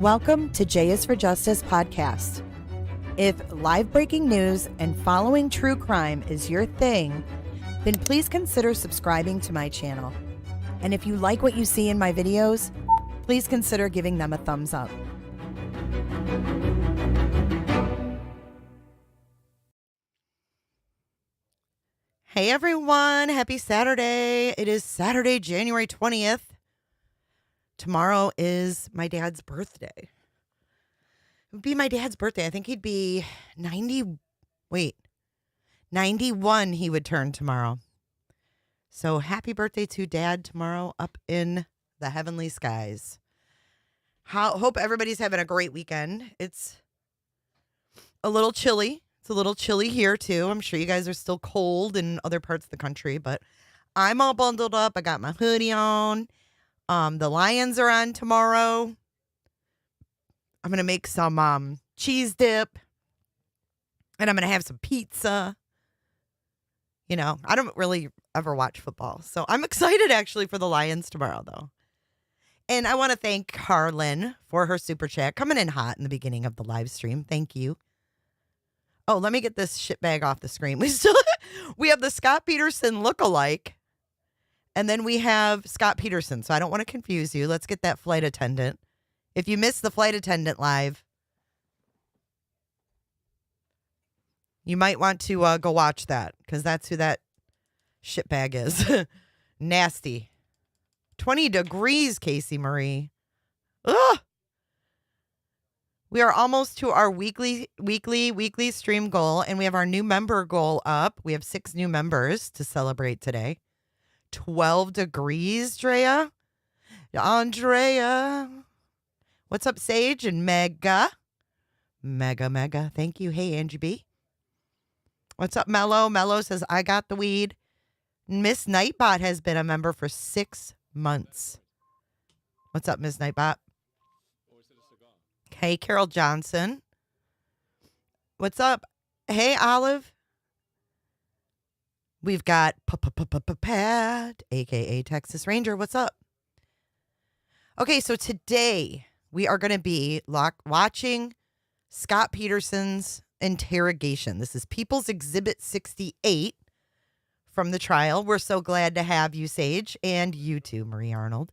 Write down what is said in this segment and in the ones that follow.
Welcome to J is for Justice podcast. If live breaking news and following true crime is your thing, then please consider subscribing to my channel. And if you like what you see in my videos, please consider giving them a thumbs up. Hey everyone, happy Saturday. It is Saturday, January 20th. Tomorrow is my dad's birthday. It would be my dad's birthday. I think he'd be 91 he would turn tomorrow. So happy birthday to Dad tomorrow up in the heavenly skies. Hope everybody's having a great weekend. It's a little chilly. It's a little chilly here too. I'm sure you guys are still cold in other parts of the country, but I'm all bundled up. I got my hoodie on. The Lions are on tomorrow. I'm going to make some cheese dip. And I'm going to have some pizza. You know, I don't really ever watch football. So I'm excited actually for the Lions tomorrow, though. And I want to thank Carlin for her super chat. Coming in hot in the beginning of the live stream. Thank you. Oh, let me get this shitbag off the screen. We have the Scott Peterson lookalike. And then we have Scott Peterson. So I don't want to confuse you. Let's get that flight attendant. If you missed the flight attendant live, you might want to go watch that because that's who that shitbag is. Nasty. 20 degrees, Casey Marie. Ugh. We are almost to our weekly stream goal, and we have our new member goal up. We have 6 new members to celebrate today. 12 degrees, Drea. Andrea. What's up, Sage and Mega? Mega. Thank you. Hey, Angie B. What's up, Mello? Mello says, I got the weed. Miss Nightbot has been a member for 6 months. What's up, Miss Nightbot? Hey, Carol Johnson. What's up? Hey, Olive. We've got Pat, a.k.a. Texas Ranger. What's up? Okay, so today we are going to be watching Scott Peterson's Interrogation. This is People's Exhibit 68 from the trial. We're so glad to have you, Sage, and you too, Marie Arnold.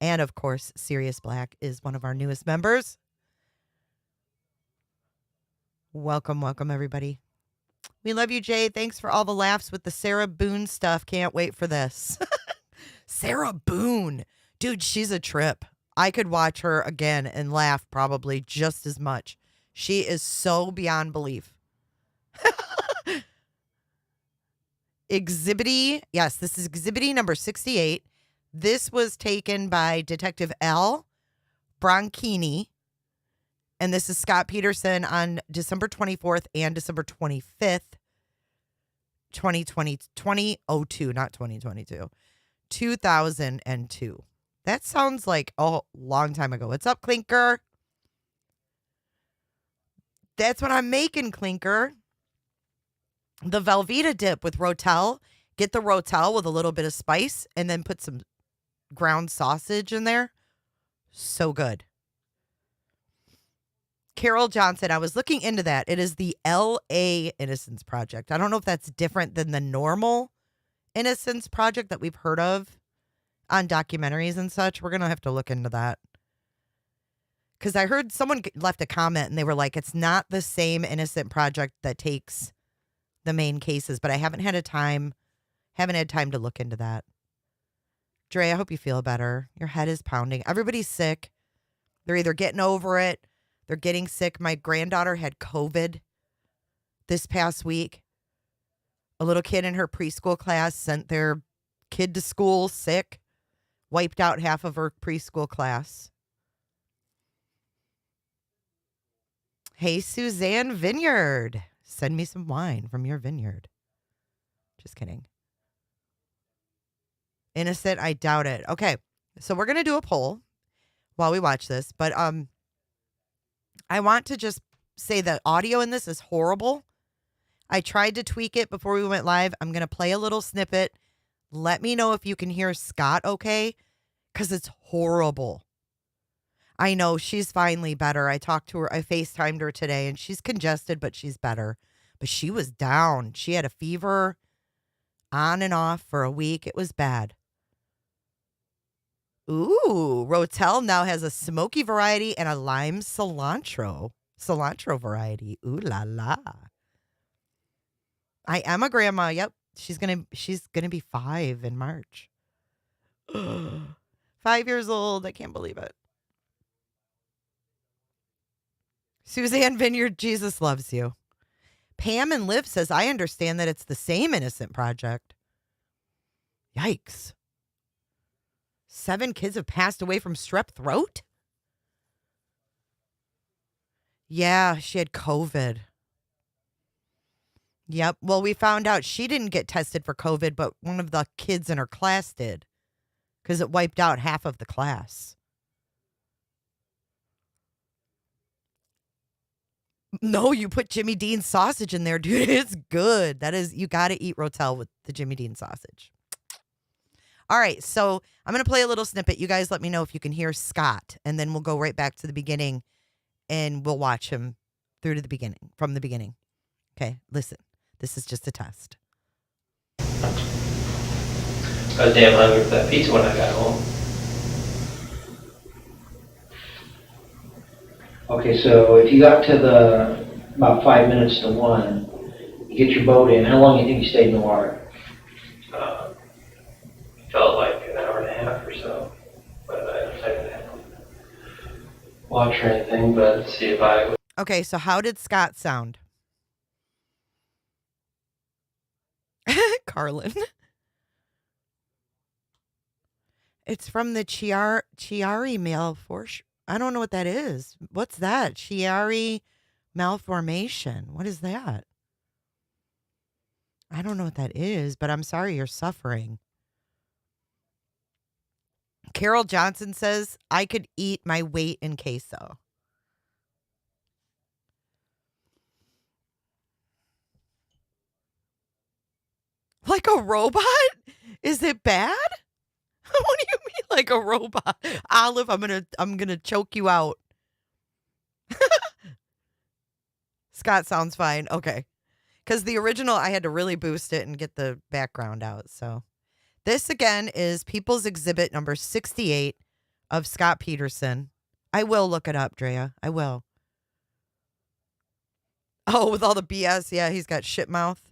And, of course, Sirius Black is one of our newest members. Welcome, everybody. We love you, Jay. Thanks for all the laughs with the Sarah Boone stuff. Can't wait for this. Sarah Boone. Dude, she's a trip. I could watch her again and laugh probably just as much. She is so beyond belief. Exhibity. Yes, this is Exhibity number 68. This was taken by Detective Al Bronchini. And this is Scott Peterson on December 24th and December 25th, 2002, not 2022, 2002. That sounds like a long time ago. What's up, Clinker? That's what I'm making, Clinker. The Velveeta dip with Rotel. Get the Rotel with a little bit of spice and then put some ground sausage in there. So good. Carol Johnson, I was looking into that. It is the LA Innocence Project. I don't know if that's different than the normal Innocence Project that we've heard of on documentaries and such. We're going to have to look into that. Because I heard someone left a comment and they were like, it's not the same Innocent Project that takes the main cases, but I haven't had time to look into that. Dre, I hope you feel better. Your head is pounding. Everybody's sick. They're either getting over it. They're getting sick. My granddaughter had COVID this past week. A little kid in her preschool class sent their kid to school sick Wiped out half of her preschool class. Hey, Suzanne Vineyard. Send me some wine from your vineyard. Just kidding. Innocent, I doubt it. Okay, so we're going to do a poll while we watch this. But I want to just say the audio in this is horrible. I tried to tweak it before we went live. I'm going to play a little snippet. Let me know if you can hear Scott okay, because it's horrible. I know she's finally better. I talked to her. I FaceTimed her today, and she's congested, but she's better. But she was down. She had a fever on and off for a week. It was bad. Ooh, Rotel now has a smoky variety and a lime cilantro variety. Ooh la la. I am a grandma. Yep. She's gonna be 5 in March. 5 years old. I can't believe it. Suzanne Vineyard, Jesus loves you. Pam and Liv says, I understand that it's the same Innocent Project. Yikes. 7 kids have passed away from strep throat? Yeah, she had COVID. Yep. Well, we found out she didn't get tested for COVID, but one of the kids in her class did because it wiped out half of the class. No, you put Jimmy Dean sausage in there, dude. It's good. That is, you got to eat Rotel with the Jimmy Dean sausage. All right, so I'm going to play a little snippet. You guys let me know if you can hear Scott, and then we'll go right back to the beginning, and we'll watch him through to the beginning, from the beginning. Okay, listen. This is just a test. I was damn hungry for that pizza when I got home. Okay, so if you got to about 5 minutes to 1, you get your boat in, how long do you think you stayed in the water? Felt like an hour and a half or so, but I didn't watch or anything, but see if I... Okay, so how did Scott sound? Carlin. It's from the Chiari malformation. I don't know what that is. What's that? Chiari malformation. What is that? I don't know what that is, but I'm sorry you're suffering. Carol Johnson says, I could eat my weight in queso. Like a robot? Is it bad? What do you mean like a robot? Olive, I'm gonna choke you out. Scott sounds fine. Okay. Because the original, I had to really boost it and get the background out. So this again is People's Exhibit number 68 of Scott Peterson. I will look it up, Drea. I will. Oh, with all the BS. Yeah, he's got shit mouth.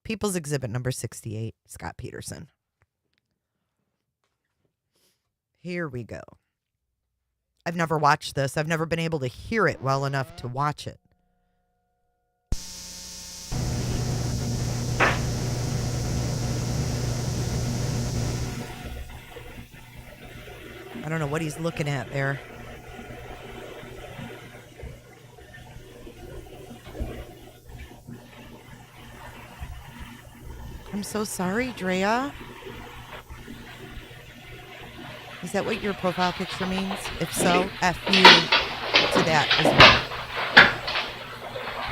People's Exhibit number 68, Scott Peterson. Here we go. I've never watched this. I've never been able to hear it well enough to watch it. I don't know what he's looking at there. I'm so sorry, Drea. Is that what your profile picture means? If so, F you to that as well.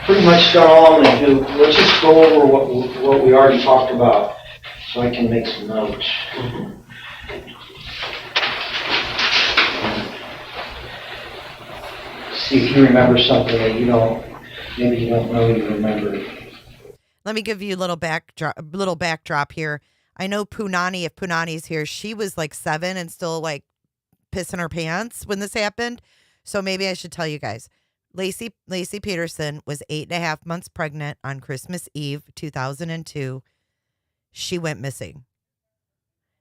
Pretty much start all I'm going to do. Let's just go over what we already talked about so I can make some notes. See if you remember something that maybe you don't know you remember. Let me give you a little backdrop here. I know Punani, if Punani's here, she was like 7 and still like pissing her pants when this happened. So maybe I should tell you guys. Lacey Peterson was 8.5 months pregnant on Christmas Eve, 2002. She went missing.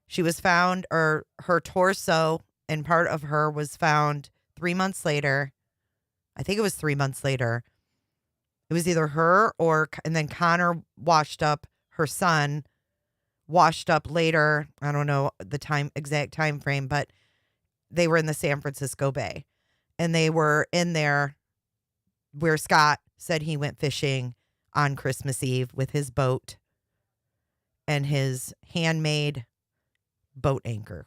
She was found, or her torso and part of her was found 3 months later. I think it was 3 months later. It was either her and then Connor washed up her son washed up later. I don't know the exact time frame, but they were in the San Francisco Bay, and they were in there where Scott said he went fishing on Christmas Eve with his boat and his handmade boat anchor.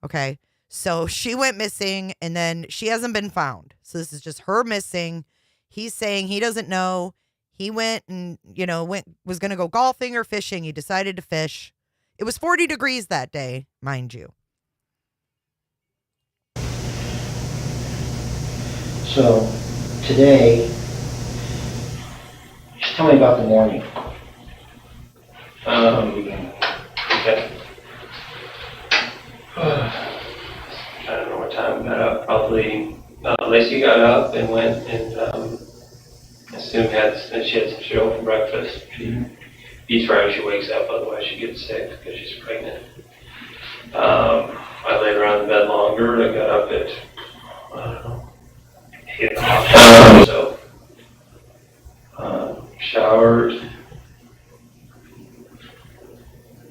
Okay. So she went missing, and then she hasn't been found. So this is just her missing. He's saying he doesn't know. He went and, was going to go golfing or fishing. He decided to fish. It was 40 degrees that day, mind you. So today, just tell me about the morning. Okay. I don't know what time we got up. Probably Lacey got up and went and assumed she had some cereal for breakfast. She eats right when she wakes up, otherwise she gets sick because she's pregnant. I laid around in bed longer. I got up at, I don't know, 8 o'clock or so. Showered.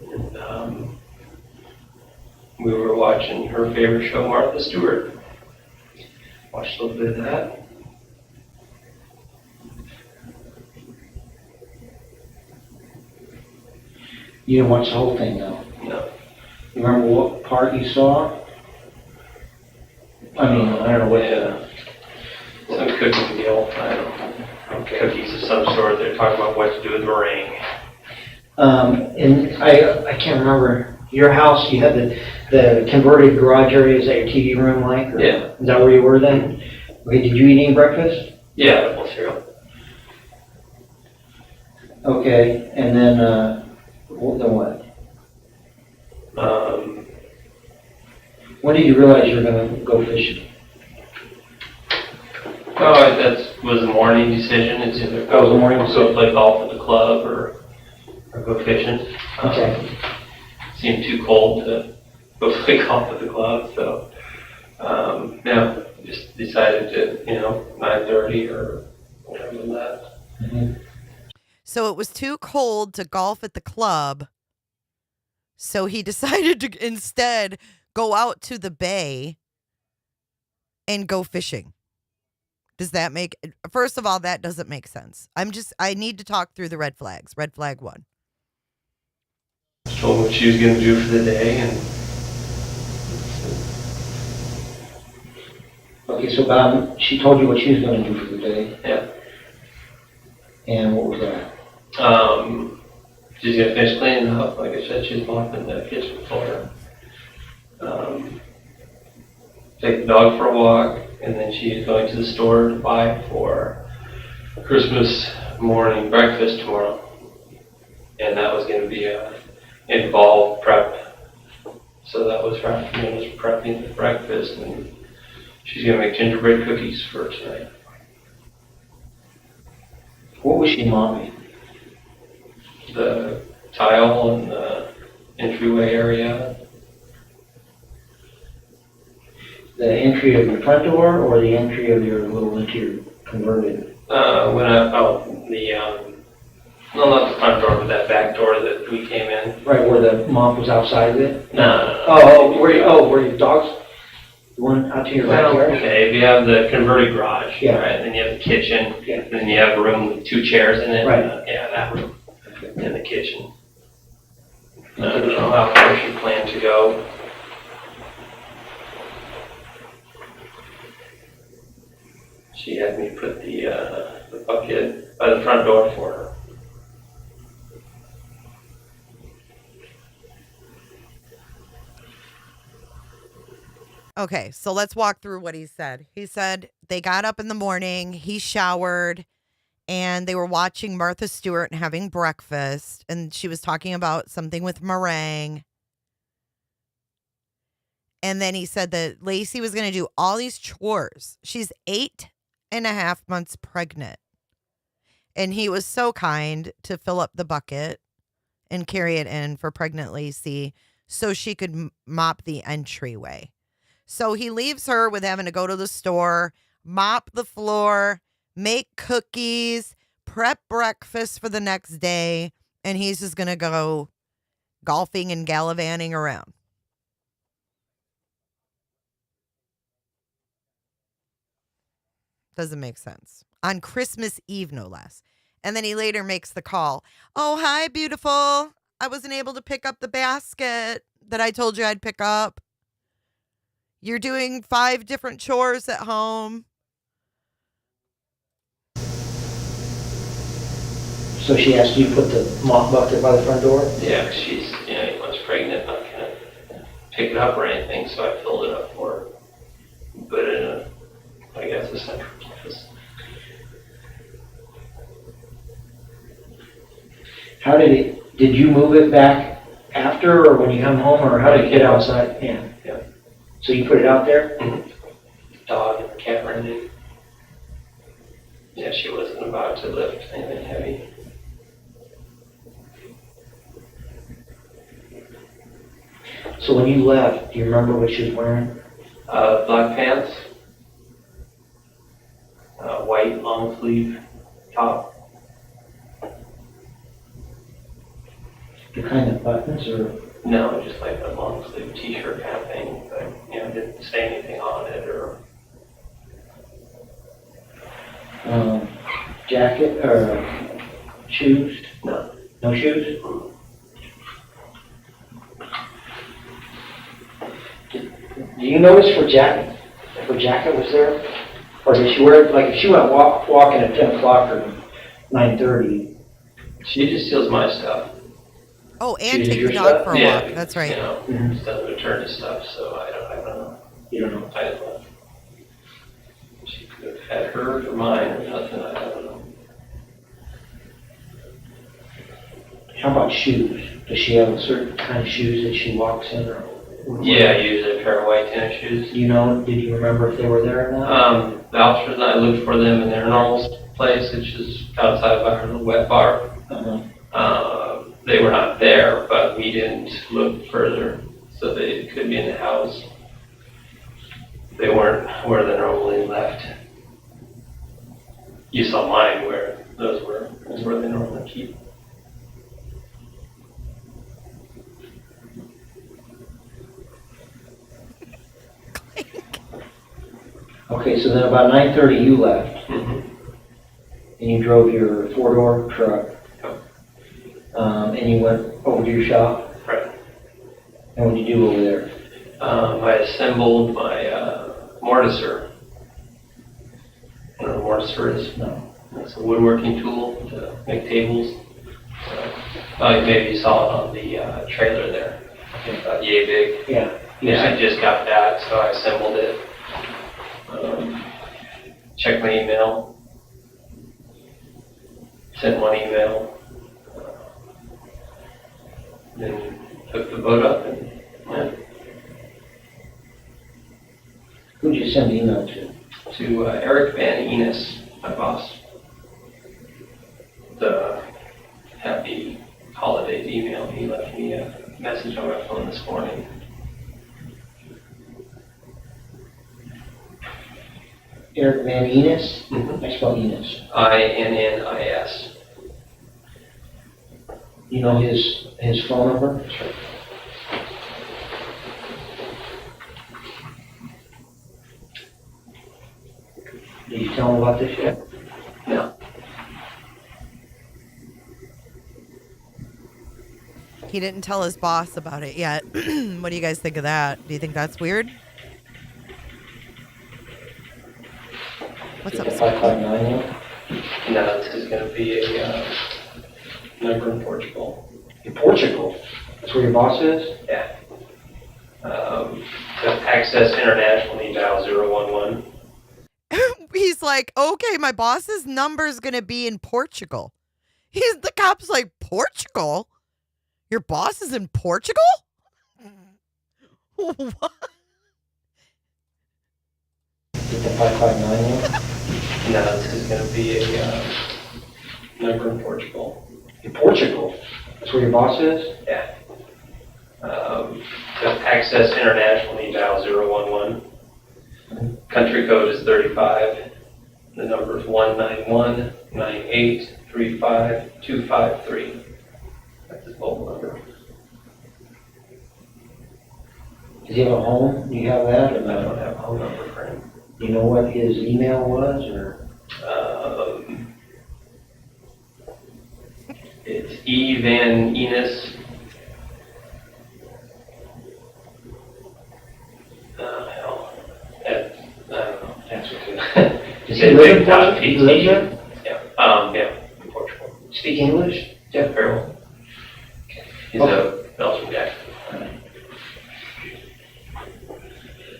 And we were watching her favorite show, Martha Stewart. Watched a little bit of that. You didn't watch the whole thing, though? No. You remember what part you saw? I mean, I don't know what some cooking deal. I don't know. Cookies of some sort. They're talking about what to do with meringue. And I can't remember. Your house, you had the converted garage area. Is that your TV room, like? Or Yeah. Is that where you were then? Okay, did you eat any breakfast? Yeah, apple cereal. Okay, and then what? When did you realize you were going to go fishing? Oh, that was a morning decision. It's either go play golf at the club or go fishing. Okay. Seemed too cold to go play golf at the club, so just decided to 9:30 or whatever than that. Mm-hmm. So it was too cold to golf at the club. So he decided to instead go out to the bay and go fishing. Does that first of all, that doesn't make sense. I need to talk through the red flags. Red flag 1. Told her what she was going to do for the day, and Okay, so she told you what she was going to do for the day. yeah. And what was that? She's going to finish cleaning up. Like I said, she's mopping the kitchen floor. Take the dog for a walk, and then she's going to the store to buy for Christmas morning breakfast tomorrow. And that was going to be involved prep. So that was her afternoon, was prepping the breakfast, and she's going to make gingerbread cookies for tonight. What was she mopping? The tile in the entryway area. The entry of your front door or the entry of your little into your converted? No, not the front door, but that back door that we came in. Right, where the mop was outside of it? No. Where your dogs? The one out to your backyard? Okay, if you have the converted garage, Yeah. right, then you have the kitchen, Yeah. and then you have a room with 2 chairs in it. Right. Yeah, that room, in the kitchen. I don't know how far she planned to go. She had me put the bucket by the front door for her. Okay, so let's walk through what he said. He said they got up in the morning, he showered, and they were watching Martha Stewart and having breakfast, and she was talking about something with meringue. And then he said that Lacey was going to do all these chores. She's 8.5 months pregnant. And he was so kind to fill up the bucket and carry it in for pregnant Lacey so she could mop the entryway. So he leaves her with having to go to the store, mop the floor, make cookies, prep breakfast for the next day, and he's just going to go golfing and gallivanting around. Doesn't make sense. On Christmas Eve, no less. And then he later makes the call. Oh, hi, beautiful. I wasn't able to pick up the basket that I told you I'd pick up. You're doing 5 different chores at home. So she asked you to put the mop bucket by the front door? Yeah, 'cause she's, 8 months pregnant, not gonna pick it up or anything, so I filled it up for her. Put it in a central office. How did you move it back after or when you come home, or how did it get outside? Yeah. Yeah. So you put it out there? Mm-hmm. Dog and the cat ran in. Yeah, she wasn't about to lift anything heavy. So when you left, do you remember what she was wearing? Black pants, white long sleeve top. The kind of buttons, or? No, just like a long sleeve t-shirt kind of thing, but, didn't say anything on it or. Jacket or shoes? No. No shoes? Do you notice if her jacket was there? Or did she wear it, like if she went walking at 10 o'clock or 9:30? She just steals my stuff. Oh, and She take your your dog stuff? for a Yeah, walk. That's right. Just doesn't return to stuff, so I don't know. You don't know. I don't know. She could have had hers or mine or nothing, I don't know. How about shoes? Does she have a certain kind of shoes that she walks in? Or Yeah, usually a pair of white tennis shoes. Do you know, did you remember if they were there or not? The officers and I looked for them in their normal place, which is outside of our little wet bar. They were not there, but we didn't look further, so they could be in the house. They weren't where they're normally left. You saw mine where those were. That's where they normally keep. Okay, so then about 9:30 you left, Mm-hmm. and you drove your 4-door truck, and you went over to your shop, Right. and what did you do over there? I assembled my mortiser. You know what a mortiser is? No. It's a woodworking tool to make tables. Maybe you saw it on the trailer there. About yay big. Yeah. Yeah, I just got that, so I assembled it. Checked my email. Sent one email. Then took the boat up and went Who did you send the email to? Eric Van Enos, my boss. The happy holidays email. He left me a message on my phone this morning. Eric Van Enos? Mm-hmm. I spell Enos. INNIS. You know his phone number? Sure. Did you tell him about this yet? No. He didn't tell his boss about it yet. What do you guys think of that? Do you think that's weird? What's up, Scott? 559? No, this is going to be a number in Portugal. In Portugal? That's where your boss is? Yeah. To access internationally, dial 011. He's like, okay, my boss's number is going to be in Portugal. The cop's like, Portugal? Your boss is in Portugal? What? Get the 559 one? No, this is going to be a number in Portugal. In Portugal? That's where your boss is? Yeah. To access internationally, dial 011. Country code is 35. The number is 191-9835253. his phone number. Does he have a home? Do you have that? Or I no? don't have a home number for him. Do you know what his email was, or? It's E. Van Enos. Hell. I don't know. That's okay. Does he live in Portugal? He lives there? Yeah, in Portugal. Speak English? Yeah, very well. He's a Belgian guy.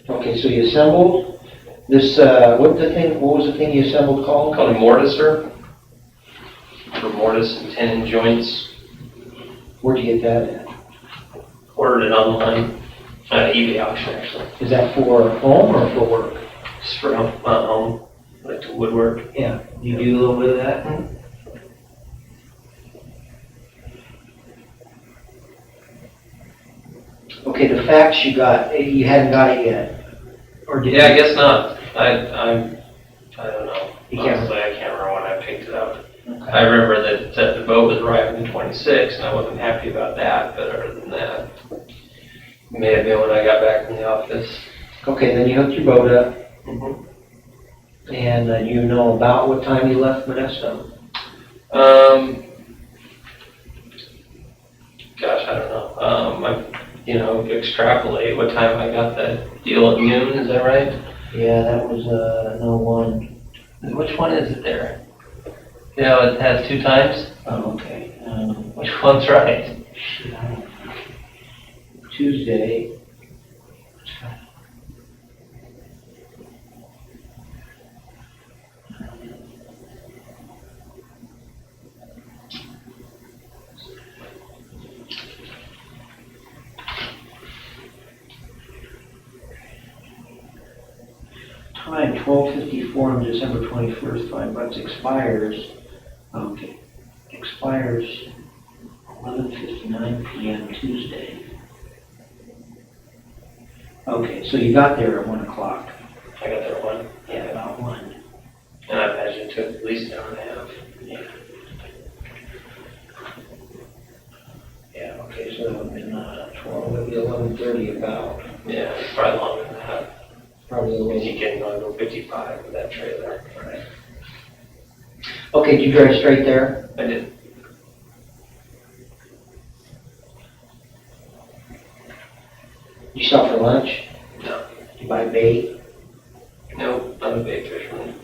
Okay, so you assembled this, what was the thing you assembled called? Called a mortiser. For mortise and tenon joints. Where'd you get that at? Ordered it online. eBay auction, actually. Is that for home or for work? Just for home. Like to woodwork. Yeah. You do a little bit of that? Mm-hmm. Okay, the fax you got, you hadn't got it yet? Or did Yeah, I you? guess not. I don't know. You can't- Honestly, I can't remember when I picked it up. Okay. I remember that the boat was arriving in 26, and I wasn't happy about that, but other than that, it may have been when I got back from the office. Okay, then you hooked your boat up, Mm-hmm. and you know about what time you left Modesto? Gosh, I don't know. Extrapolate what time I got that deal at noon, is that right? Yeah, that was, no one. Which one is it there? You know, it has 2 times? Oh, okay. Which one's right? Shit, I don't know. Tuesday. Time 12:54 on December 21st, $5 expires. Okay, expires 11:59 p.m. Tuesday. Okay, so you got there at 1 o'clock. I got there at 1. Yeah, about 1. And I imagine it took at least an hour and a half. Yeah. Yeah, okay, so that would have been 12, that would be 11:30 about. Yeah, it's probably longer than that. Probably a Because little. you can only go 55 with that trailer. Right. Okay, did you drive straight there? I did. You stop for lunch? No. You buy bait? Nope, I'm a big fisherman.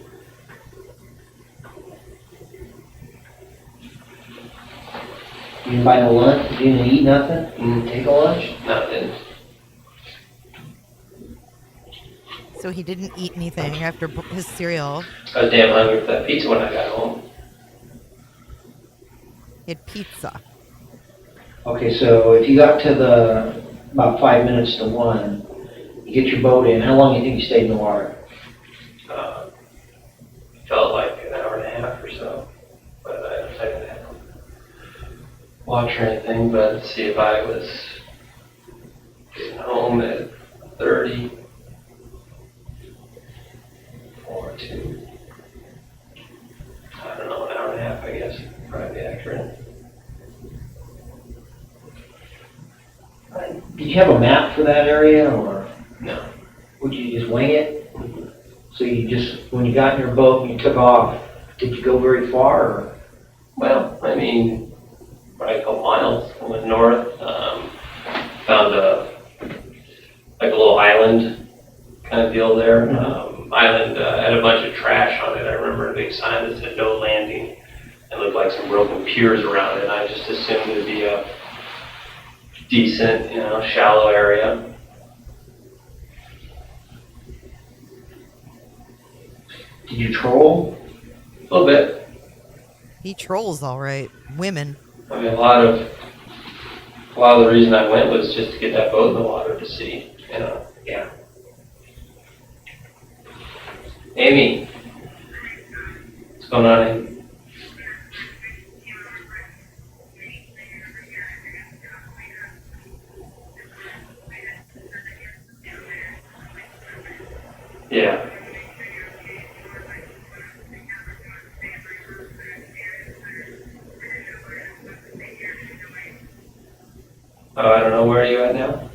You didn't buy no lunch? You didn't eat nothing? You didn't take a lunch? No, I didn't. So he didn't eat anything after his cereal. I was damn hungry for that pizza when I got home. He had pizza. Okay, so if you got to about 5 minutes to 1, you get your boat in, how long do you think you stayed in the water? Felt like an hour and a half or so. But I didn't have to watch or anything, but see if I was getting home at 30 or 2. I don't know, an hour and a half, I guess. Probably be accurate. Did you have a map for that area, or No. would you just wing it? So you just, when you got in your boat and you took off, did you go very far, or? Well, I mean, probably a couple miles. I went north, found a little island kind of deal there. Island had a bunch of trash on it. I remember a big sign that said no landing. It looked like some broken piers around it. I just assumed it would be a decent, shallow area. Did you troll? A little bit. He trolls all right. Women. I mean, a lot of the reason I went was just to get that boat in the water to see, Yeah. Amy, what's going on, Amy? Yeah. Where are you at now?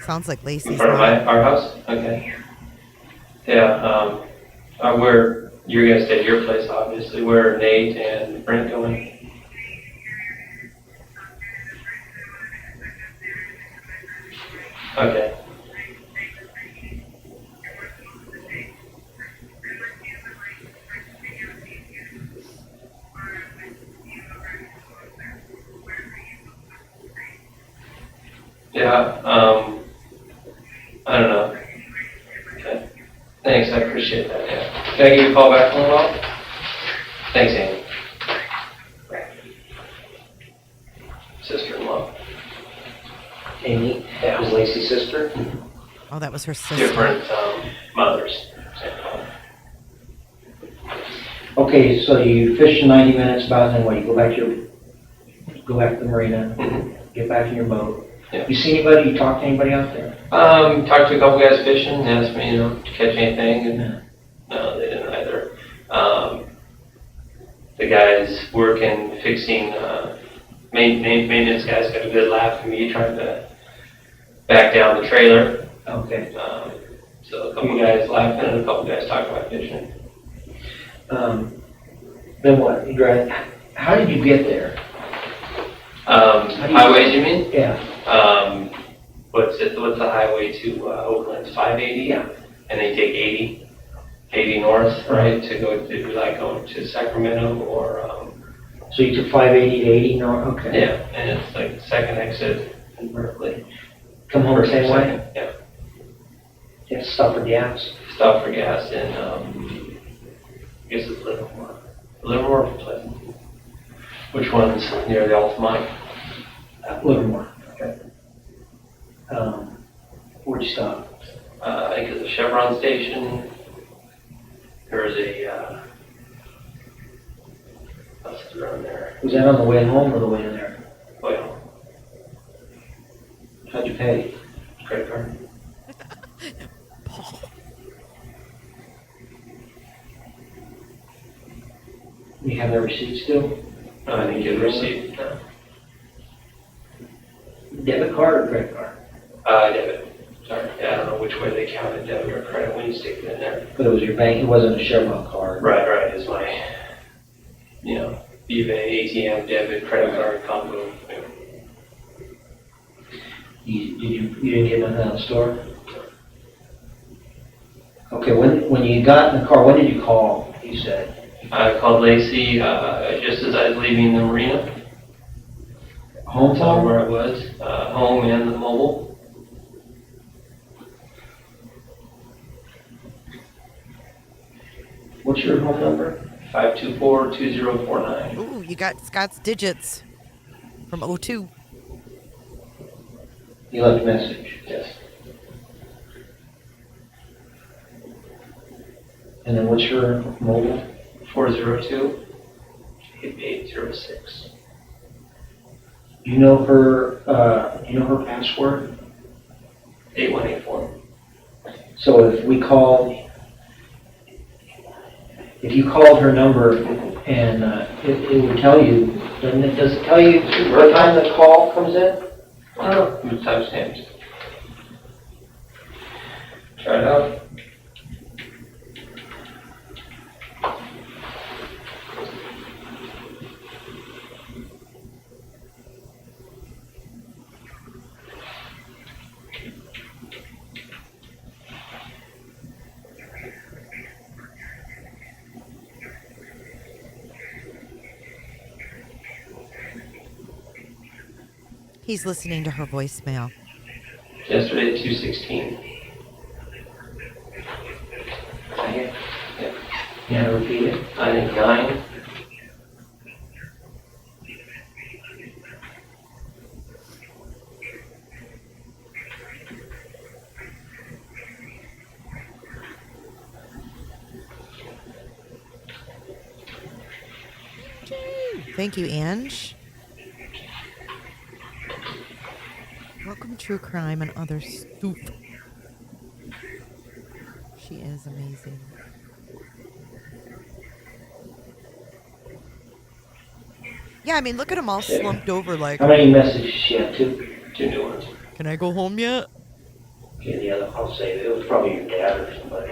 Sounds like In Lacey's front of mom. our house? Okay. Yeah, where you're gonna stay at your place, obviously. Where are Nate and Brent going? Okay. Yeah, I don't know. Okay. Thanks, I appreciate that, yeah. Can I give you a call back in a little while? Thanks, Amy. Sister-in-law. Amy, that was Lacey's sister. Oh, that was her sister. Different mothers. Okay, so you fish 90 minutes about, and then what? You go back to the marina, get back in your boat. Yeah. You see anybody? You talk to anybody out there? Talked to a couple guys fishing, asked me, to catch anything, and no, they didn't either. The guys working, fixing, maintenance guys got a good laugh at me trying to back down the trailer. Okay. So a couple guys laughing and a couple guys talking about fishing. Then what? You drive. How did you get there? Highways, you mean? Yeah. What's the highway to Oakland? 580? Yeah. And they take 80 north, right, to go to like going to Sacramento or. So you took 580 to 80 north? Okay. Yeah, and it's like the second exit in Berkeley. Come home the same way? Yeah. You have to stop for gas? Stop for gas in, I guess it's Livermore. Livermore or Pleasant? Which one's near the Alta Mine? Livermore. Okay. Where'd you stop? I think it's a Chevron station. There's a, what's around there? Was that on the way home or the way in there? Well, How'd you pay? credit card. Paul. You have that receipt still? I didn't get a receipt. No. Debit card or credit card? Debit. Sorry, yeah, I don't know which way they counted debit or credit when you stick it in there. But it was your bank, it wasn't a Chevron card. Right, it's my, eBay, ATM, debit, credit card combo. You didn't get nothing out of the store? Okay, when you got in the car, when did you call, you said? I called Lacey just as I was leaving the marina. Home Told her phone? where I was, home and the mobile. What's your home number? 524-2049. Ooh, you got Scott's digits from 02. You left a message. Yes. And then what's your mobile? 402-8806. You know her password? 8184. So if you called her number and it would tell you, does it tell you what time the call comes in? I don't know. Who's timestamped? Try it out. He's listening to her voicemail. Yesterday at 2:16. Yeah. Yeah. Yeah, repeat it. I think 9. Thank you, Ange. Welcome, True Crime and Other Stuff. She is amazing. Yeah, I mean, look at them all slumped over like, How many messages she had? Two? Two new ones. can I go home yet? Okay, the other, I'll say it was probably your dad or somebody.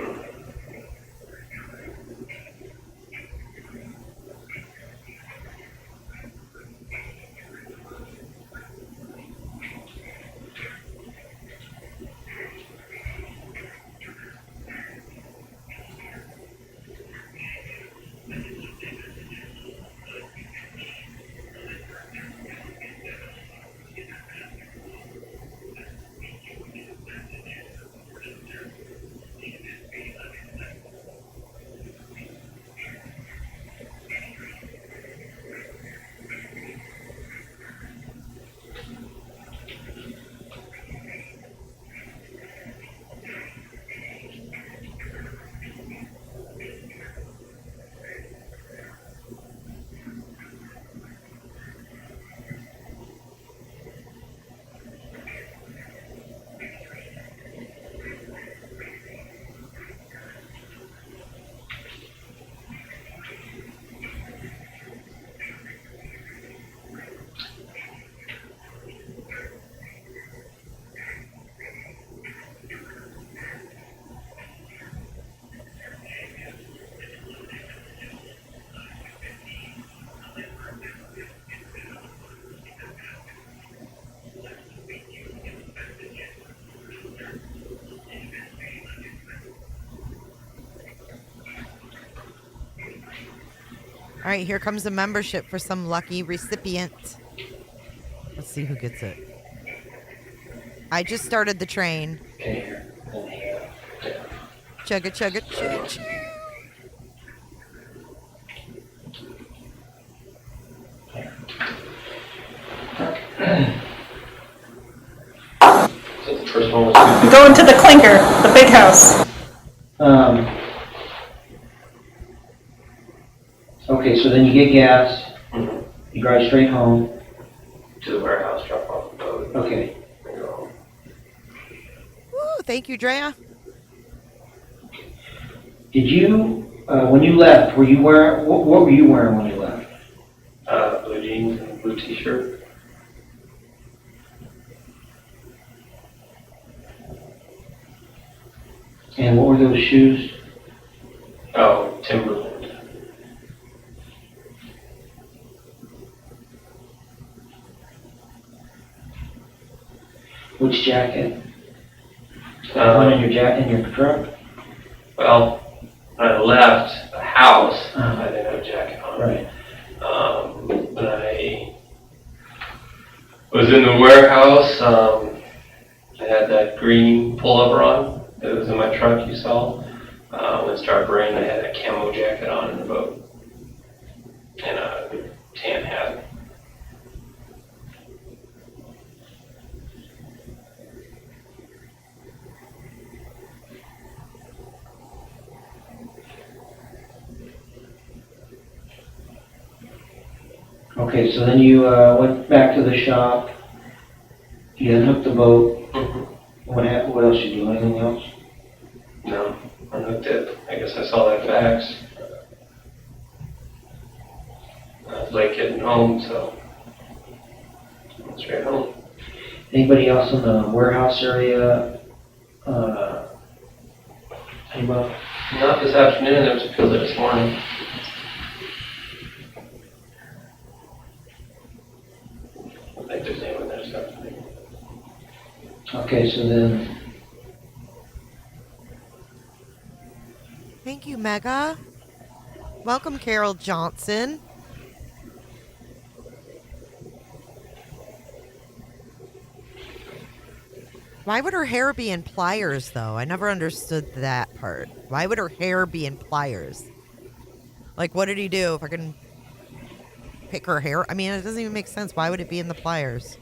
All right, here comes a membership for some lucky recipient. Let's see who gets it. I just started the train. Okay, here. Chugga chugga choo choo. So the first one was Going to the clinker, the big house. Okay, so then you get gas, Mhm. you drive straight home. to the warehouse, drop off the boat, Okay, and go home. Woo, thank you, Drea. did you, when you left, were you wearing, what were you wearing when you left? Blue jeans and a blue t-shirt. And what were those shoes? Oh, Timberland. Which jacket? One in your truck? Well, when I left the house, Uh-huh. I didn't have a jacket on. Right. When I was in the warehouse, I had that green pullover on that was in my truck you saw. When it started raining, I had a camo jacket on in the boat and a tan hat. Okay, so then you went back to the shop, you unhooked the boat. What happened? What else did you do? Anything else? No, unhooked it. I guess I saw that fax. I was late getting home, so I went straight home. Anybody else in the warehouse area? Anybody? Not this afternoon, there was a field this morning. I think there's anyone there this afternoon. Okay, so then, Thank you, Mega. Welcome, Carol Johnson. Why would her hair be in pliers, though? I never understood that part. Why would her hair be in pliers? Like, what did he do? If I can pick her hair? I mean, it doesn't even make sense. Why would it be in the pliers?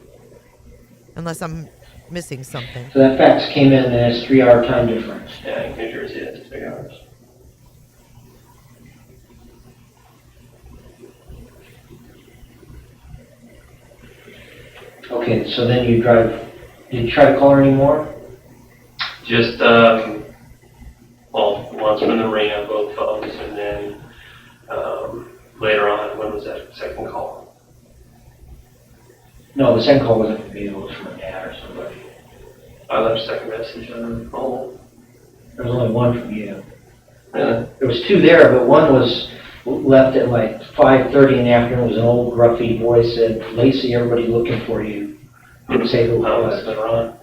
Unless I'm missing something. so that fax came in and it's 3-hour time difference. Yeah, in New Jersey, it's 3 hours. Okay, so then you drive, did you try to call her anymore? Just, well, once from the rain on both phones, and then later on, when was that second call? the second call wasn't from you, it was from a dad or somebody. I left a second message on her phone. There was only one from you. Really? There was two there, but one was left at like 5:30 in the afternoon. It was an old gruffy voice said, "Lacey, everybody looking for you." Didn't say who it Oh, was. that's been wrong.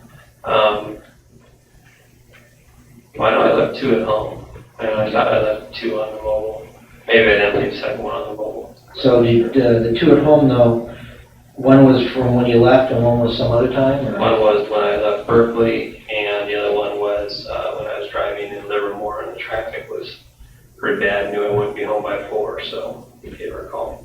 Why don't I left two at home? I thought I left two on the mobile. Maybe I didn't leave the second one on the mobile. So the two at home though, one was from when you left and one was some other time? Or? One was when I left Berkeley, and the other one was when I was driving in Livermore, and the traffic was pretty bad. Knew I wouldn't be home by 4, so he gave her a call.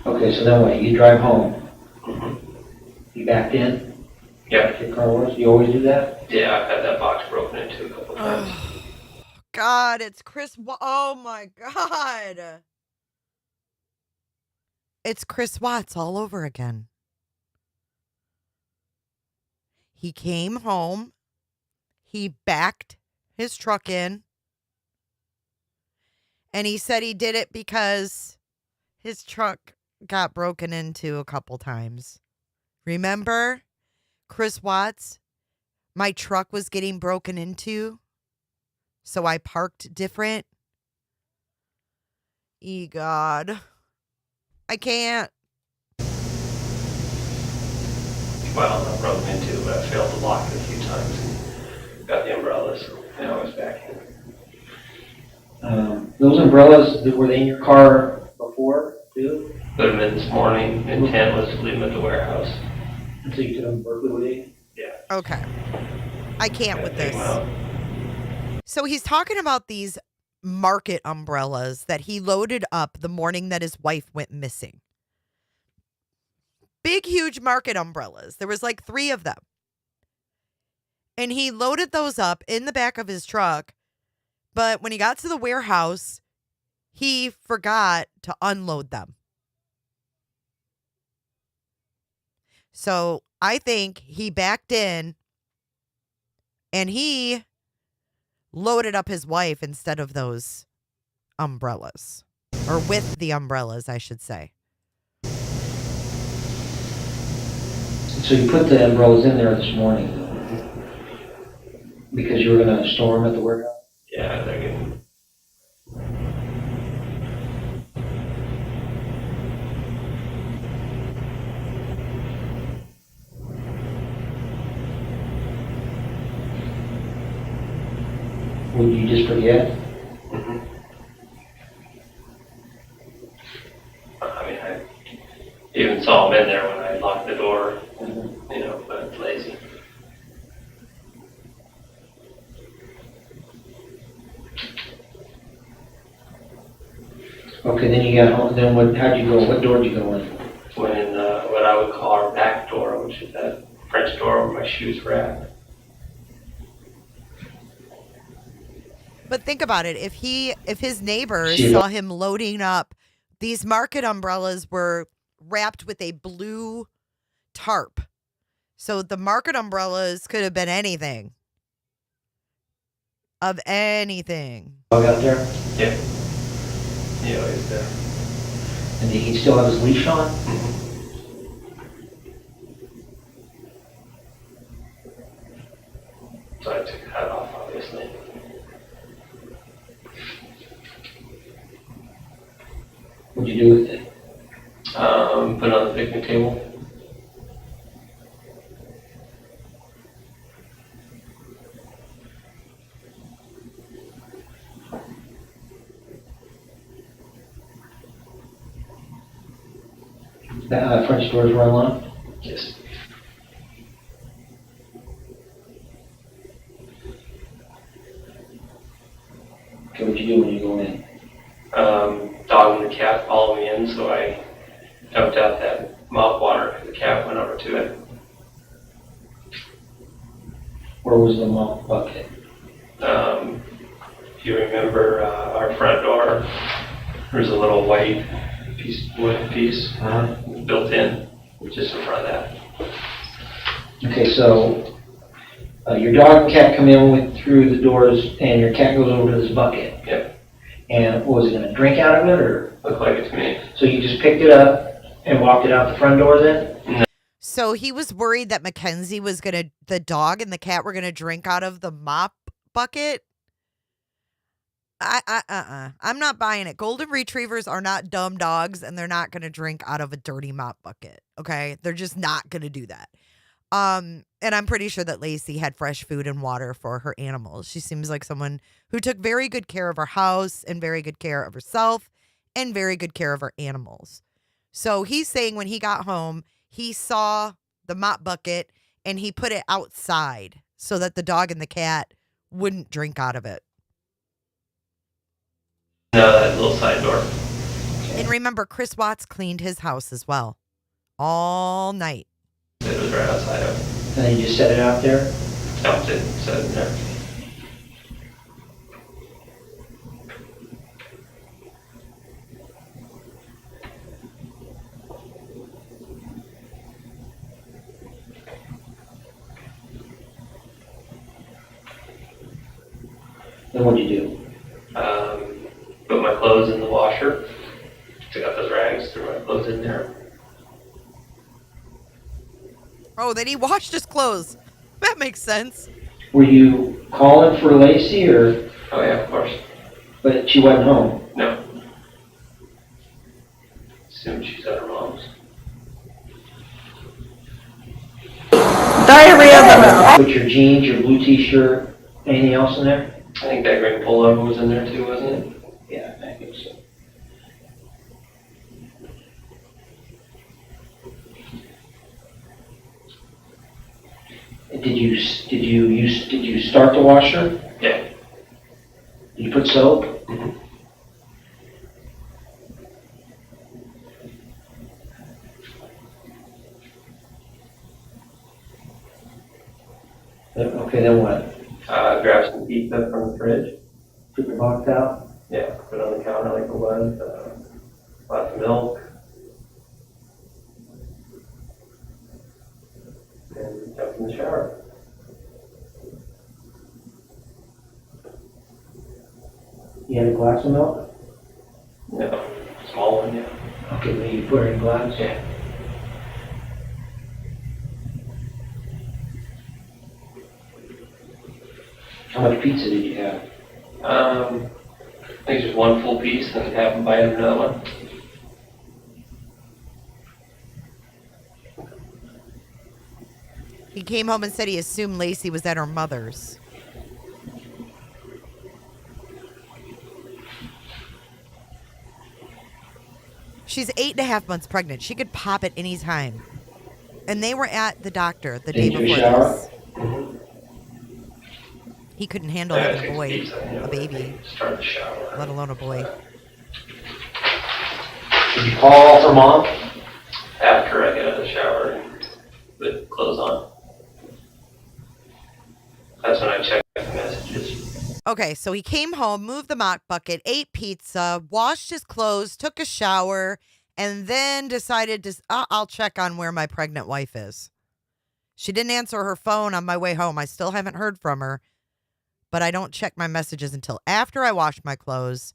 Okay, so then what? You drive home. Mm-hmm. You backed in? Yeah. Your car was? You always do that? Yeah, I've had that box broken into a couple times. God, it's Chris. Oh my God. It's Chris Watts all over again. He came home. He backed his truck in. And he said he did it because his truck got broken into a couple times. Remember, Chris Watts? My truck was getting broken into, so I parked different. God. I can't. Well, not broken into, but I failed to lock it a few times and got the umbrellas. Now I was back in. Those umbrellas, were they in your car before too? Put them in this morning. Intent was to leave them at the warehouse. And so you took them to Berkeley with you? Yeah. Okay. I can't with Take this. 'em out. So he's talking about these market umbrellas that he loaded up the morning that his wife went missing. Big, huge market umbrellas. There was like 3 of them. And he loaded those up in the back of his truck. But when he got to the warehouse, he forgot to unload them. So I think he backed in and he loaded up his wife instead of those umbrellas. Or with the umbrellas, I should say. So you put the umbrellas in there this morning because you were going to store them at the warehouse? Yeah, they're getting. Would you just forget? Mm-hmm. I mean, I even saw them in there when I locked the door, you know, but it's lazy. Okay, then you got home. Then how'd you go? What door did you go in? Went in what I would call our back door, which is that French door where my shoes were at. But think about it. If his neighbors She- saw him loading up, these market umbrellas were wrapped with a blue tarp. So the market umbrellas could have been anything. Of anything. Dog out there? Yeah. He always there. And did he still have his leash on? Mm-hmm. So I took the hat off, obviously. What'd you do with it? Put it on the picnic table. The French doors were unlocked? Yes. Okay, what'd you do when you go in? Dog and the cat followed me in, so I dumped out that mop water because the cat went over to it. Where was the mop bucket? you remember our front door, there's a little white wood piece built in, just in front of that. Okay, so your dog and cat come in through the doors, and your cat goes over to this bucket. Yep. And what was it, gonna drink out of it, or? Looked like it to me. So you just picked it up and walked it out the front door then? So he was worried that Mackenzie was the dog and the cat were gonna drink out of the mop bucket. I'm not buying it. Golden retrievers are not dumb dogs, and they're not gonna drink out of a dirty mop bucket. Okay, they're just not gonna do that. And I'm pretty sure that Lacey had fresh food and water for her animals. She seems like someone who took very good care of her house and very good care of herself and very good care of her animals. So he's saying when he got home, he saw the mop bucket and he put it outside so that the dog and the cat wouldn't drink out of it. That little side door. And remember, Chris Watts cleaned his house as well. All night. It was right outside of it. And then you just set it out there? Dumped it, set it there. Then what'd you do? Put my clothes in the washer. Took out those rags, threw my clothes in there. Oh, then he washed his clothes. That makes sense. Were you calling for Lacey, or? Oh yeah, of course. But she wasn't home? No. Assumed she's at her mom's. Diarrhea of the mouth. Put your jeans, your blue t-shirt, anything else in there? I think that green pullover was in there too, wasn't it? Yeah, I think so. Did you start the washer? Yeah. Did you put soap? Mm-hmm. Okay, then what? Grabbed some pizza from the fridge. Took the box out? Yeah, put it on the counter like it was. Lots of milk. And jumped in the shower. You had a glass of milk? No, small one, yeah. Okay, then you put it in a glass? Yeah. How much pizza did you have? I think just one full piece and half a bite of another one. He came home and said he assumed Lacey was at her mother's. She's 8.5 months pregnant. She could pop at any time. And they were at the doctor the day Did you before shower? this. He couldn't handle having a boy, a baby, Start the shower. let alone a boy. Did you call for mom? After I get out of the shower and put clothes on. That's when I check the messages. Okay, so he came home, moved the mop bucket, ate pizza, washed his clothes, took a shower, and then decided to, I'll check on where my pregnant wife is. She didn't answer her phone on my way home. I still haven't heard from her, but I don't check my messages until after I wash my clothes,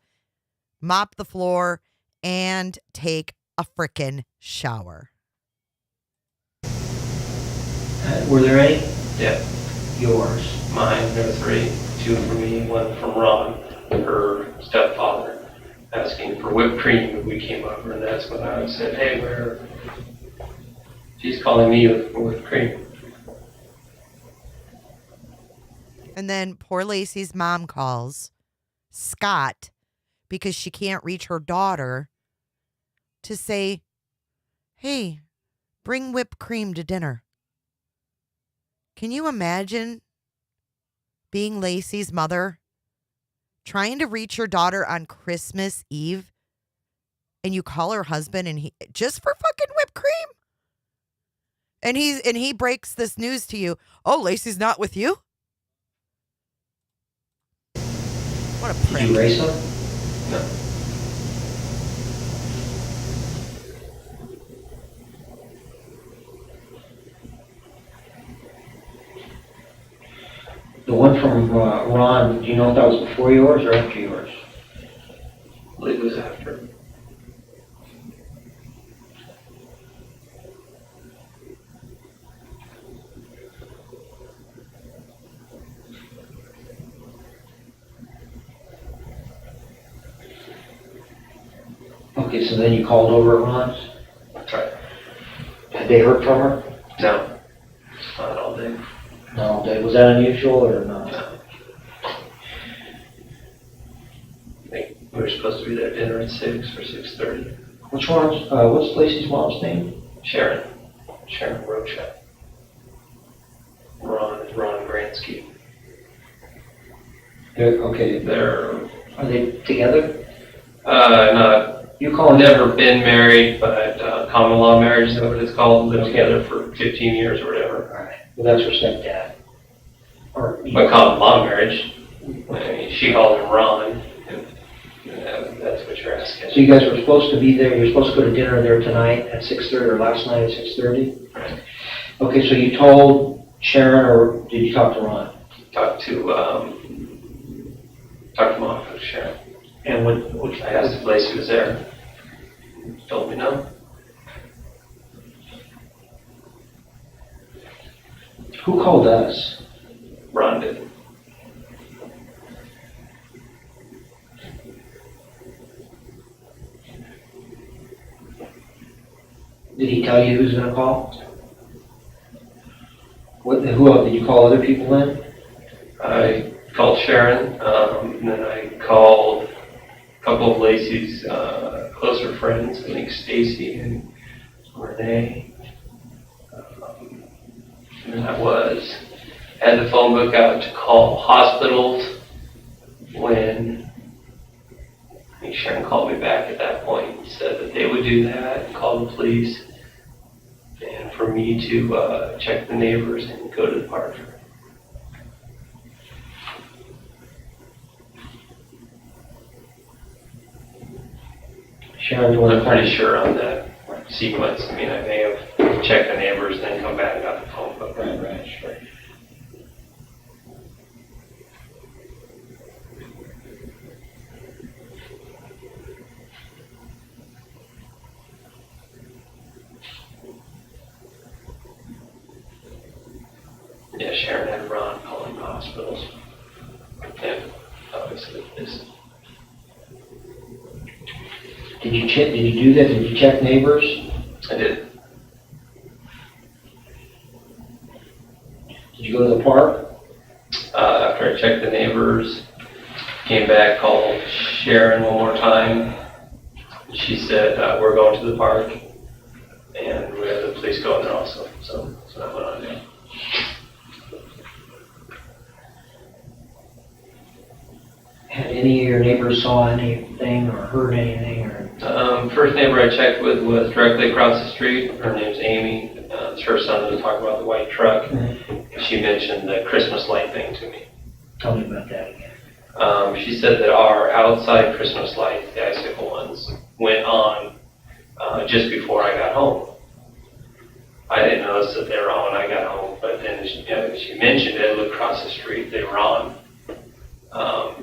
mop the floor, and take a frickin' shower. Were there any? Yeah. Yours. Mine, there were 3. 2 for me, 1 from Ron, her stepfather, asking for whipped cream when we came over, and that's when I said, hey, where? She's calling me for whipped cream. And then poor Lacey's mom calls Scott because she can't reach her daughter to say, hey, bring whipped cream to dinner. Can you imagine being Lacey's mother, trying to reach your daughter on Christmas Eve, and you call her husband and he just for fucking whipped cream? And he breaks this news to you. Oh, Lacey's not with you? What a Did prick. you race them? No. The one from Ron, do you know if that was before yours or after yours? I believe it was after. Okay, so then you called over at Ron's? That's right. Had they heard from her? No. Not all day. No, was that unusual or not? No. I think we were supposed to be there at dinner at 6 or 6:30. What's Lacey's mom's name? Sharon Rocha. Ron Gransky. Okay, They're are they together? not You call never been married, but common law marriage is what it's called. Lived together for 15 years or whatever. Alright, well that's her stepdad. Or, But common law marriage, I mean, she called him Ron. And that's what you're asking. so you guys were supposed to be there, you're supposed to go to dinner there tonight at 6:30 or last night at 6:30? Right. Okay, so you told Sharon or did you talk to Ron? Talked to Mom, to Sharon. And what I asked if Lacey was there. Told me no. who called us? Ron did. Did he tell you who's gonna call? Who else, did you call other people then? I called Sharon, and then I called a couple of Lacey's closer friends, I think Stacy and Renee. And I had the phone book out to call hospitals when I think Sharon called me back at that point and said that they would do that and call the police and for me to check the neighbors and go to the park. Sharon's one I'm of pretty sure on that sequence. I mean, I may have checked the neighbors and then come back and got the phone book. Right, sure. Yeah, Sharon had Ron calling the hospitals. And obviously this. Did you do that? Did you check neighbors? I did. Did you go to the park? After I checked the neighbors, came back, called Sharon one more time. She said, we're going to the park. And we had the police go in there also. So that went on there. Had any of your neighbors saw anything or heard anything or? First neighbor I checked with was directly across the street. Her name's Amy. It's her son that was talking about the white truck. Mm-hmm. She mentioned the Christmas light thing to me. Tell me about that again. She said that our outside Christmas lights, the icicle ones, went on just before I got home. I didn't notice that they were on when I got home, but then she mentioned it, I looked across the street, they were on.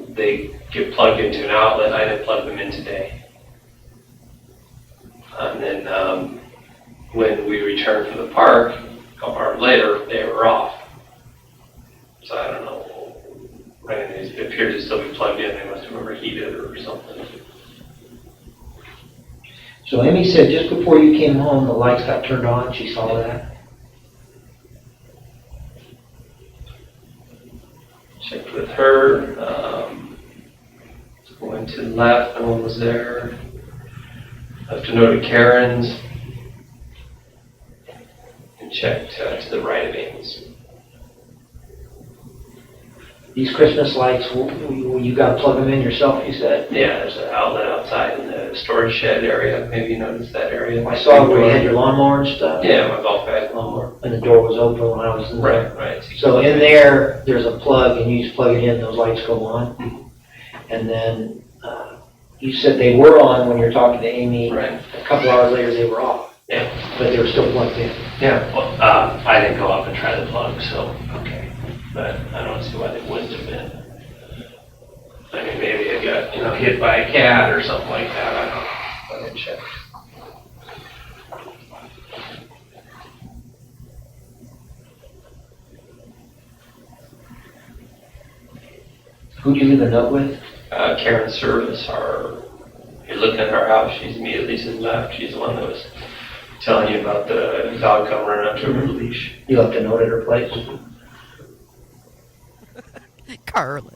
They get plugged into an outlet. I didn't plug them in today. And then when we returned from the park, a couple hours later, they were off. So I don't know. I mean, it appeared to still be plugged in. They must have overheated or something. So Amy said just before you came home, the lights got turned on. She saw that. Checked with her. Went to the left, no one was there. Left a note at Karen's. And checked to the right of Amy's. These Christmas lights, you got to plug them in yourself, you said? Yeah, there's an outlet outside in the storage shed area. Maybe you noticed that area. I saw where you had your lawnmower and stuff. Yeah, my golf bag lawnmower. And the door was open when I was in there. Right. So in there, there's a plug, and you just plug it in, those lights go on. And then you said they were on when you were talking to Amy. Right. A couple hours later, they were off. Yeah. But they were still plugged in. Yeah. Well, I didn't go up and try the plug, so. Okay. But I don't see why they wouldn't have been. I mean, maybe it got, hit by a cat or something like that. I don't know. I didn't check. Who'd you leave a note with? Karen Service, you're looking at our house, she's immediately to the left. She's the one that was telling you about the dog coming running up to her with a leash. You left a note at her place? Carlin.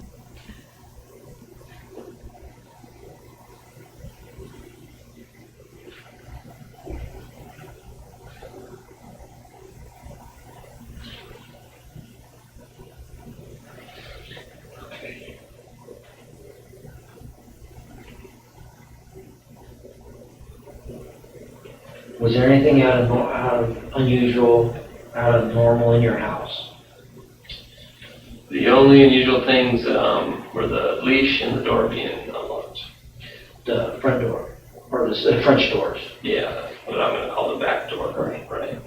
Was there anything out of unusual, out of normal in your house? The only unusual things were the leash and the door being unlocked. The front door, or the French doors? Yeah, what I'm going to call the back door. Right.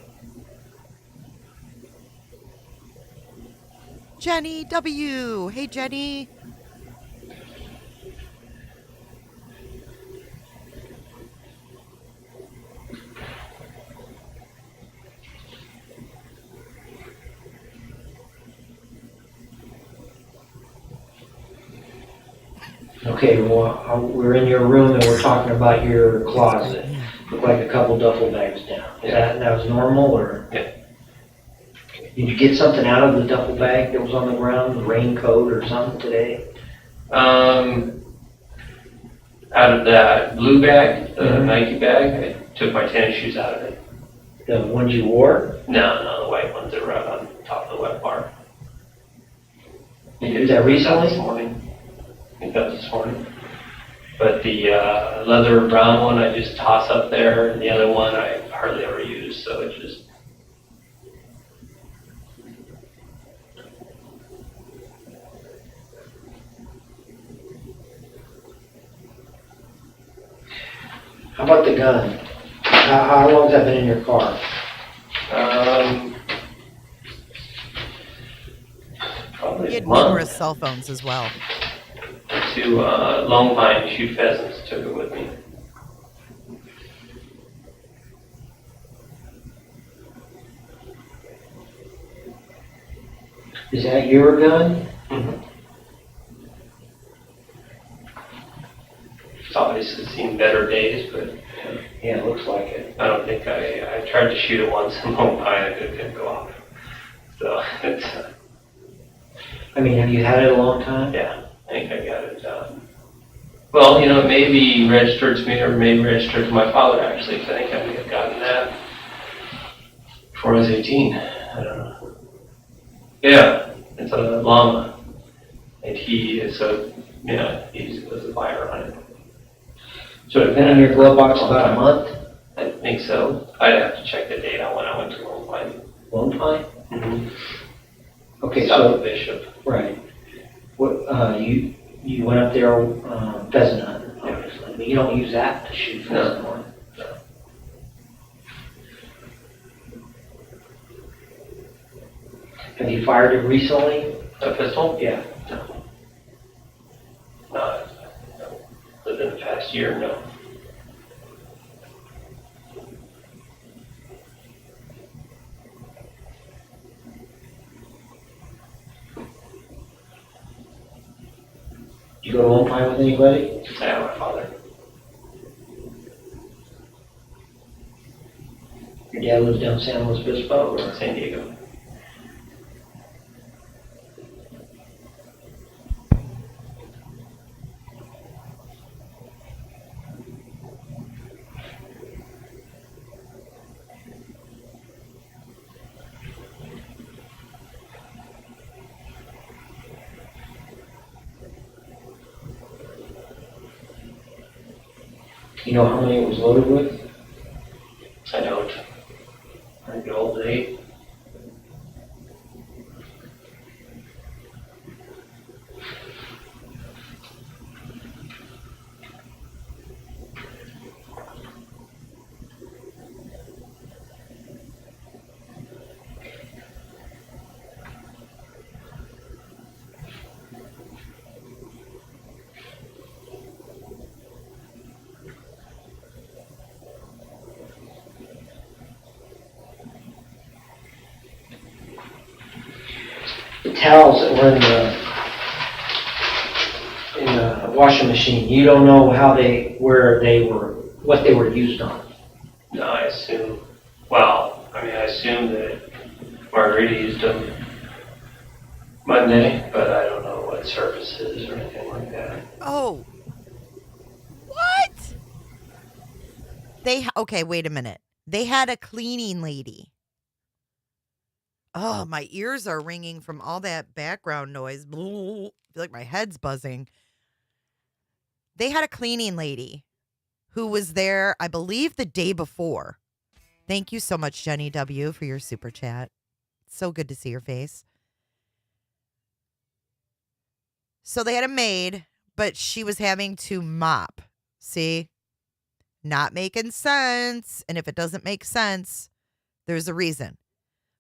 Jenny W. Hey, Jenny. Okay, well, we're in your room and we're talking about your closet. Looked like a couple duffel bags down. That was normal, or? Yeah. Did you get something out of the duffel bag that was on the ground, a raincoat or something today? Out of that blue bag, the Nike bag, I took my tennis shoes out of it. The ones you wore? No, the white ones that were out on top of the wet bar. You did that recently? This morning. I think that was this morning. But the leather brown one I just toss up there, and the other one I hardly ever use, so it's just. How about the gun? How long has that been in your car? Probably He had a month. numerous cell phones as well. To Long Pine shoot pheasants, took it with me. Is that your gun? Mm-hmm. It's obviously seen better days, but Yeah, it looks like it. I don't think I tried to shoot it once in Long Pine, it didn't go off. So it's, I mean, have you had it a long time? yeah, I think I got it. Well, it may be registered to me or maybe registered to my father actually, because I think I may have gotten that before I was 18. I don't know. Yeah, it's a llama. And he is he was a buyer on it. So it's been in your glove box about a month? I think so. I'd have to check the date on when I went to Lone Pine. Lone Pine? Mm-hmm. Okay, South so, of Bishop. right. What, you went up there pheasant hunting, obviously, but you don't use that to shoot pheasant on. No. Have you fired it recently? A pistol? Yeah. No. Not within the past year, no. You go to Lone Pine with anybody? Yeah, my father. Your dad lives down San Luis Obispo, or? San Diego. You know how many it was loaded with? I don't. I think the old date. towels that were in the washing machine, you don't know what they were used on. No, I assume that Margarita used them Monday, but I don't know what surfaces or anything like that. Oh. What? Okay, wait a minute. They had a cleaning lady. Oh, my ears are ringing from all that background noise. I feel like my head's buzzing. They had a cleaning lady who was there, I believe, the day before. Thank you so much, Jenny W., for your super chat. So good to see your face. So they had a maid, but she was having to mop. See? Not making sense. And if it doesn't make sense, there's a reason.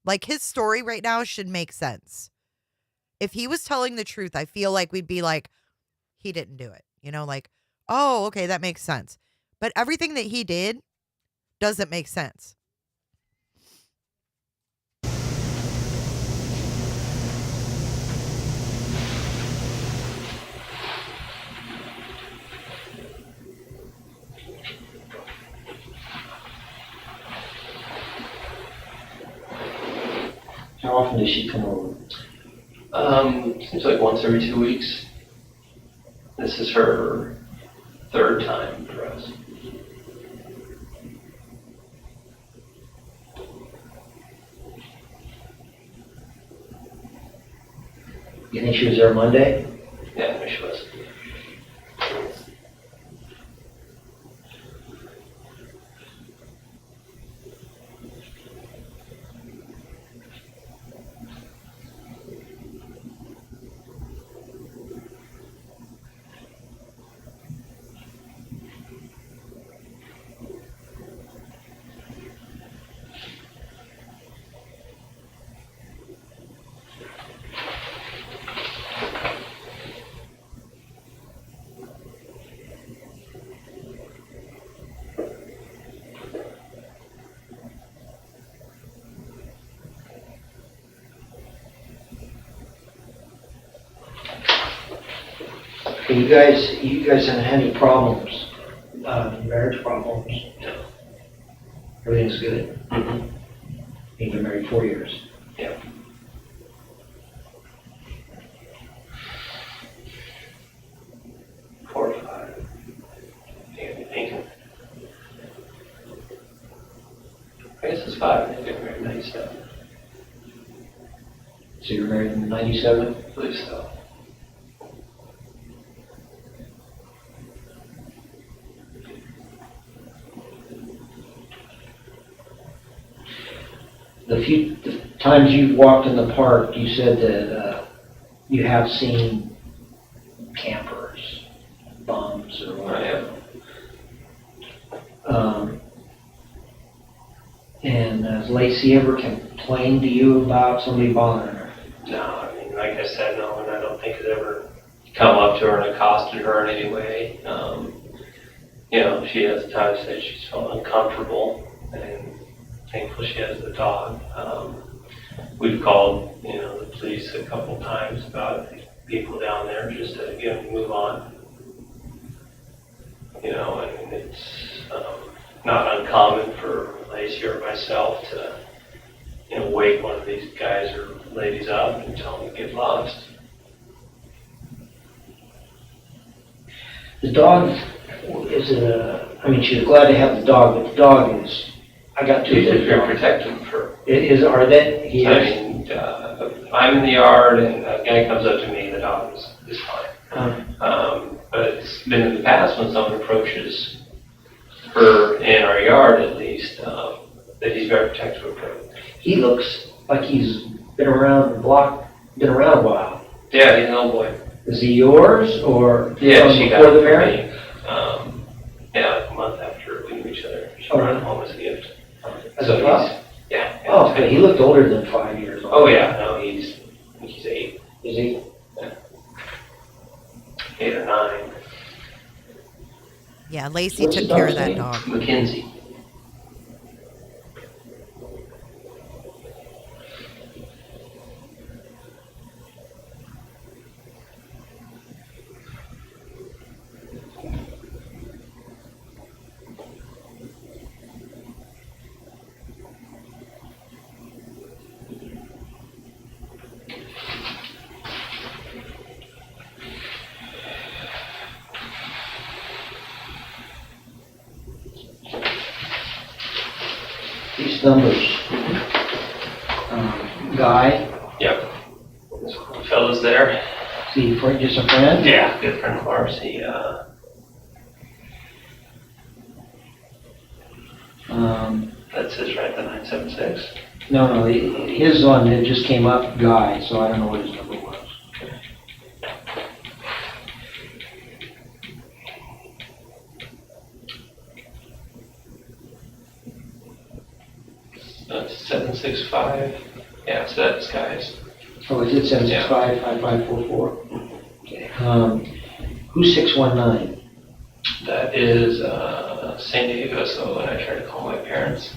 Like, his story right now should make sense. If he was telling the truth, I feel like we'd be like, he didn't do it. You know, like, oh, okay, that makes sense. But everything that he did doesn't make sense. How often does she come over? Seems like once every 2 weeks. This is her third time for us. You think she was there Monday? Yeah, she was. You guys haven't had any problems, marriage problems? No. Everything's good? Mm-hmm. You've been married 4 years? Yeah. Four or five. I guess it's 5. I think I married in 97. So you were married in 97? I believe so. The times you've walked in the park, you said that you have seen campers, bums, or whatever. And has Lacey ever complained to you about somebody bothering her? No, I mean, like I said, no one I don't think has ever come up to her and accosted her in any way. You know, she has times that she's felt uncomfortable, and thankfully she has the dog. We've called, the police a couple times about people down there just to get them to move on. And it's not uncommon for Lacey or myself to, wake one of these guys or ladies up and tell them to get lost. The dog, she's glad to have the dog, but the dog is, I got She's two. just very protective for. Are they? He I is? mean, if I'm in the yard and a guy comes up to me, the dog is fine. But it's been in the past when someone approaches her in our yard, at least, that he's very protective of her. He looks like he's been around the block, been around a while. Yeah, he's an old boy. Is he yours, or Yeah, she got before it the for marriage? me. Like a month after we knew each other. She Oh, brought really? him home as a gift. As So a pup? yeah. Oh, okay. He looked older than 5 years old. Oh yeah, no, he's 8. Is he? 8 or 9. Yeah, Lacey What's took the care of dog's that name? dog. Mackenzie. these numbers. Guy, Yep. This fella's there. is he just a friend? Yeah, good friend of ours. He, that's his, right, the 976. No, his one, it just came up, Guy, so I don't know what his number was. That's 765. Yeah, so that's guys. Oh, is it 765-5544? Okay. Who's 619? That is San Diego, so when I tried to call my parents,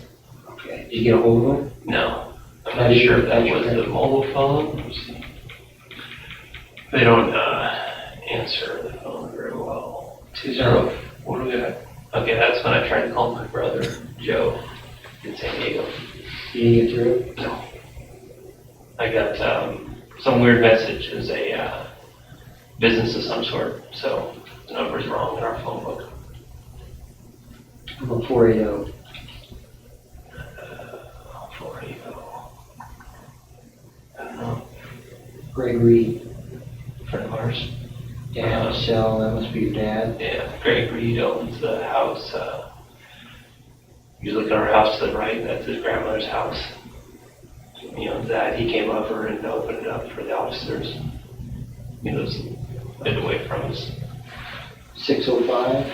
Okay. Did you get a hold of him? no. I'm How not do you- sure if that how'd you was get- the mobile phone. Let me see. They don't answer the phone very well. 20, what do we got? Okay, that's when I tried to call my brother, Joe, in San Diego. You didn't get through? No. I got some weird message. It was a business of some sort, so the number's wrong in our phone book. I'm a 480. 480. I don't know. Greg Friend of ours. Dad, Sal, that must be your dad. Yeah, Greg Reed owns the house. You look at our house to the right, that's his grandmother's house. He owns that. He came over and opened it up for the officers. He lives a bit away from us. 605.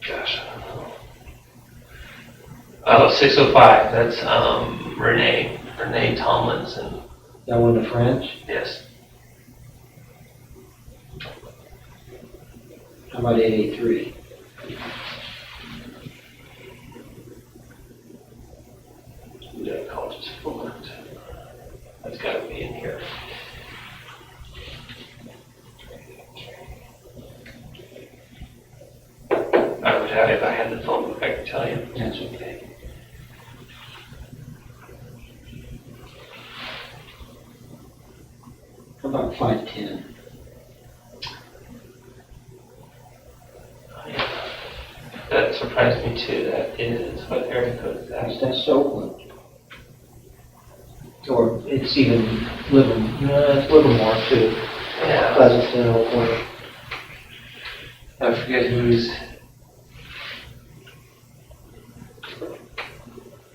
Gosh, I don't know. Oh, 605, that's Renee Tomlinson. That one the French. Yes. How about 883? Who did I call just for a moment? That's got to be in here. I would have, if I had the phone book, I could tell you. That's okay. How about 510? That surprised me too. That is, what area code is that? That's Oakland. Or it's even Livermore too. Yeah. Pleasanton, Oakland. I forget who's.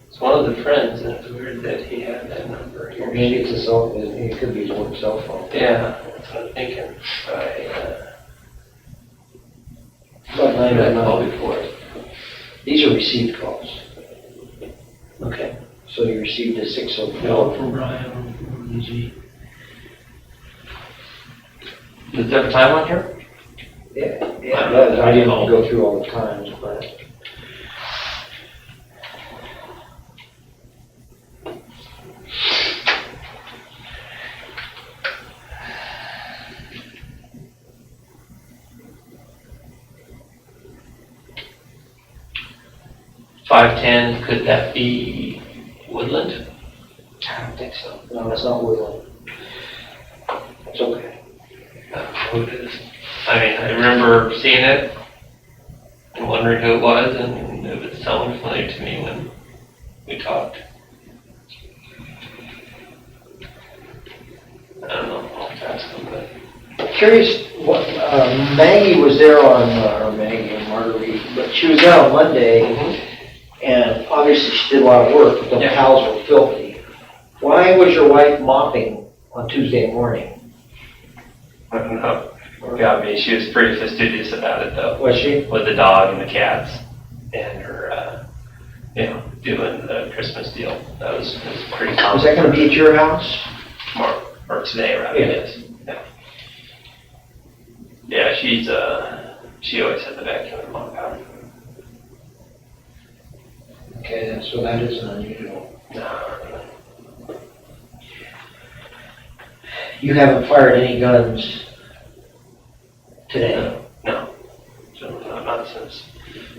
It's one of the friends, and it's weird that he had that number here. Maybe it's a cell, it could be his work cell phone. Yeah, that's what I'm thinking. But I had called 999. before. These are received calls. Okay. So you received a 604. No, from Brian. EG. Does that have time on here? Yeah, it does. I didn't go through all the times, but. $510, could that be Woodland? I don't think so. No, it's not Woodland. It's okay. I don't know who it is. I mean, I remember seeing it and wondering who it was, and it would sound familiar to me when we talked. I don't know, I'll have to ask them, but Curious, what, Maggie was there on, or Maggie or Marguerite, but she was there on Monday, and obviously she did a lot of work, but the Yeah. towels were filthy. Why was your wife mopping on Tuesday morning? I don't know. Got me. She was pretty fastidious about it though, Was she? with the dog and the cats and her, doing the Christmas deal. That was pretty common. Was that gonna be at your house? Tomorrow, or today rather, Yeah. yes. Yeah. Yeah, she always had the vacuum and mop out. Okay, so that isn't unusual. No. You haven't fired any guns today? No. So, not since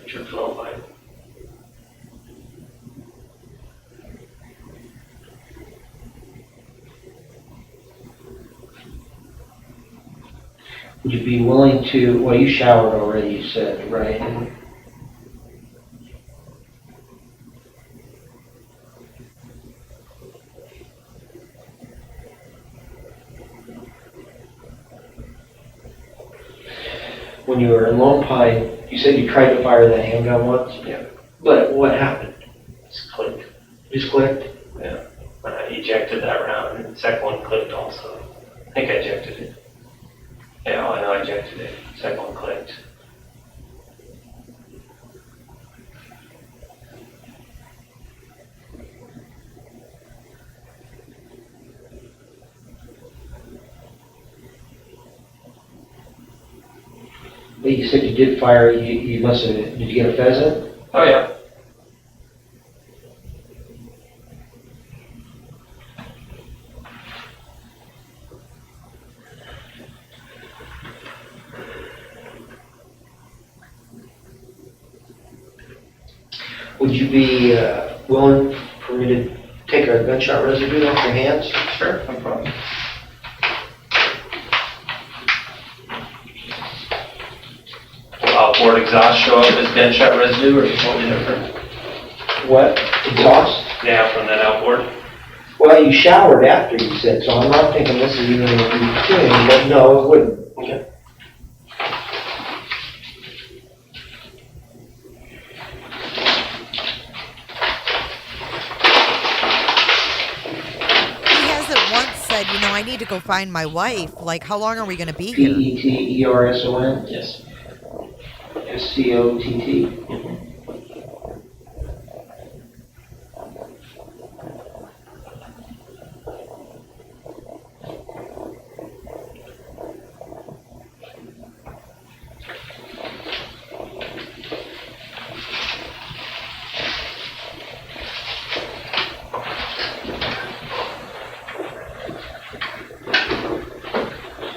trip flown by. Would you be willing to, well, you showered already, you said, right? when you were in Lone Pine, you said you tried to fire that handgun once? Yeah. But what happened? Just clicked. Just clicked? Yeah. When I ejected that round, and the second one clicked also. I think I ejected it. Yeah, I know I ejected it. Second one clicked. But you said you did fire, you must have, did you get a pheasant? Oh yeah. Would you be willing for me to take a gunshot residue off your hands? Sure, no problem. Will outboard exhaust show up as gunshot residue or something different? What? Exhaust? Yeah, from that outboard. Well, you showered after you said, so I'm not thinking this is even a routine, but no, it wouldn't. Okay. I need to go find my wife. Like, how long are we going to be here? Peterson? Yes. Scott.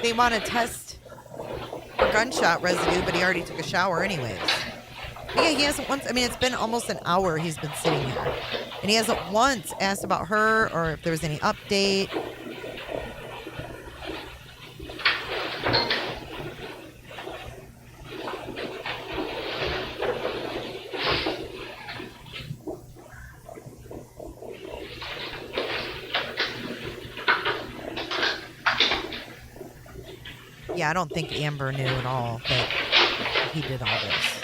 They want to test for gunshot residue, but he already took a shower anyways. Yeah, he hasn't once, I mean, it's been almost an hour he's been sitting here. And he hasn't once asked about her or if there was any update. Yeah, I don't think Amber knew at all that he did all this.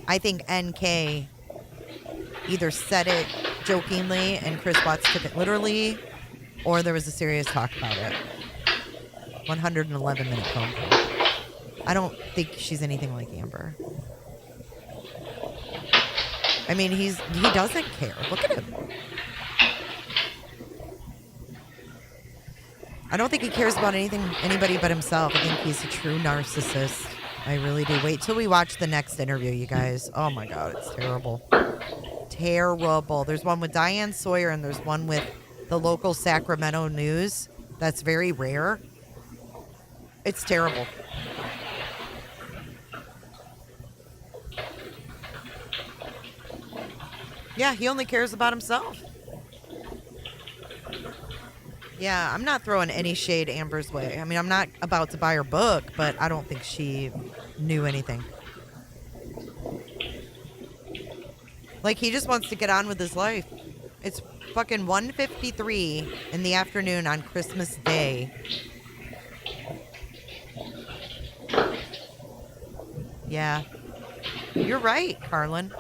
I think NK either said it jokingly and Chris Watts took it literally, or there was a serious talk about it. 111-minute phone call. I don't think she's anything like Amber. I mean, he doesn't care. Look at him. I don't think he cares about anybody but himself. I think he's a true narcissist. I really do. Wait till we watch the next interview, you guys. Oh my God, it's terrible. Terrible. There's one with Diane Sawyer and there's one with the local Sacramento news. That's very rare. It's terrible. Yeah, he only cares about himself. Yeah, I'm not throwing any shade Amber's way. I mean, I'm not about to buy her book, but I don't think she knew anything. Like, he just wants to get on with his life. It's fucking 1:53 in the afternoon on Christmas Day. Yeah. You're right, Carlin.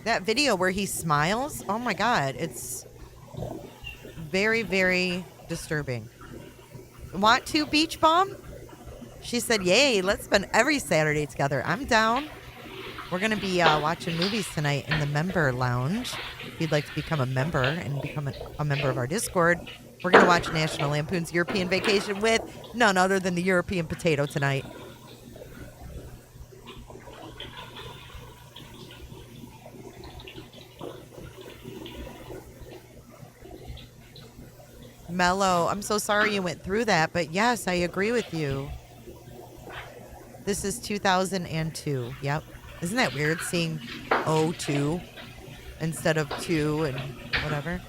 That video where he smiles, oh my God, it's very, very disturbing. Want to beach bomb? She said, yay, let's spend every Saturday together. I'm down. We're going to be watching movies tonight in the member lounge. If you'd like to become a member and become a member of our Discord, we're going to watch National Lampoon's European Vacation with none other than the European Potato tonight. Mello, I'm so sorry you went through that, but yes, I agree with you. This is 2002. Yep. Isn't that weird seeing 02 instead of 2 and whatever?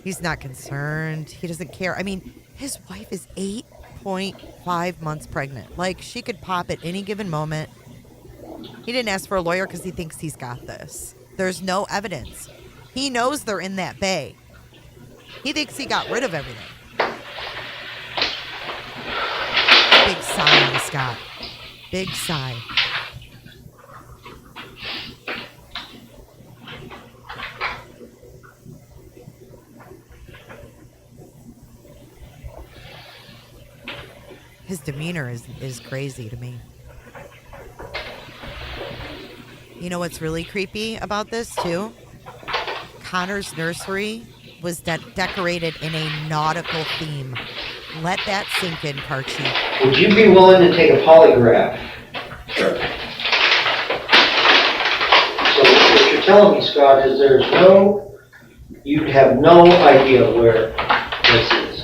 He's not concerned. He doesn't care. I mean, his wife is 8.5 months pregnant. Like, she could pop at any given moment. He didn't ask for a lawyer because he thinks he's got this. There's no evidence. He knows they're in that bay. He thinks he got rid of everything. Big sigh on Scott. Big sigh. His demeanor is crazy to me. You know what's really creepy about this, too? Connor's nursery was decorated in a nautical theme. Let that sink in, Karchi. Would you be willing to take a polygraph? Sure. So what you're telling me, Scott, is you have no idea where this is.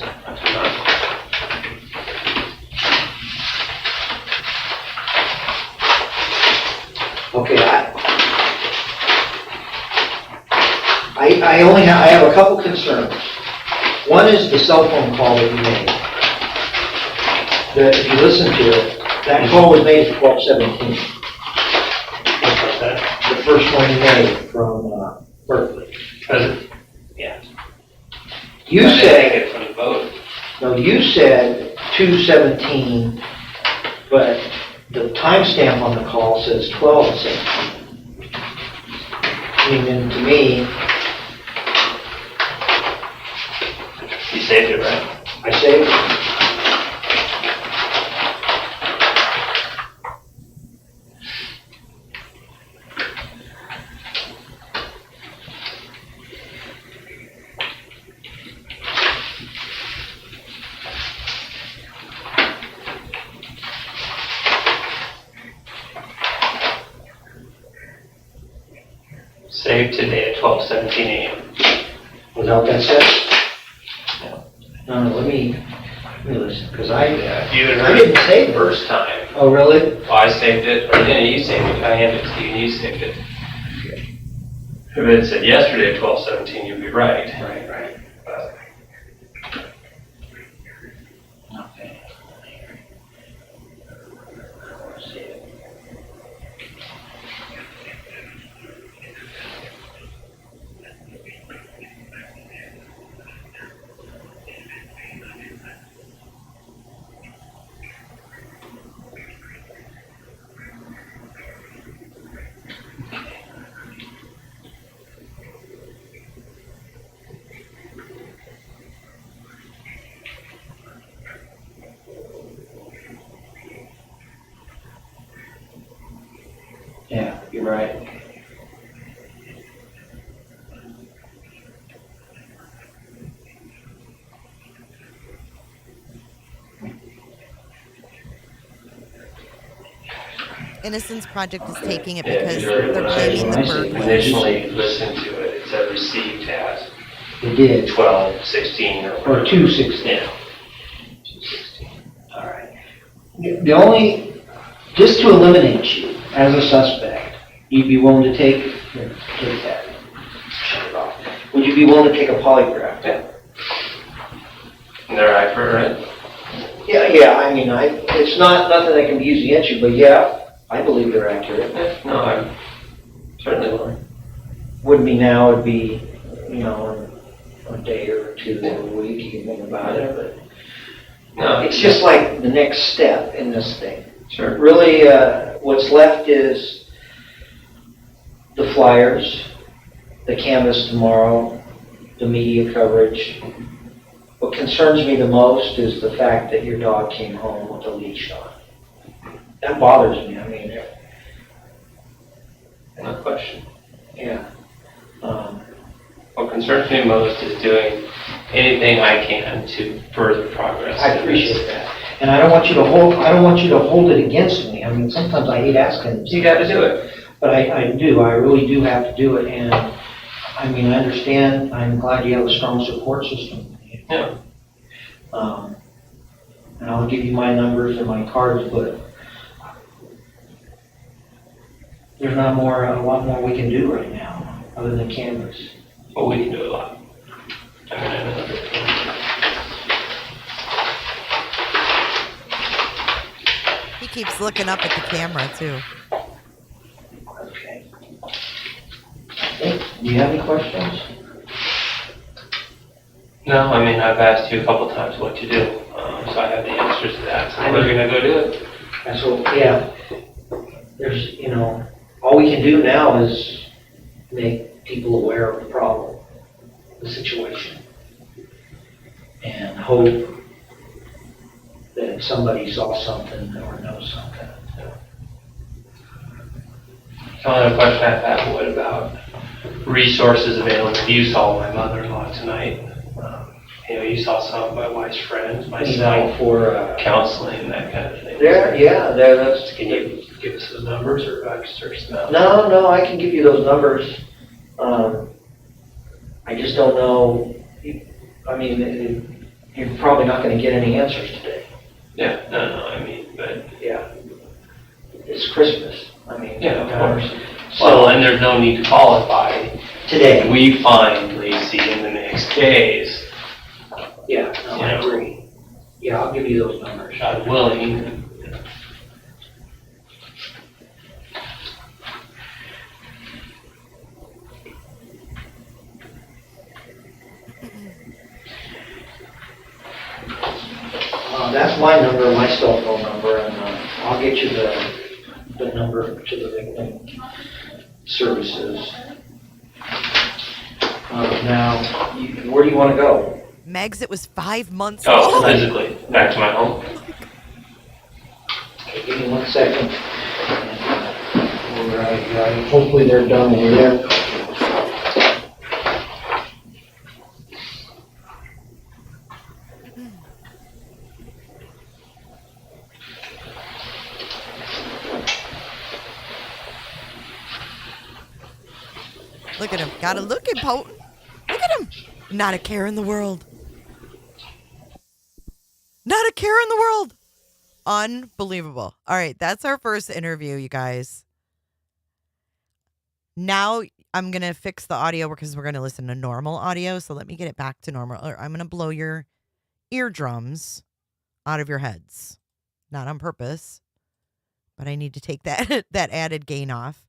Okay, I have a couple concerns. One is the cell phone call that you made. That if you listen to it, that call was made at 12:17. The first one you made from Berkeley. Yeah. You I said, didn't take it from the vote. no, you said 2:17, but the timestamp on the call says 12:17. Meaning to me, You saved it, right? I saved it. Saved today at 12:17 a.m. Was that what that said? No. No, let me listen, because I You had I heard didn't it save the it. first time. Oh, really? Well, I saved it, or yeah, you saved it. I handed it to you and you saved it. If it had said yesterday at 12:17, you'd be right. Right. But Okay. Yeah, you're right. Innocence Project is taking it Yeah, because you're they're right. blaming the I see. burglars. initially listened to it, it said received at It did. 12:16 Or 2:16. Yeah. 2:16. All right. The only, just to eliminate you as a suspect, you'd be willing to take that. Shut it off. Would you be willing to take a polygraph? Yeah. And they're accurate, right? Yeah, I mean, it's nothing that can be used against you, but yeah, I believe they're accurate. Yeah. No, I'm certainly willing. Wouldn't be now, it'd be, a day or two or a week, you can think about it, but No, it's just like the next step in this thing. Sure. Really, what's left is the flyers, the canvas tomorrow, the media coverage. What concerns me the most is the fact that your dog came home with a leash on. That bothers me, I mean, No question. yeah. What concerns me most is doing anything I can to further progress. I appreciate that. And I don't want you to hold it against me. I mean, sometimes I hate asking. You got to do it. But I really do have to do it, and, I mean, I understand, I'm glad you have a strong support system. Yeah. And I'll give you my numbers and my cards, but there's not a lot more we can do right now, other than canvas. Well, we can do a lot. I mean, I know. He keeps looking up at the camera, too. Okay. I think Do you have any questions? No, I mean, I've asked you a couple times what to do, so I have the answers to that, so we're gonna go do it. And so, yeah, there's, all we can do now is make people aware of the problem, the situation, and hope that somebody saw something or knows something. The only other question I have, what about resources available? You saw my mother-in-law tonight. You saw some of my wife's friends, myself, For counseling, that kind of thing. That's. Can you give us those numbers, or I can search them out? No, I can give you those numbers. I just don't know. I mean, you're probably not going to get any answers today. Yeah, no, I mean, but Yeah. It's Christmas. I mean, yeah, of course. So, Well, and there's no need to call it by today. we find Lacey in the next days. Yeah, no, I agree. Yeah, I'll give you those numbers. God willing. That's my number, my cell phone number, and I'll get you the number to the victim services. Now, where do you want to go? Megs, it was 5 months Oh, old. physically, back to my home. Okay, give me 1 second. Hopefully they're done over there. Look at him. Gotta look at potent. Look at him. Not a care in the world. Not a care in the world. Unbelievable. All right, that's our first interview, you guys. Now I'm going to fix the audio because we're going to listen to normal audio. So let me get it back to normal. Or I'm going to blow your eardrums out of your heads. Not on purpose, but I need to take that that added gain off.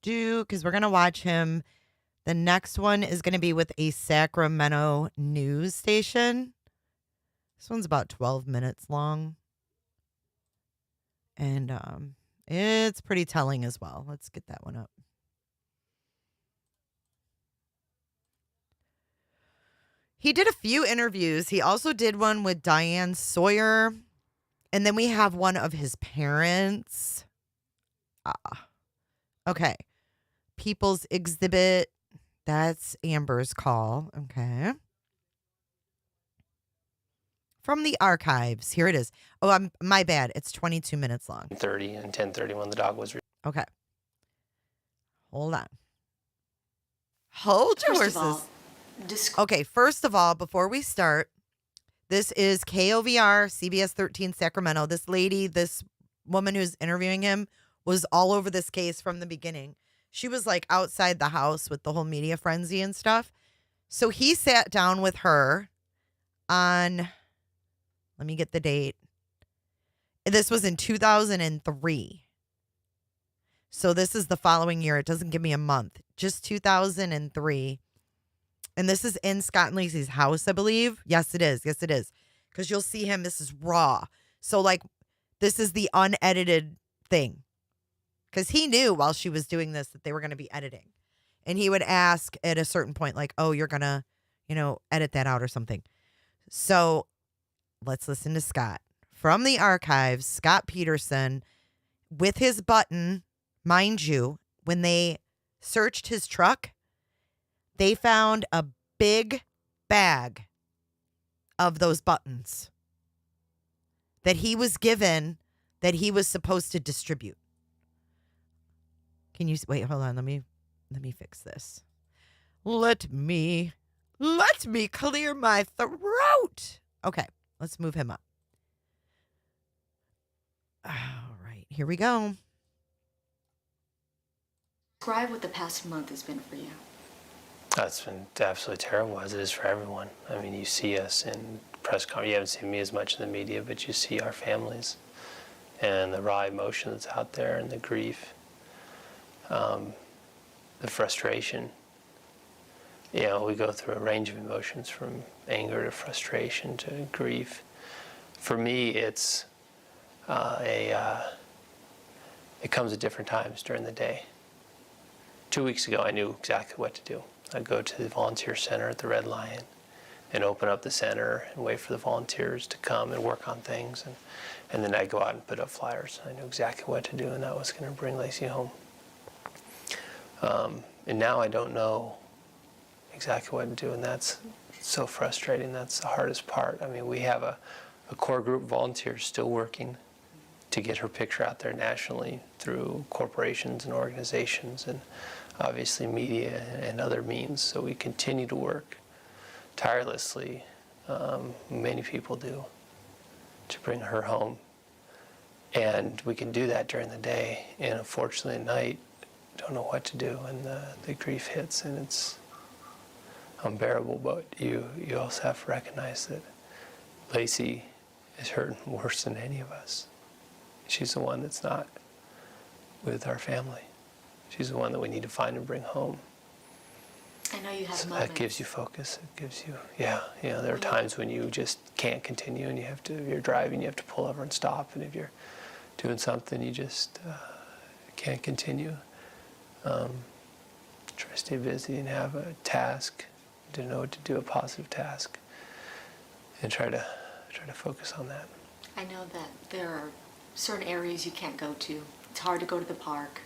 Because we're going to watch him. The next one is going to be with a Sacramento news station. This one's about 12 minutes long. And it's pretty telling as well. Let's get that one up. He did a few interviews. He also did one with Diane Sawyer. And then we have one of his parents. Okay. People's Exhibit. That's Amber's call. Okay. From the archives. Here it is. Oh, my bad. It's 22 minutes long. 30 and 10:30 when the dog was. Okay. Hold on. Hold your horses. Okay, first of all, before we start, this is KOVR, CBS 13 Sacramento. This lady, this woman who's interviewing him, was all over this case from the beginning. She was like outside the house with the whole media frenzy and stuff. So he sat down with her on, let me get the date. This was in 2003. So this is the following year. It doesn't give me a month. Just 2003. And this is in Scott and Lacey's house, I believe. Yes, it is. Yes, it is. Because you'll see him. This is raw. So, like, this is the unedited thing. Because he knew while she was doing this that they were going to be editing. And he would ask at a certain point, like, oh, you're going to, edit that out or something. So let's listen to Scott. From the archives, Scott Peterson, with his button, mind you, when they searched his truck, they found a big bag of those buttons that he was given that he was supposed to distribute. Can you wait? Hold on. Let me fix this. Let me clear my throat. Okay, let's move him up. All right, here we go. Describe what the past month has been for you. It's been absolutely terrible, as it is for everyone. I mean, you see us in press conference. You haven't seen me as much in the media, but you see our families and the raw emotion that's out there and the grief. the frustration. You know, we go through a range of emotions from anger to frustration to grief. For me, it comes at different times during the day. 2 weeks ago, I knew exactly what to do. I'd go to the volunteer center at the Red Lion and open up the center and wait for the volunteers to come and work on things. And then I'd go out and put up flyers. I knew exactly what to do, and that was going to bring Lacey home. And now I don't know exactly what to do, and that's so frustrating. That's the hardest part. I mean, we have a core group of volunteers still working to get her picture out there nationally through corporations and organizations and obviously media and other means. So we continue to work tirelessly, many people do, to bring her home. And we can do that during the day, and unfortunately at night, don't know what to do, and the grief hits, and it's unbearable. But you also have to recognize that Lacey is hurting worse than any of us. She's the one that's not with our family. She's the one that we need to find and bring home. I know you have So moments. that gives you focus. It gives you, there are times when you just can't continue, and if you're driving, you have to pull over and stop, and if you're doing something, you just can't continue. Try to stay busy and have a task, to know what to do, a positive task, and try to focus on that. I know that there are certain areas you can't go to. It's hard to go to the park.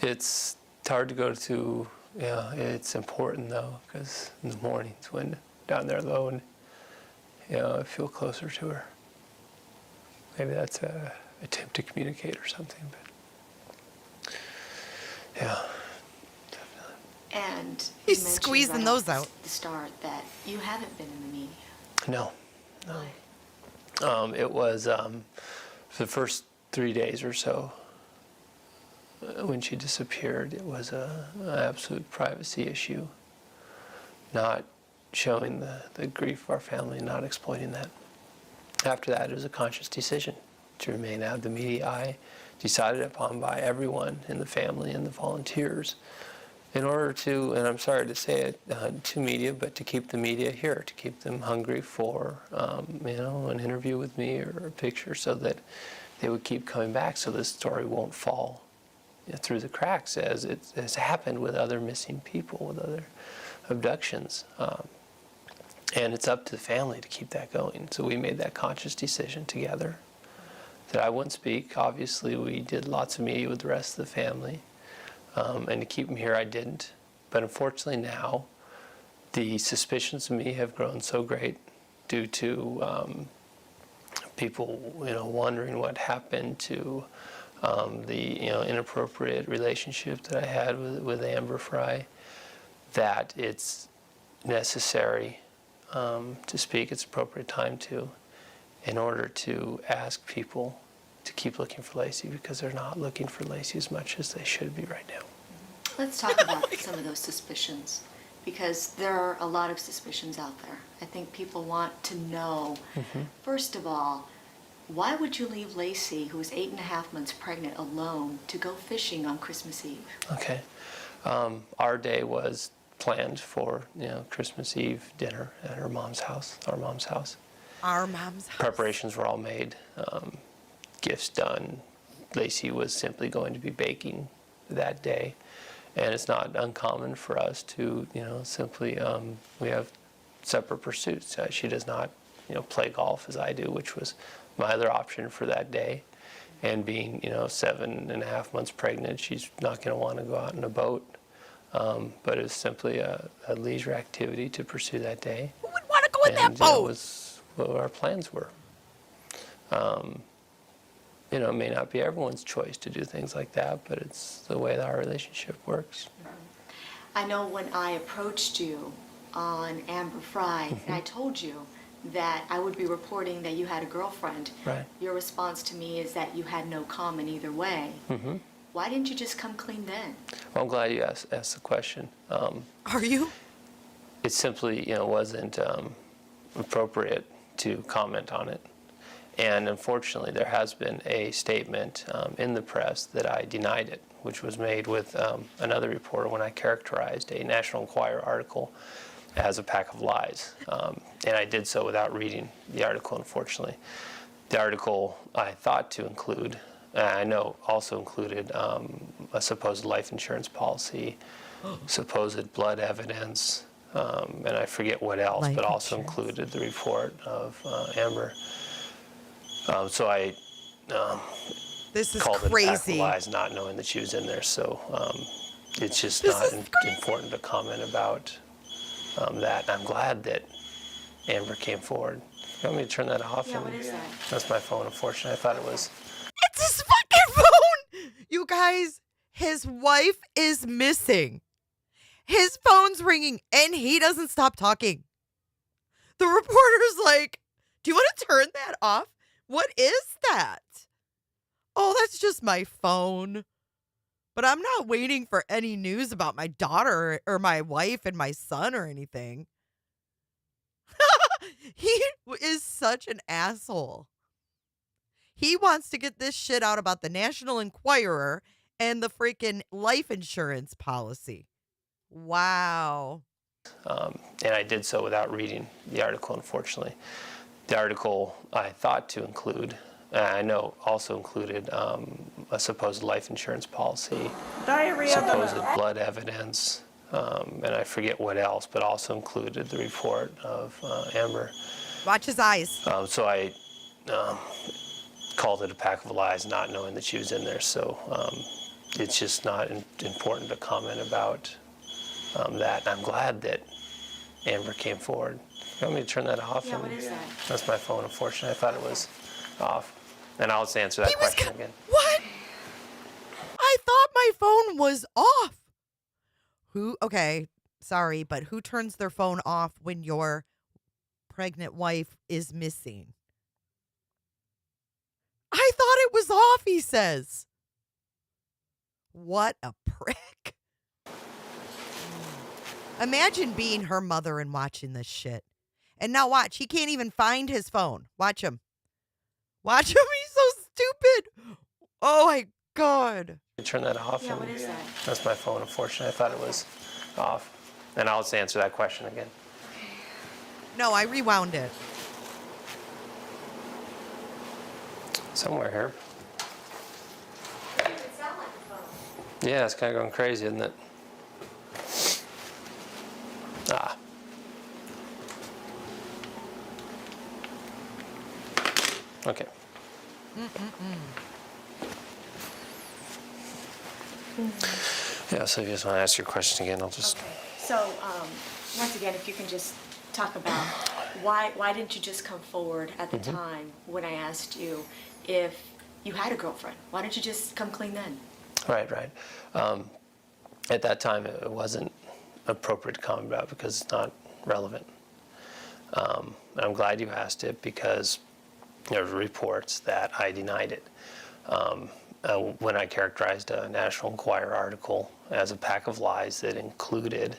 It's hard to go to, it's important though, because in the mornings when down there alone, I feel closer to her. Maybe that's a attempt to communicate or something, but yeah, definitely. And He's you mentioned squeezing right those off out. the start that you haven't been in the media. No. Why? It was for the first 3 days or so when she disappeared. It was an absolute privacy issue, not showing the grief of our family, not exploiting that. After that, it was a conscious decision to remain out of the media eye, decided upon by everyone in the family and the volunteers, in order to, and I'm sorry to say it to media, but to keep the media here, to keep them hungry for, an interview with me or a picture, so that they would keep coming back, so this story won't fall through the cracks as it has happened with other missing people, with other abductions. And it's up to the family to keep that going. So we made that conscious decision together that I wouldn't speak. Obviously, we did lots of media with the rest of the family. And to keep them here, I didn't. But unfortunately now, the suspicions of me have grown so great due to people, wondering what happened to the, inappropriate relationship that I had with Amber Fry, that it's necessary to speak. It's appropriate time to, in order to ask people to keep looking for Lacey, because they're not looking for Lacey as much as they should be right now. Let's talk about some of those suspicions, because there are a lot of suspicions out there. I think people want to know, first of all, why would you leave Lacey, who was 8.5 months pregnant, alone to go fishing on Christmas Eve? Okay. Our day was planned for, Christmas Eve dinner at her mom's house, our mom's house. Our mom's house. Preparations were all made, gifts done. Lacey was simply going to be baking that day. And it's not uncommon for us to, simply, we have separate pursuits. She does not, play golf as I do, which was my other option for that day. And being, 7.5 months pregnant, she's not going to want to go out in a boat. But it was simply a leisure activity to pursue that day. Who would want to go in that That boat? was what our plans were. It may not be everyone's choice to do things like that, but it's the way that our relationship works. I know when I approached you on Amber Fry, and I told you that I would be reporting that you had a girlfriend, Right. your response to me is that you had no comment either way. Why didn't you just come clean then? Well, I'm glad you asked the question. Are you? It simply, wasn't appropriate to comment on it. And unfortunately, there has been a statement in the press that I denied it. which was made with another reporter when I characterized a National Enquirer article as a pack of lies. And I did so without reading the article, unfortunately. The article I thought to include, I know also included a supposed life insurance policy, supposed blood evidence, and I forget what else, Life but also insurance. included the report of Amber. So I This is called it a pack of crazy. lies, not knowing that she was in there. So it's just This not is crazy. important to comment about that. And I'm glad that Amber came forward. You want me to turn that off? Yeah, what is that? That's my phone, unfortunately. I thought it was. It's his fucking phone! You guys, his wife is missing. His phone's ringing and he doesn't stop talking. The reporter's like, do you want to turn that off? What is that? Oh, that's just my phone. But I'm not waiting for any news about my daughter or my wife and my son or anything. He is such an asshole. He wants to get this shit out about the National Enquirer and the freaking life insurance policy. Wow. And I did so without reading the article, unfortunately. The article I thought to include, I know also included a supposed life insurance policy, Diarrhea. supposed blood evidence, and I forget what else, but also included the report of Amber. Watch his eyes. So I called it a pack of lies, not knowing that she was in there. So it's just not important to comment about that. And I'm glad that Amber came forward. You want me to turn that off? Yeah, what is that? That's my phone, unfortunately. I thought it was off. And I'll just answer that question again. What? I thought my phone was off. Who? Okay, sorry, but who turns their phone off when your pregnant wife is missing? I thought it was off, he says. What a prick. Imagine being her mother and watching this shit. And now watch, he can't even find his phone. Watch him. Watch him, he's so stupid. Oh my God. Turn that off. Yeah, what is that? That's my phone, unfortunately. I thought it was off. And I'll just answer that question again. No, I rewound it. Somewhere here. It sounds like a phone. Yeah, it's kind of going crazy, isn't it? Ah. Okay. Yeah, so if you just want to ask your question again, I'll just... Okay. So, once again, if you can just talk about why didn't you just come forward at the time when I asked you if you had a girlfriend? Why didn't you just come clean then? Right. At that time, it wasn't appropriate to comment about because it's not relevant. And I'm glad you asked it because there were reports that I denied it. When I characterized a National Enquirer article as a pack of lies that included,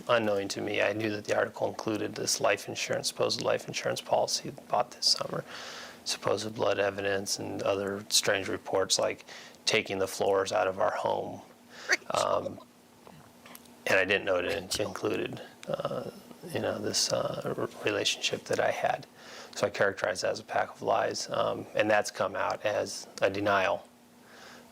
unknowing to me, I knew that the article included this supposed life insurance policy bought this summer, supposed blood evidence and other strange reports like taking the floors out of our home. And I didn't know it included, this relationship that I had. So I characterized that as a pack of lies, and that's come out as a denial,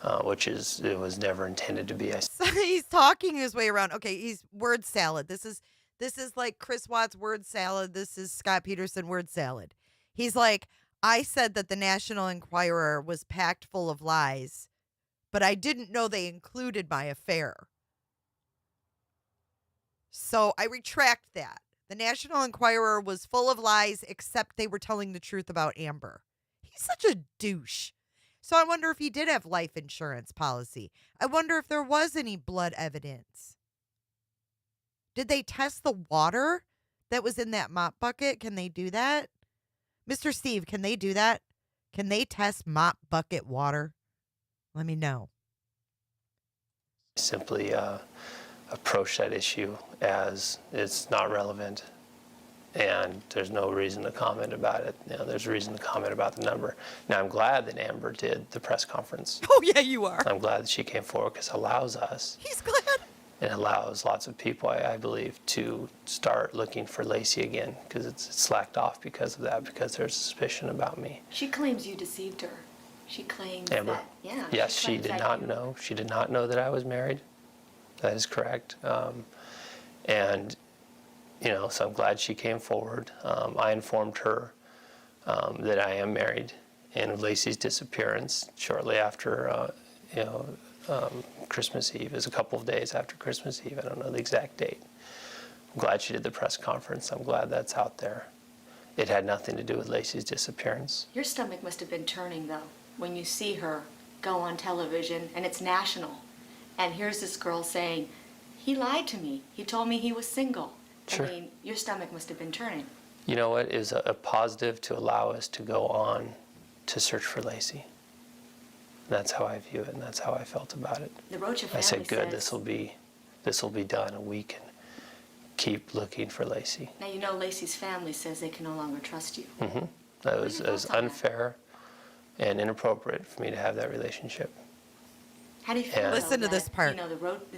it was never intended to be. He's talking his way around. Okay, he's word salad. This is like Chris Watts word salad. This is Scott Peterson word salad. He's like, I said that the National Enquirer was packed full of lies, but I didn't know they included my affair. So I retract that. The National Enquirer was full of lies, except they were telling the truth about Amber. He's such a douche. So I wonder if he did have life insurance policy. I wonder if there was any blood evidence. Did they test the water that was in that mop bucket? Can they do that? Mr. Steve, can they do that? Can they test mop bucket water? Let me know. Simply approach that issue as it's not relevant and there's no reason to comment about it. You know, there's a reason to comment about the number. Now, I'm glad that Amber did the press conference. Oh, yeah, you are. I'm glad that she came forward because it allows us, He's glad. it allows lots of people, I believe, to start looking for Lacey again, because it's slacked off because of that, because there's suspicion about me. She claims you deceived her. She claims Amber? that, yeah. Yes, she claims did that not you- know. She did not know that I was married. That is correct. And, you know, so I'm glad she came forward. I informed her that I am married, and of Lacey's disappearance shortly after, Christmas Eve. It was a couple of days after Christmas Eve. I don't know the exact date. I'm glad she did the press conference. I'm glad that's out there. It had nothing to do with Lacey's disappearance. Your stomach must have been turning, though, when you see her go on television, and it's national. And here's this girl saying, he lied to me. He told me he was single. Sure. I mean, your stomach must have been turning. You know what? It was a positive to allow us to go on to search for Lacey. That's how I view it, and that's how I felt about it. The Rocha family I said, good, says, this will be done, and we can keep looking for Lacey. now you know Lacey's family says they can no longer trust you. That are was your thoughts on that? unfair and inappropriate for me to have that relationship. How do you feel? Yeah. though, Listen to that, this part. You know,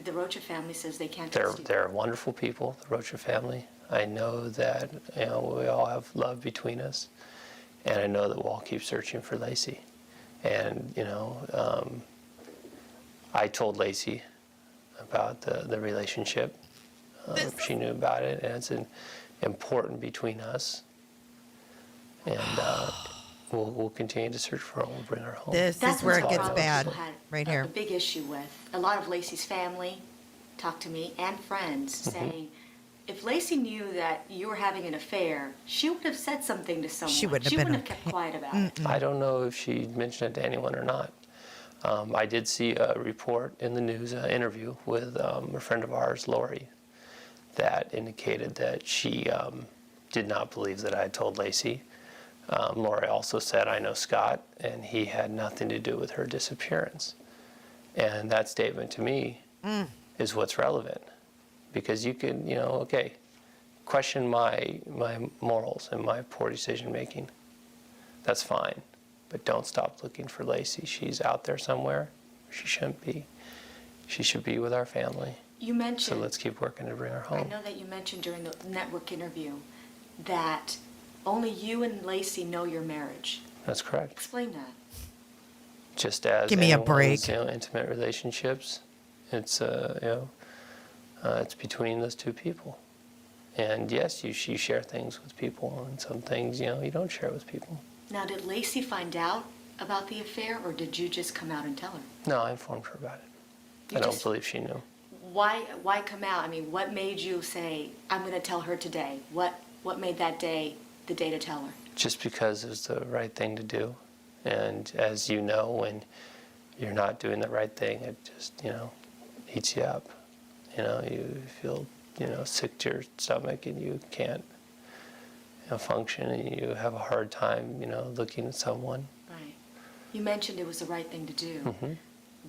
the Rocha family says they can't They're trust you. they're wonderful people, the Rocha family. I know that we all have love between us, and I know that we'll all keep searching for Lacey. And I told Lacey about the relationship. She knew about it, and it's important between us. And we'll continue to search for her. We'll bring her home. This That's is where it what gets probably bad, people had right a here. big issue with. A lot of Lacey's family talked to me and friends saying, if Lacey knew that you were having an affair, she would have said something to someone. She wouldn't have been have kept quiet about it. I don't know if she mentioned it to anyone or not. I did see a report in the news, an interview with a friend of ours, Lori, that indicated that she did not believe that I had told Lacey. Lori also said, I know Scott, and he had nothing to do with her disappearance. And that statement to me is what's relevant. Because you could, question my morals and my poor decision making. That's fine. But don't stop looking for Lacey. She's out there somewhere. She shouldn't be. She should be with our family. You So mentioned, let's keep working to bring her I home. know that you mentioned during the network interview that only you and Lacey know your marriage. That's correct. Explain that. Just as Give me a anyone's, break. Intimate relationships, it's it's between those two people. And yes, you share things with people, and some things you don't share with people. Now, did Lacey find out about the affair, or did you just come out and tell her? No, I informed her about it. You I don't just- believe she knew. Why come out? I mean, what made you say, I'm going to tell her today? What made that day the day to tell her? Just because it was the right thing to do. And as you know, when you're not doing the right thing, it just, eats you up. You feel, sick to your stomach, and you can't function, and you have a hard time, looking at someone. Right. You mentioned it was the right thing to do. Mm-hmm.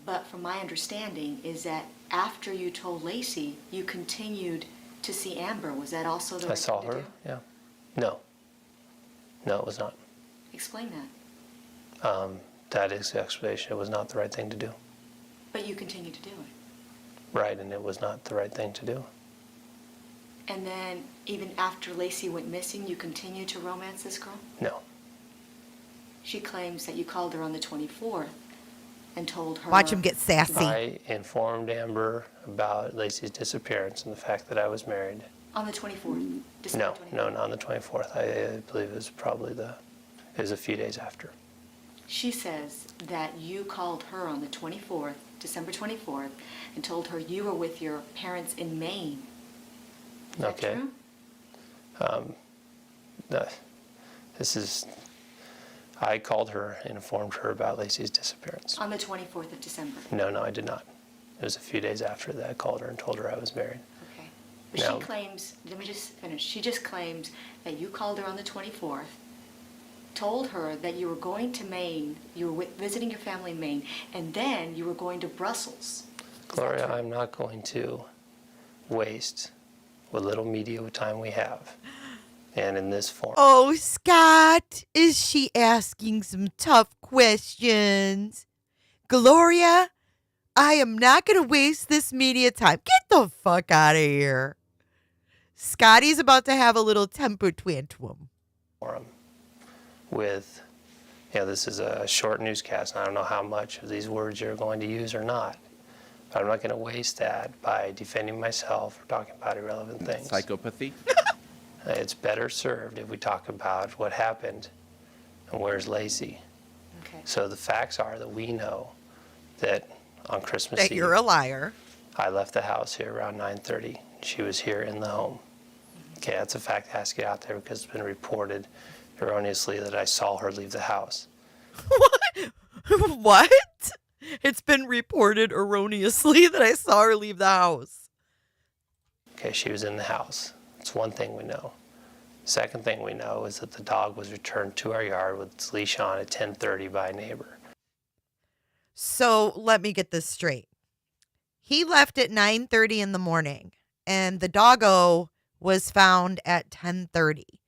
But from my understanding is that after you told Lacey, you continued to see Amber. Was that also the I right saw thing to her, do? yeah. No, it was not. Explain that. That is the explanation. It was not the right thing to do. But you continued to do it. Right, and it was not the right thing to do. And then even after Lacey went missing, you continued to romance this girl? No. She claims that you called her on the 24th and told her... Watch him get sassy. I informed Amber about Lacey's disappearance and the fact that I was married. On the 24th? December No, 24th. no, not on the 24th. I believe it was probably it was a few days after. She says that you called her on the 24th, December 24th, and told her you were with your parents in Maine. Is that Okay. true? I called her and informed her about Lacey's disappearance. On the 24th of December. No, I did not. It was a few days after that I called her and told her I was married. Okay. But No. she claims, let me just finish. She just claims that you called her on the 24th, told her that you were going to Maine, you were visiting your family in Maine, and then you were going to Brussels. Is that Gloria, true? I'm not going to waste what little media time we have and in this form. Oh, Scott, is she asking some tough questions? Gloria, I am not going to waste this media time. Get the fuck out of here. Scotty's about to have a little temper tantrum. With, this is a short newscast, and I don't know how much of these words you're going to use or not. But I'm not going to waste that by defending myself or talking about irrelevant things. Psychopathy? It's better served if we talk about what happened and where's Lacey. Okay. So the facts are that we know that on Christmas Eve, That you're a liar. I left the house here around 9:30. She was here in the home. Okay, that's a fact that has to get out there because it's been reported erroneously that I saw her leave the house. What? What? It's been reported erroneously that I saw her leave the house. Okay, she was in the house. That's one thing we know. Second thing we know is that the dog was returned to our yard with its leash on at 10:30 by a neighbor. So let me get this straight. He left at 9:30 in the morning, and the doggo was found at 10:30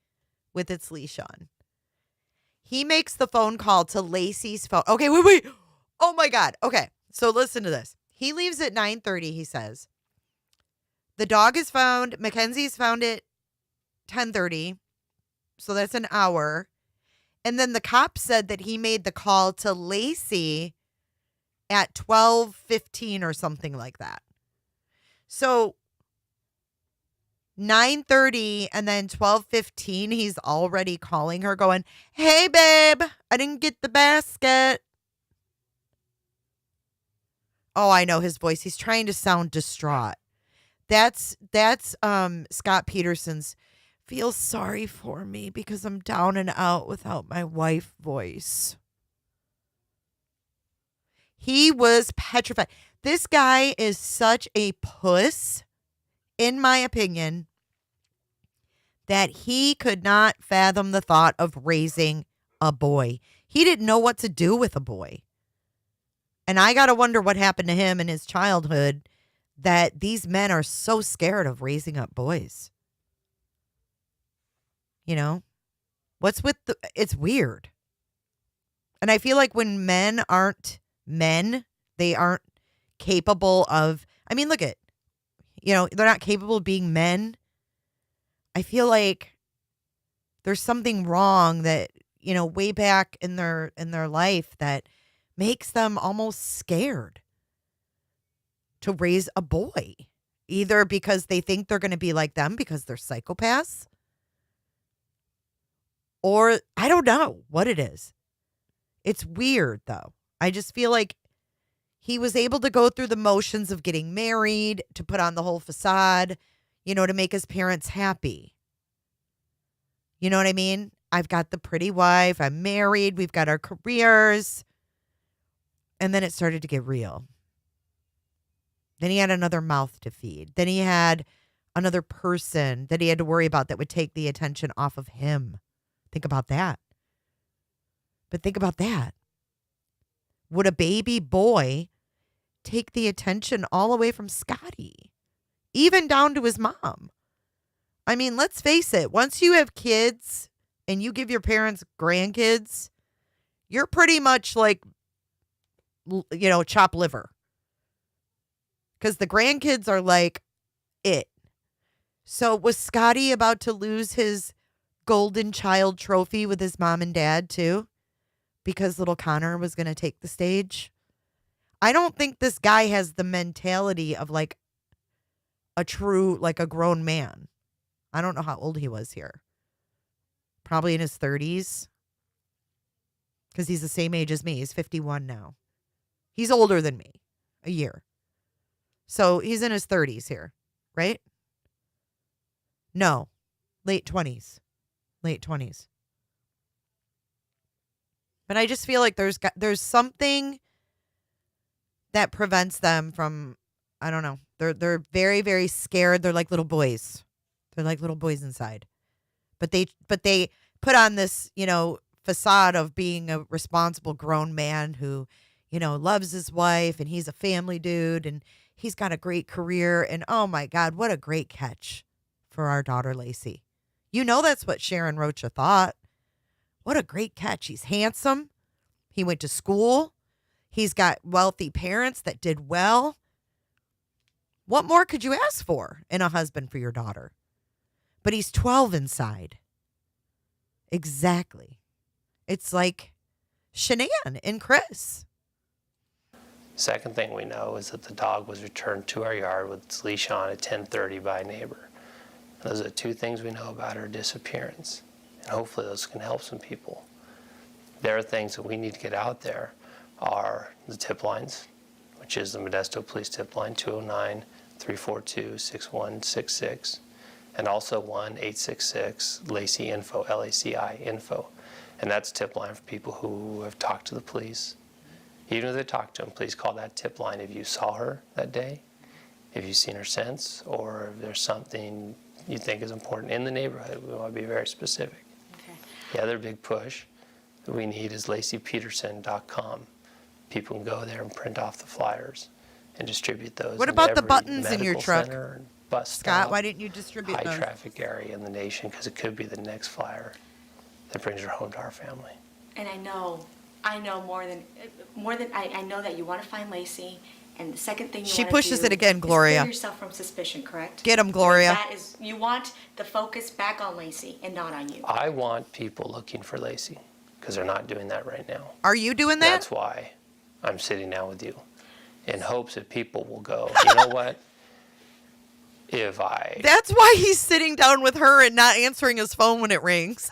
with its leash on. He makes the phone call to Lacey's phone. Okay, wait. Oh, my God. Okay, so listen to this. He leaves at 9:30, he says. The dog is found. Mackenzie's found at 10:30, so that's an hour. And then the cop said that he made the call to Lacey at 12:15 or something like that. So 9:30 and then 12:15, he's already calling her going, "Hey, babe, I didn't get the basket." Oh, I know his voice. He's trying to sound distraught. That's Scott Peterson's "feel sorry for me because I'm down and out without my wife" voice. He was petrified. This guy is such a puss, in my opinion, that he could not fathom the thought of raising a boy. He didn't know what to do with a boy. And I got to wonder what happened to him in his childhood that these men are so scared of raising up boys. You know, it's weird. And I feel like when men aren't men, they aren't capable of, look at, they're not capable of being men. I feel like there's something wrong that, way back in their life that makes them almost scared to raise a boy, either because they think they're going to be like them because they're psychopaths, or I don't know what it is. It's weird, though. I just feel like he was able to go through the motions of getting married, to put on the whole facade, to make his parents happy. You know what I mean? I've got the pretty wife. I'm married. We've got our careers. And then it started to get real. Then he had another mouth to feed. Then he had another person that he had to worry about that would take the attention off of him. Think about that. But think about that. Would a baby boy take the attention all away from Scotty? Even down to his mom. Let's face it. Once you have kids and you give your parents grandkids, you're pretty much like, chopped liver. Because the grandkids are like it. So was Scotty about to lose his golden child trophy with his mom and dad too? Because little Connor was going to take the stage? I don't think this guy has the mentality of like a true, like a grown man. I don't know how old he was here. Probably in his 30s. Because he's the same age as me. He's 51 now. He's older than me. A year. So he's in his 30s here. Right? No. Late 20s. Late 20s. But I just feel like there's something that prevents them from, I don't know. They're very, very scared. They're like little boys. They're like little boys inside. But they put on this, facade of being a responsible grown man who, loves his wife, and he's a family dude, and he's got a great career, and oh my God, what a great catch for our daughter Lacey. You know that's what Sharon Rocha thought. What a great catch. He's handsome. He went to school. He's got wealthy parents that did well. What more could you ask for in a husband for your daughter? But he's 12 inside. Exactly. It's like Shanann and Chris. Second thing we know is that the dog was returned to our yard with its leash on at 10:30 by a neighbor. Those are 2 things we know about her disappearance, and hopefully those can help some people. There are things that we need to get out there are the tip lines, which is the Modesto Police tip line, 209-342-6166, and also 1-866-LACI-INFO, LACI info. And that's a tip line for people who have talked to the police. Even if they talked to them, please call that tip line if you saw her that day, if you've seen her since, or if there's something you think is important in the neighborhood. We want to be very specific. Okay. The other big push that we need is LaceyPeterson.com. People can go there and print off the flyers and distribute those. What in about the every buttons in your medical truck? center and bus Scott, stop, why didn't you distribute high those? traffic area in the nation, because it could be the next flyer that brings her home to our family. And I know more than I know that you want to find Lacey, and the second thing you She want to pushes do it again, is Gloria. clear yourself from suspicion, correct? Get 'em, Gloria. That is, you want the focus back on Lacey and not on you. I want people looking for Lacey, because they're not doing that right now. Are you doing that? That's why I'm sitting down with you, in hopes that people will go, you know what? That's why he's sitting down with her and not answering his phone when it rings.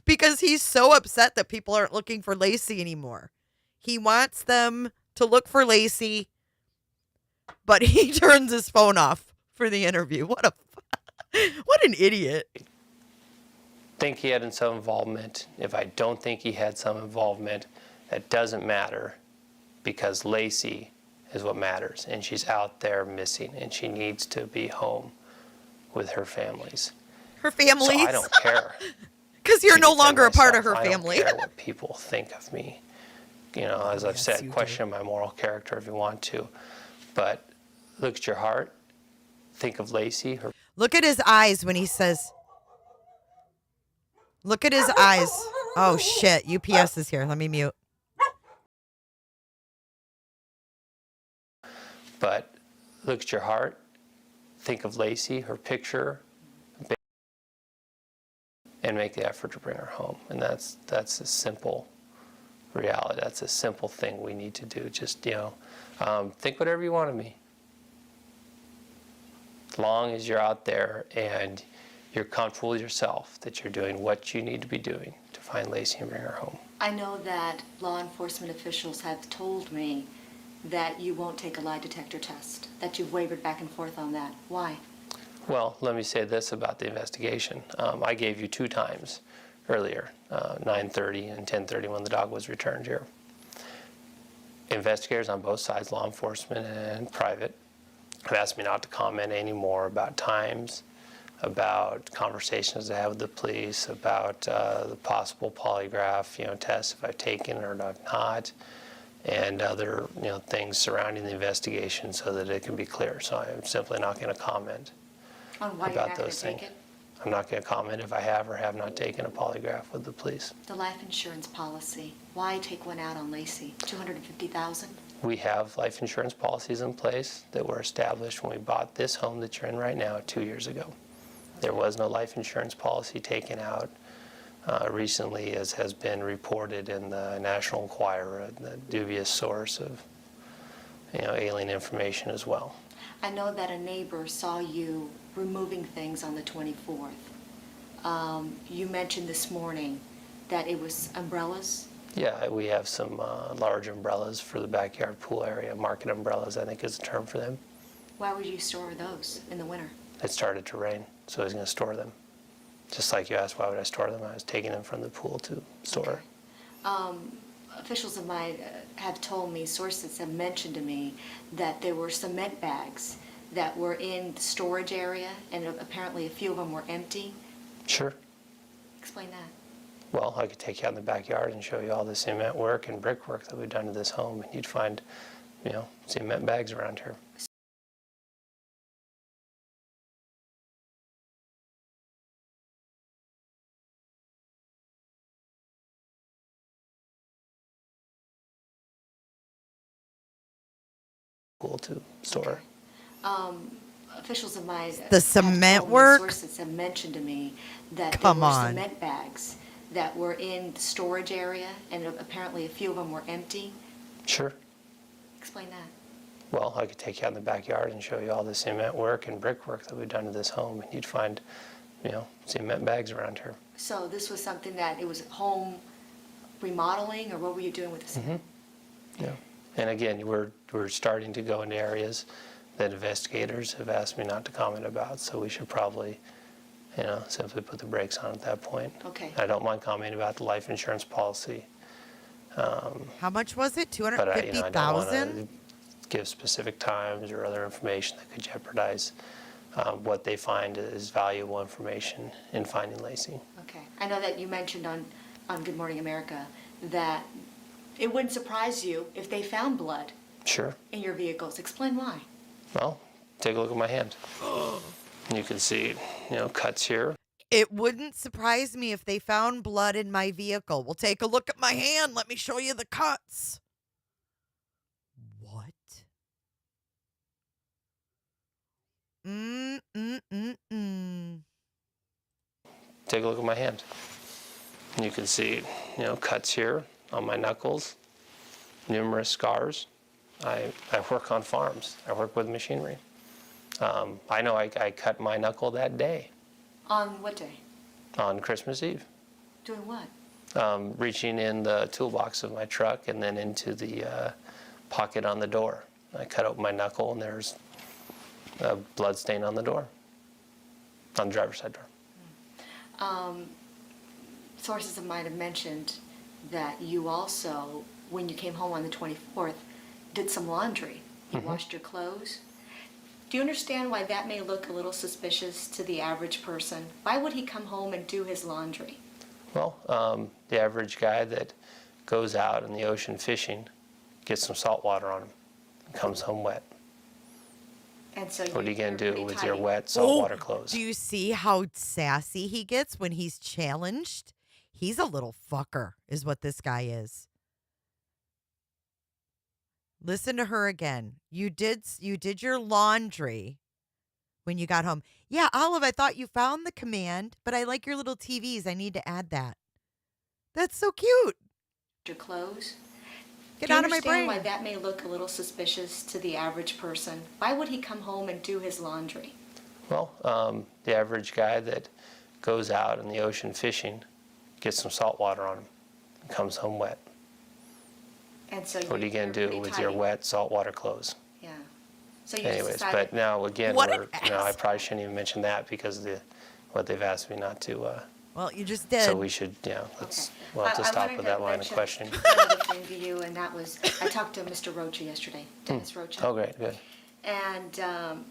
Because he's so upset that people aren't looking for Lacey anymore. He wants them to look for Lacey, but he turns his phone off for the interview. What an idiot. think he had some involvement, if I don't think he had some involvement, that doesn't matter, because Lacey is what matters, and she's out there missing, and she needs to be home with her families. Her families? So I don't care. Because you're to no defend longer a part of myself. her family. I don't care what people think of me. You know, as I've Yes, said, you do. question my moral character if you want to. But look at your heart. Think of Lacey. Her Look at his eyes when he says, look at his eyes. Oh, shit. UPS is here. Let me mute. But look at your heart. Think of Lacey, her picture, and make the effort to bring her home. And that's a simple reality. That's a simple thing we need to do. Just, think whatever you want of me. As long as you're out there and you're comfortable with yourself, that you're doing what you need to be doing to find Lacey and bring her home. I know that law enforcement officials have told me that you won't take a lie detector test, that you've wavered back and forth on that. Why? Well, let me say this about the investigation. I gave you 2 times earlier, 9:30 and 10:30 when the dog was returned here. Investigators on both sides, law enforcement and private, have asked me not to comment any more about times, about conversations I had with the police, about the possible polygraph, tests if I've taken or not, and other, things surrounding the investigation so that it can be clear. So I'm simply not going to comment On why you're about not going those to take things. it? I'm not going to comment if I have or have not taken a polygraph with the police. The life insurance policy. Why take one out on Lacey? $250,000? We have life insurance policies in place that were established when we bought this home that you're in right now 2 years ago. There was no life insurance policy taken out recently, as has been reported in the National Enquirer, the dubious source of alien information as well. I know that a neighbor saw you removing things on the 24th. You mentioned this morning that it was umbrellas. Yeah, we have some large umbrellas for the backyard pool area. Market umbrellas, I think is the term for them. Why would you store those in the winter? It started to rain, so I was going to store them. Just like you asked, why would I store them? I was taking them from the pool to store. Officials of mine have told me, sources have mentioned to me, that there were cement bags that were in the storage area, and apparently a few of them were empty. Sure. Explain that. Well, I could take you out in the backyard and show you all the cement work and brickwork that we've done to this home, and you'd find, cement bags around here. to store. Officials of mine, The cement work? sources have mentioned to me that Come there were on. cement bags that were in the storage area, and apparently a few of them were empty. Sure. Explain that. Well, I could take you out in the backyard and show you all the cement work and brickwork that we've done to this home, and you'd find, cement bags around here. So this was something that, it was home remodeling, or what were you doing with the cement? Yeah. And again, we're starting to go into areas that investigators have asked me not to comment about, so we should probably, simply put the brakes on at that point. Okay. I don't mind commenting about the life insurance policy, How much was it? but I don't want 250,000? to give specific times or other information that could jeopardize what they find is valuable information in finding Lacey. Okay. I know that you mentioned on Good Morning America that it wouldn't surprise you if they found blood Sure. in your vehicles. Explain why. Well, take a look at my hand. You can see, cuts here. It wouldn't surprise me if they found blood in my vehicle. Well, take a look at my hand. Let me show you the cuts. What? Take a look at my hand. You can see, cuts here on my knuckles, numerous scars. I work on farms. I work with machinery. I know I cut my knuckle that day. On what day? On Christmas Eve. Doing what? Reaching in the toolbox of my truck and then into the pocket on the door. I cut open my knuckle and there's a blood stain on the door, on the driver's side door. Sources of mine have mentioned that you also, when you came home on the 24th, did some laundry. You washed your clothes. Do you understand why that may look a little suspicious to the average person? Why would he come home and do his laundry? Well, the average guy that goes out in the ocean fishing gets some salt water on him and comes home wet. And so What are you going to do pretty with your tidy. wet saltwater clothes? Do you see how sassy he gets when he's challenged? He's a little fucker, is what this guy is. Listen to her again. You did your laundry when you got home. Yeah, Olive, I thought you found the command, but I like your little TVs. I need to add that. That's so cute. Your clothes. Get Do you out of my understand brain. why that may look a little suspicious to the average person? Why would he come home and do his laundry? Well, the average guy that goes out in the ocean fishing gets some salt water on him and comes home wet. And so What are you going to do with your wet saltwater clothes? Yeah. So you Anyways, just decided, but now again, What an I probably shouldn't even mention that because of what they've asked me not to. Well, you just did. So we should, we'll have to stop wanted with to that line of mention questioning. One other thing to you, and that was, I talked to Mr. Rocha yesterday, Dennis Rocha. Oh, great, good. And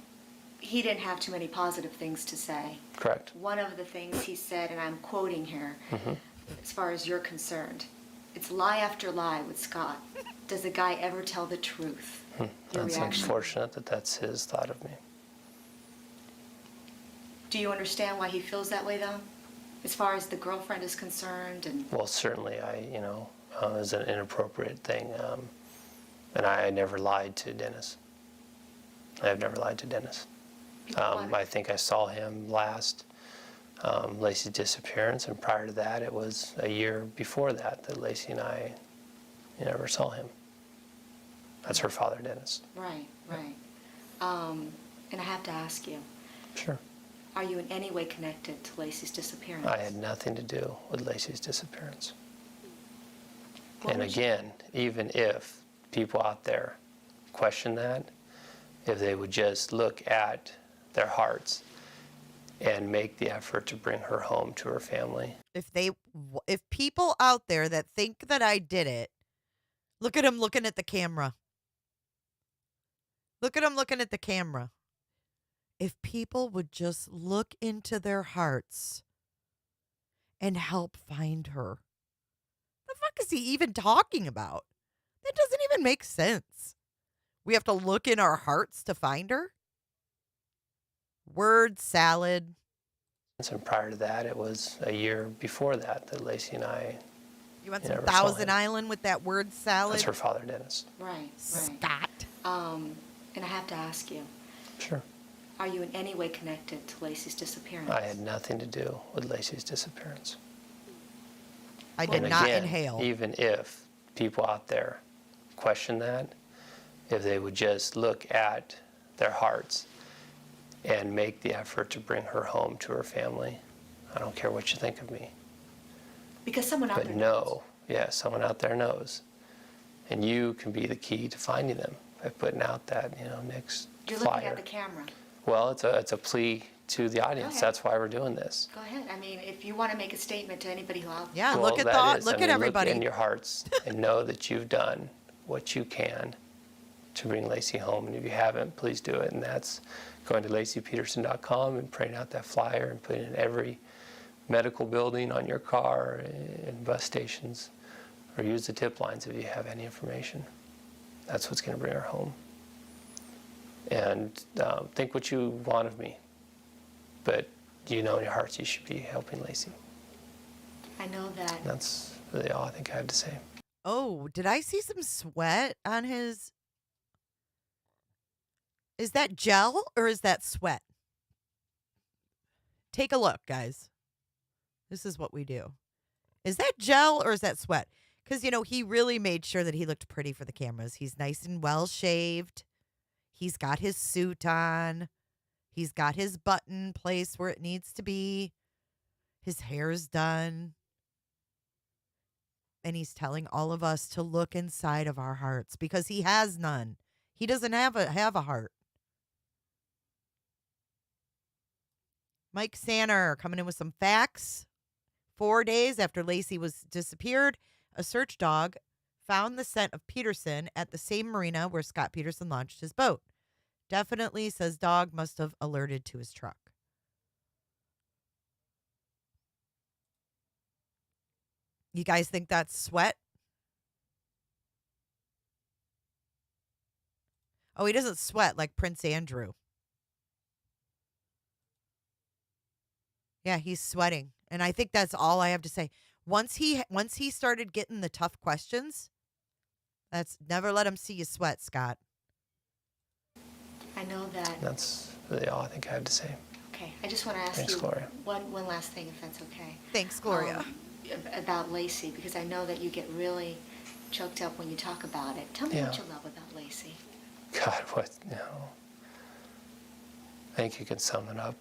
he didn't have too many positive things to say. Correct. One of the things he said, and I'm quoting here, as far as you're concerned, it's lie after lie with Scott. Does a guy ever tell the truth? Your That's reaction? unfortunate that that's his thought of me. Do you understand why he feels that way, though? As far as the girlfriend is concerned, and Well, certainly, is an inappropriate thing, and I never lied to Dennis. I've never lied to Dennis. I think I saw him last Lacey's disappearance, and prior to that, it was a year before that Lacey and I never saw him. That's her father, Dennis. right. And I have to ask you, Sure. are you in any way connected to Lacey's disappearance? I had nothing to do with Lacey's disappearance. What And was- again, even if people out there question that, if they would just look at their hearts and make the effort to bring her home to her family. If people out there that think that I did it, look at him looking at the camera. Look at him looking at the camera. If people would just look into their hearts and help find her. The fuck is he even talking about? That doesn't even make sense. We have to look in our hearts to find her? Word salad. And prior to that, it was a year before that Lacey and I, You want You some never saw Thousand him. Island with that word salad? that's her father, Dennis. Right. Scott. And I have to ask you, Sure. are you in any way connected to Lacey's disappearance? I had nothing to do with Lacey's disappearance. I did And not again, inhale. even if people out there question that, if they would just look at their hearts and make the effort to bring her home to her family, I don't care what you think of me. Because someone out But there know, yeah, someone out there knows. And you can be the key to finding them by putting out that, next You're flyer. looking at the camera. Well, it's a plea to the audience. ahead. That's why we're doing this. Go ahead. I mean, if you want to make a statement to anybody who out Yeah, Well, look at that is, look at everybody. Look in your hearts and know that you've done what you can to bring Lacey home. And if you haven't, please do it. And that's going to LaceyPeterson.com and printing out that flyer and putting it in every medical building, on your car, in bus stations, or use the tip lines if you have any information. That's what's going to bring her home. And think what you want of me, but in your hearts you should be helping Lacey. I know that. That's really all I think I have to say. Oh, did I see some sweat on his? Is that gel or is that sweat? Take a look, guys. This is what we do. Is that gel or is that sweat? Because, he really made sure that he looked pretty for the cameras. He's nice and well shaved. He's got his suit on. He's got his button placed where it needs to be. His hair's done. And he's telling all of us to look inside of our hearts because he has none. He doesn't have a heart. Mike Sanner coming in with some facts. 4 days after Lacey was disappeared, a search dog found the scent of Peterson at the same marina where Scott Peterson launched his boat. Definitely says dog must have alerted to his truck. You guys think that's sweat? Oh, he doesn't sweat like Prince Andrew. Yeah, he's sweating. And I think that's all I have to say. Once he started getting the tough questions, that's never let him see you sweat, Scott. I know that. That's really all I think I have to say. Okay, I just want to ask Thanks, you Gloria. one last thing, if that's okay. Thanks, Gloria. About Lacey, because I know that you get really choked up when you talk about it. Tell me Yeah. what you love about Lacey. God, what? I think you can sum it up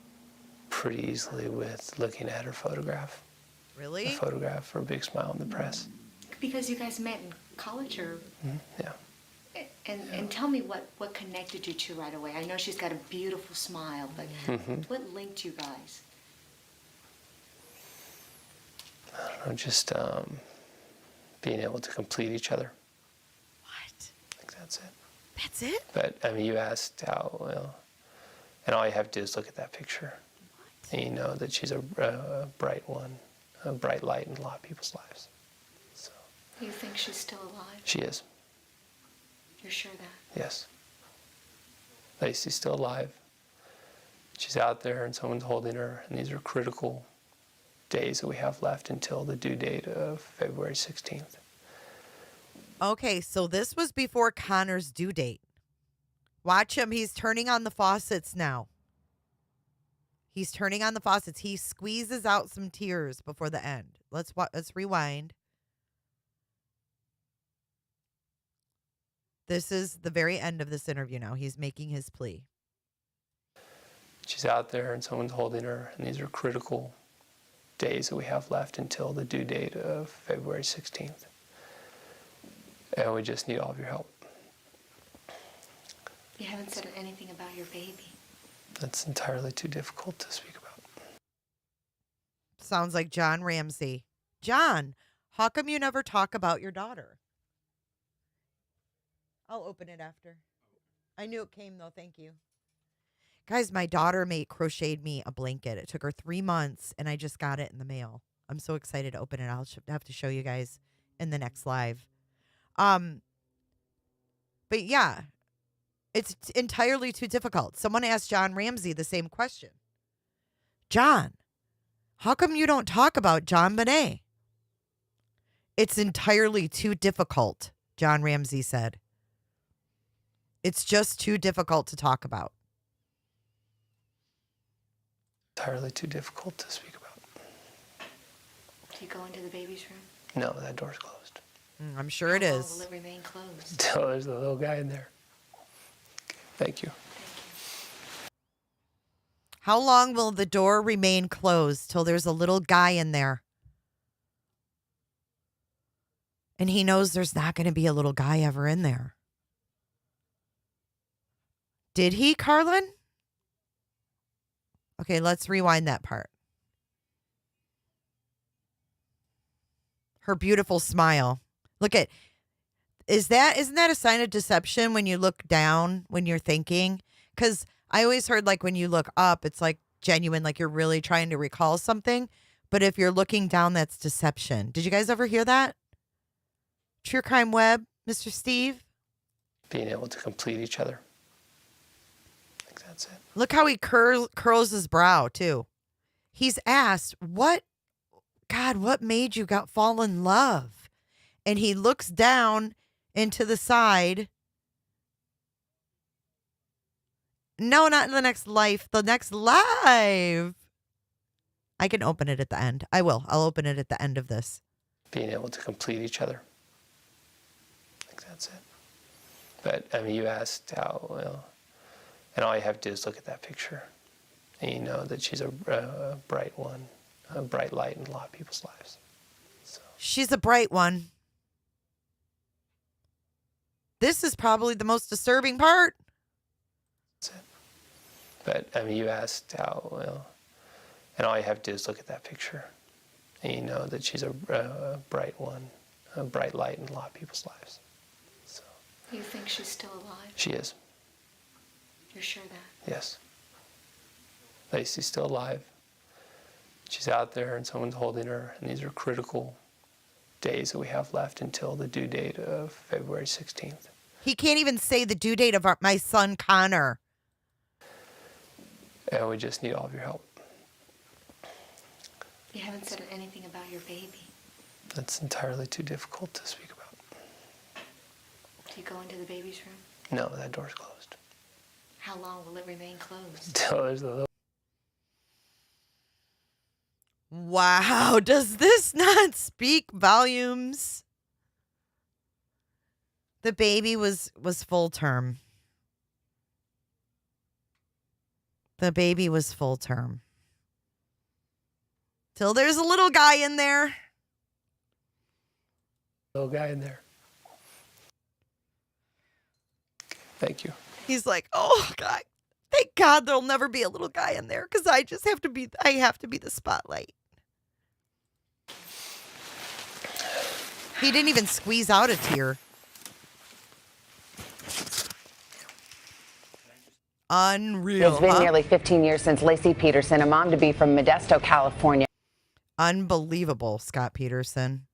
pretty easily with looking at her photograph. Really? A photograph for a big smile in the press. Because you guys met in college, or Yeah. and tell me what connected you two right away. I know she's got a beautiful smile, but what linked you guys? I don't know, just being able to complete each other. What? I think that's it. That's it? But, you asked how, and all you have to do is look at that picture. And you know that she's a bright one, a bright light in a lot of people's lives. So You think she's still alive? she is, You're sure that? yes. Lacey's still alive. She's out there and someone's holding her, and these are critical days that we have left until the due date of February 16th. Okay, so this was before Connor's due date. Watch him. He's turning on the faucets now. He's turning on the faucets. He squeezes out some tears before the end. Let's rewind. This is the very end of this interview now. He's making his plea. She's out there and someone's holding her, and these are critical days that we have left until the due date of February 16th. And we just need all of your help. You haven't said anything about your baby. That's entirely too difficult to speak about. Sounds like John Ramsey. John, how come you never talk about your daughter? I'll open it after. I knew it came, though. Thank you. Guys, my daughter crocheted me a blanket. It took her 3 months, and I just got it in the mail. I'm so excited to open it. I'll have to show you guys in the next live. But yeah, it's entirely too difficult. Someone asked John Ramsey the same question. John, how come you don't talk about John Bonet? It's entirely too difficult, John Ramsey said. It's just too difficult to talk about. Entirely too difficult to speak about. Do you go into the baby's room? No, that door's closed. I'm sure it How long is. will it remain closed? Still, there's a little guy in there. Thank you. How long will the door remain closed till there's a little guy in there? And he knows there's not going to be a little guy ever in there. Did he, Carlin? Okay, let's rewind that part. Her beautiful smile. Look at, isn't that a sign of deception when you look down when you're thinking? Because I always heard like when you look up, it's like genuine, like you're really trying to recall something. But if you're looking down, that's deception. Did you guys ever hear that? True Crime Web, Mr. Steve? Being able to complete each other. I think that's it. Look how he curls his brow, too. He's asked, what made you fall in love? And he looks down into the side. No, not in the next life. The next life. I can open it at the end. I will. I'll open it at the end of this. Being able to complete each other. I think that's it. But, I mean, you asked how, well, and all you have to do is look at that picture. And you know that she's a bright one, a bright light in a lot of people's lives. So. She's a bright one. This is probably the most disturbing part. That's it. But, I mean, you asked how, well, and all you have to do is look at that picture. And you know that she's a bright one, a bright light in a lot of people's lives. So. You think she's still alive? She is. You're sure that? Yes. Lacey's still alive. She's out there and someone's holding her, and these are critical days that we have left until the due date of February 16th. He can't even say the due date of my son, Connor. And we just need all of your help. You haven't said anything about your baby. That's entirely too difficult to speak about. Do you go into the baby's room? No, that door's closed. How long will it remain closed? Still, there's a little. Wow, does this not speak volumes? The baby was full term. The baby was full term. Till there's a little guy in there. Little guy in there. Thank you. He's like, oh God, thank God there'll never be a little guy in there because I have to be the spotlight. He didn't even squeeze out a tear. Unreal. It's been nearly 15 years since Lacey Peterson, a mom-to-be from Modesto, California. Unbelievable, Scott Peterson.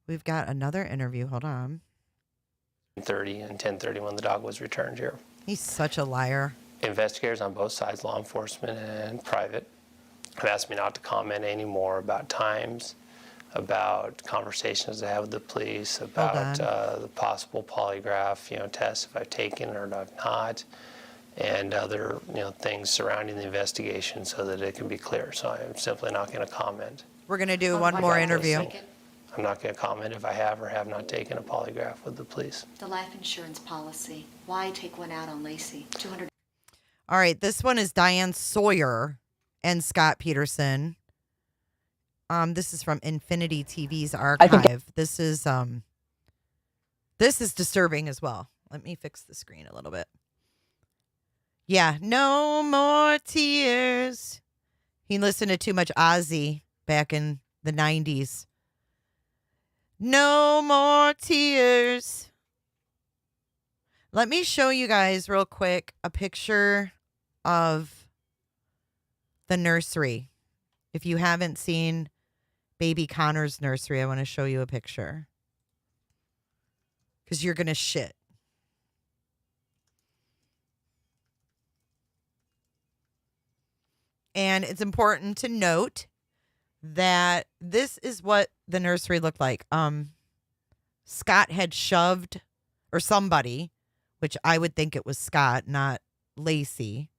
We've got another interview. Hold on. 30 and 10:30 when the dog was returned here. He's such a liar. Investigators on both sides, law enforcement and private, have asked me not to comment any more about times, about conversations I had with the police, about the possible polygraph, tests if I've taken or I've not, and other, things surrounding the investigation so that it can be clear. So I'm simply not going to comment. We're going to do one more interview. I'm not going to comment if I have or have not taken a polygraph with the police. The life insurance policy. Why take one out on Lacey? $200. All right, this one is Diane Sawyer and Scott Peterson. This is from Infinity TV's archive. This is disturbing as well. Let me fix the screen a little bit. Yeah, no more tears. He listened to too much Ozzy back in the 90s. No more tears. Let me show you guys real quick a picture of the nursery. If you haven't seen baby Connor's nursery, I want to show you a picture. Because you're going to shit. And it's important to note that this is what the nursery looked like. Scott had shoved, or somebody which I would think it was Scott, not Lacey.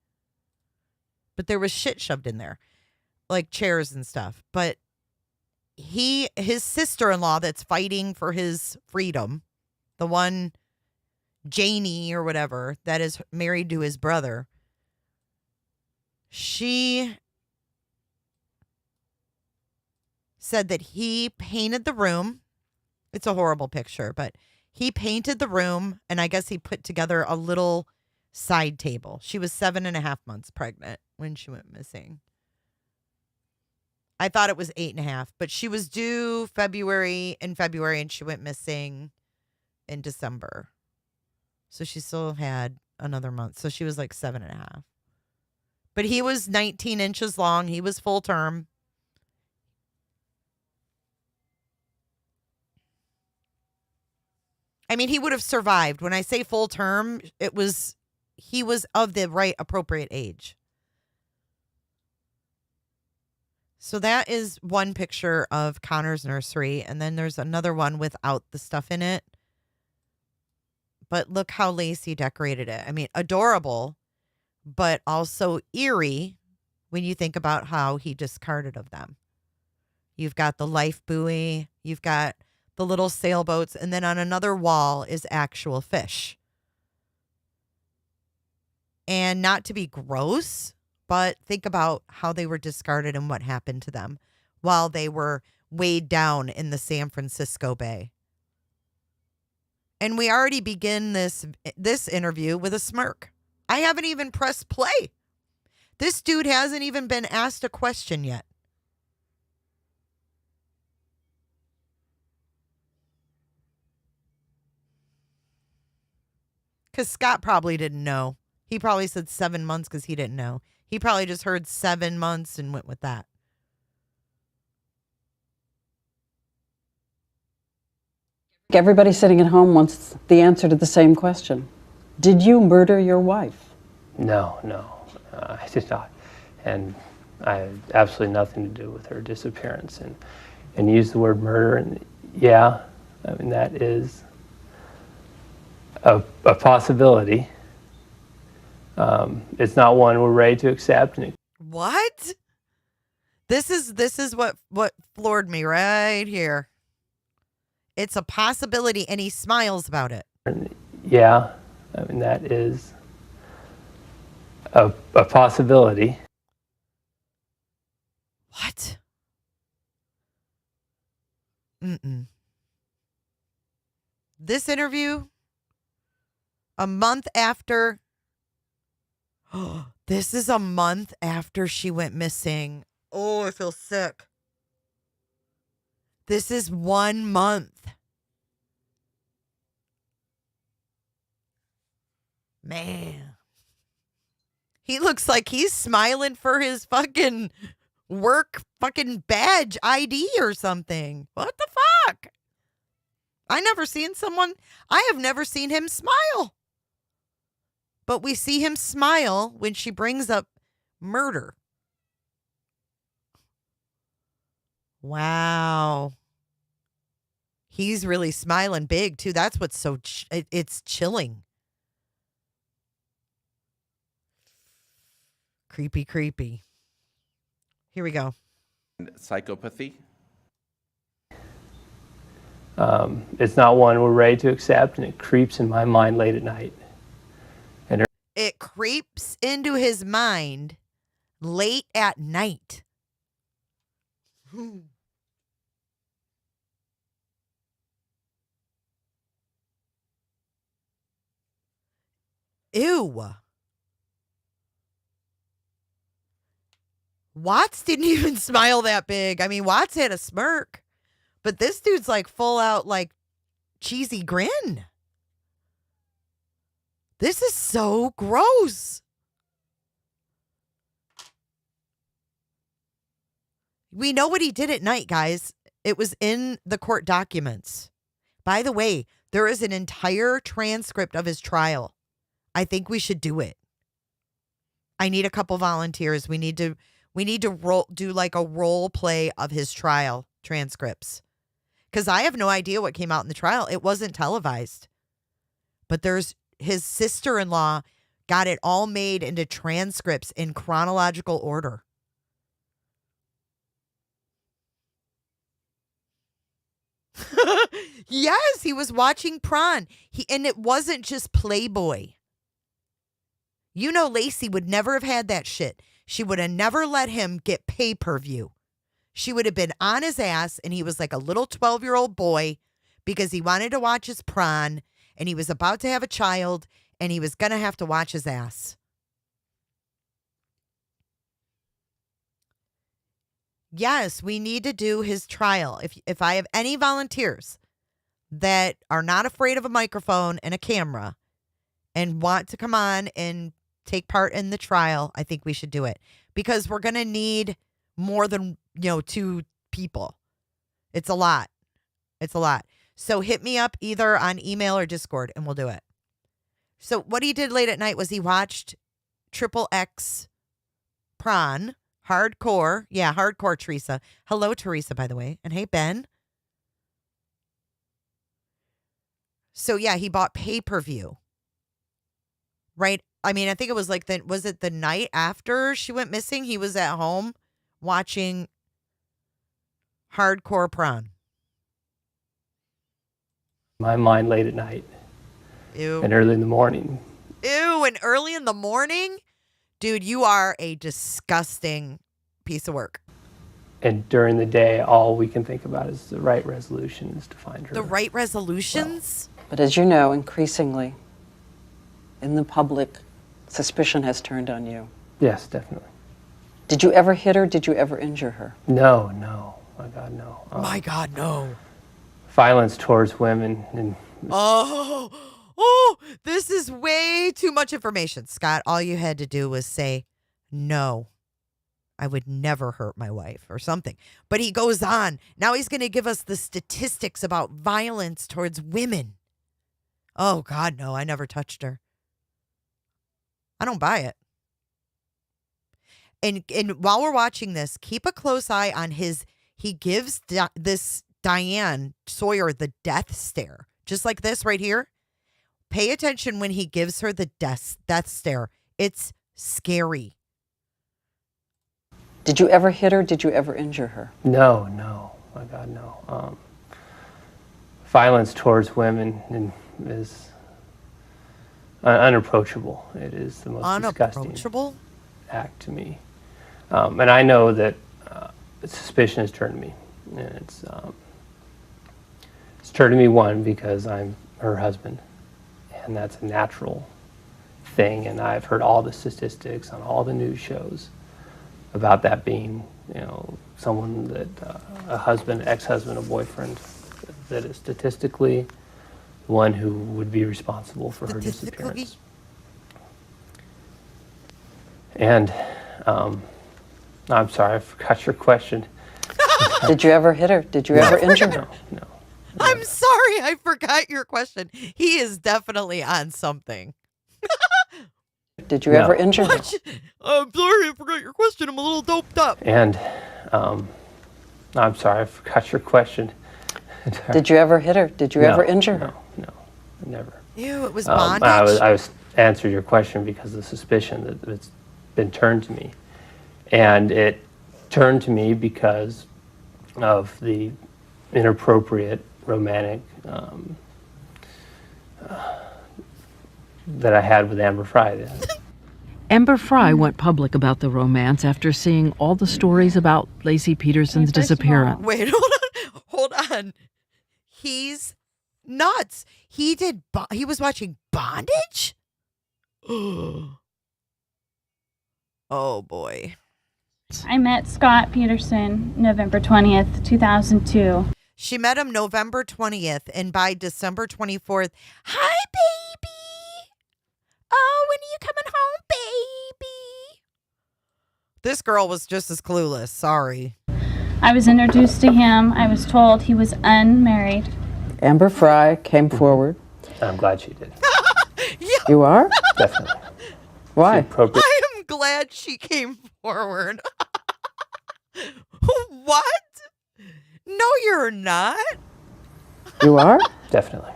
But there was shit shoved in there, like chairs and stuff. But his sister-in-law that's fighting for his freedom, the one Janie or whatever that is married to his brother, she said that he painted the room. It's a horrible picture, but he painted the room, and I guess he put together a little side table. She was 7.5 months pregnant when she went missing. I thought it was 8.5, but she was due in February, and she went missing in December. So she still had another month. So she was like 7.5. But he was 19 inches long. He was full term. I mean, he would have survived. When I say full term, he was of the right appropriate age. So that is one picture of Connor's nursery. And then there's another one without the stuff in it. But look how Lacey decorated it. I mean, adorable, but also eerie when you think about how he discarded of them. You've got the life buoy. You've got the little sailboats. And then on another wall is actual fish. And not to be gross, but think about how they were discarded and what happened to them while they were weighed down in the San Francisco Bay. And we already begin this interview with a smirk. I haven't even pressed play. This dude hasn't even been asked a question yet. Because Scott probably didn't know. He probably said 7 months because he didn't know. He probably just heard 7 months and went with that. Everybody sitting at home wants the answer to the same question. Did you murder your wife? No, I did not. And I had absolutely nothing to do with her disappearance. And use the word murder, and yeah, I mean, that is a possibility. It's not one we're ready to accept. What? This is what floored me right here. It's a possibility, and he smiles about it. Yeah, I mean, that is a possibility. What? This interview, a month after. This is a month after she went missing. Oh, I feel sick. This is 1 month. Man. He looks like he's smiling for his fucking work fucking badge ID or something. What the fuck? I have never seen him smile. But we see him smile when she brings up murder. Wow. He's really smiling big, too. That's what's so, it's chilling. Creepy. Here we go. Psychopathy? It's not one we're ready to accept, and it creeps in my mind late at night. It creeps into his mind late at night. Ew. Watts didn't even smile that big. I mean, Watts had a smirk, but this dude's like full out, like cheesy grin. This is so gross. We know what he did at night, guys. It was in the court documents. By the way, there is an entire transcript of his trial. I think we should do it. I need a couple volunteers. We need to do like a role play of his trial transcripts. Because I have no idea what came out in the trial. It wasn't televised. But there's his sister-in-law got it all made into transcripts in chronological order. Yes, he was watching Prawn. And it wasn't just Playboy. You know, Lacey would never have had that shit. She would have never let him get pay-per-view. She would have been on his ass, and he was like a little 12-year-old boy because he wanted to watch his Prawn, and he was about to have a child, and he was going to have to watch his ass. Yes, we need to do his trial. If I have any volunteers that are not afraid of a microphone and a camera and want to come on and take part in the trial, I think we should do it because we're going to need more than, 2 people. It's a lot. It's a lot. So hit me up either on email or Discord and we'll do it. So what he did late at night was he watched XXX Prawn. Hardcore. Yeah, hardcore Teresa. Hello, Teresa, by the way. And hey, Ben. So, yeah, he bought pay-per-view. Right? I mean, I think it was like, was it the night after she went missing? He was at home watching Hardcore Prawn. My mind late at night. Ew. And early in the morning. Ew, and early in the morning? Dude, you are a disgusting piece of work. And during the day, all we can think about is the right resolutions to find her. The right resolutions? But as you know, increasingly, in the public, suspicion has turned on you. Yes, definitely. Did you ever hit her? Did you ever injure her? No. My God, no. My God, no. Violence towards women. And Oh, this is way too much information. Scott, all you had to do was say, no, I would never hurt my wife or something. But he goes on. Now he's going to give us the statistics about violence towards women. Oh, God, no, I never touched her. I don't buy it. And while we're watching this, keep a close eye on he gives this Diane Sawyer the death stare. Just like this right here. Pay attention when he gives her the death stare. It's scary. Did you ever hit her? Did you ever injure her? No. My God, no. Violence towards women is unapproachable. It is the most disgusting act to me. And I know that suspicion has turned to me. And it's turned to me, one, because I'm her husband. And that's a natural thing. And I've heard all the statistics on all the news shows about that being, someone that a husband, ex-husband, a boyfriend, that is statistically one who would be responsible for her disappearance. And I'm sorry, I forgot your question. Did you ever hit her? Did you ever injure her? No. I'm sorry, I forgot your question. He is definitely on something. Did you ever injure her? I'm sorry, I forgot your question. I'm a little doped up. And I'm sorry, I forgot your question. Did you ever hit her? Did you ever injure her? No, never. Ew, it was bondage. I was answered your question because of the suspicion that it's been turned to me. And it turned to me because of the inappropriate romantic that I had with Amber Fry. Amber Fry went public about the romance after seeing all the stories about Lacey Peterson's disappearance. Wait, hold on. He's nuts. He was watching Bondage? Oh, boy. I met Scott Peterson November 20th, 2002. She met him November 20th, and by December 24th, hi, baby. Oh, when are you coming home, baby? This girl was just as clueless. Sorry. I was introduced to him. I was told he was unmarried. Amber Fry came forward. I'm glad she did. Yeah. You are? Definitely. Why? I am glad she came forward. What? No, you're not. You are? Definitely.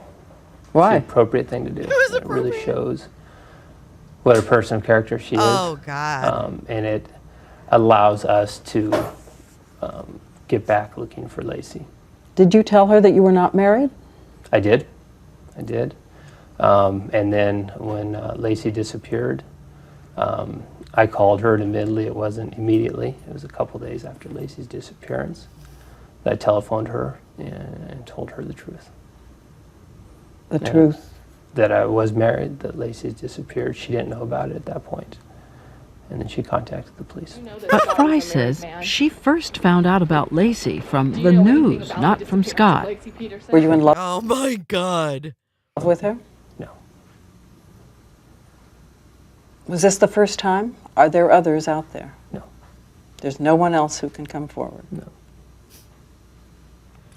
Why? It's the appropriate thing to do. It really shows what a person of character she is. Oh, God. And it allows us to get back looking for Lacey. Did you tell her that you were not married? I did. And then when Lacey disappeared, I called her, and admittedly it wasn't immediately. It was a couple days after Lacey's disappearance. I telephoned her and told her the truth. The truth? That I was married, that Lacey disappeared. She didn't know about it at that point. And then she contacted the police. But Fry says she first found out about Lacey from the news, not from Scott. Were you in love Oh, my God. with her? No. Was this the first time? Are there others out there? No. There's no one else who can come forward? No.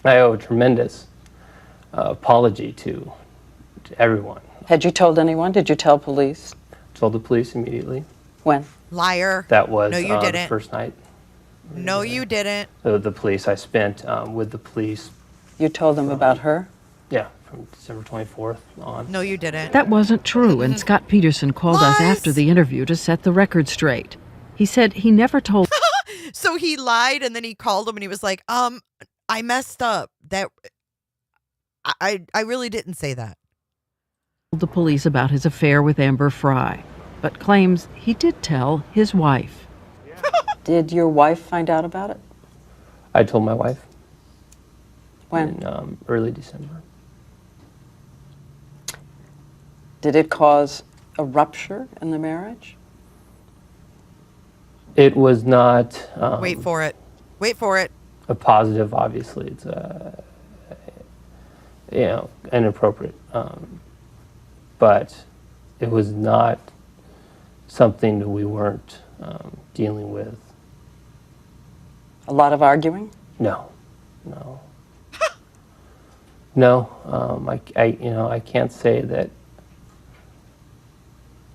I owe a tremendous apology to everyone. Had you told anyone? Did you tell police? Told the police immediately. When? Liar. That was No, you the didn't. first night. No, you didn't. The police, I spent with the police. You told them about her? Yeah, from December 24th on. No, you didn't. That wasn't true, and Scott Peterson called us Lies. after the interview to set the record straight. He said he never told So he lied, and then he called him, and he was like, I messed up. That I really didn't say that. the police about his affair with Amber Fry, but claims he did tell his wife. Did your wife find out about it? I told my wife. When? In early December. Did it cause a rupture in the marriage? It was not. Wait for it. Wait for it. A positive, obviously. It's inappropriate. But it was not something that we weren't dealing with. A lot of arguing? No. I can't say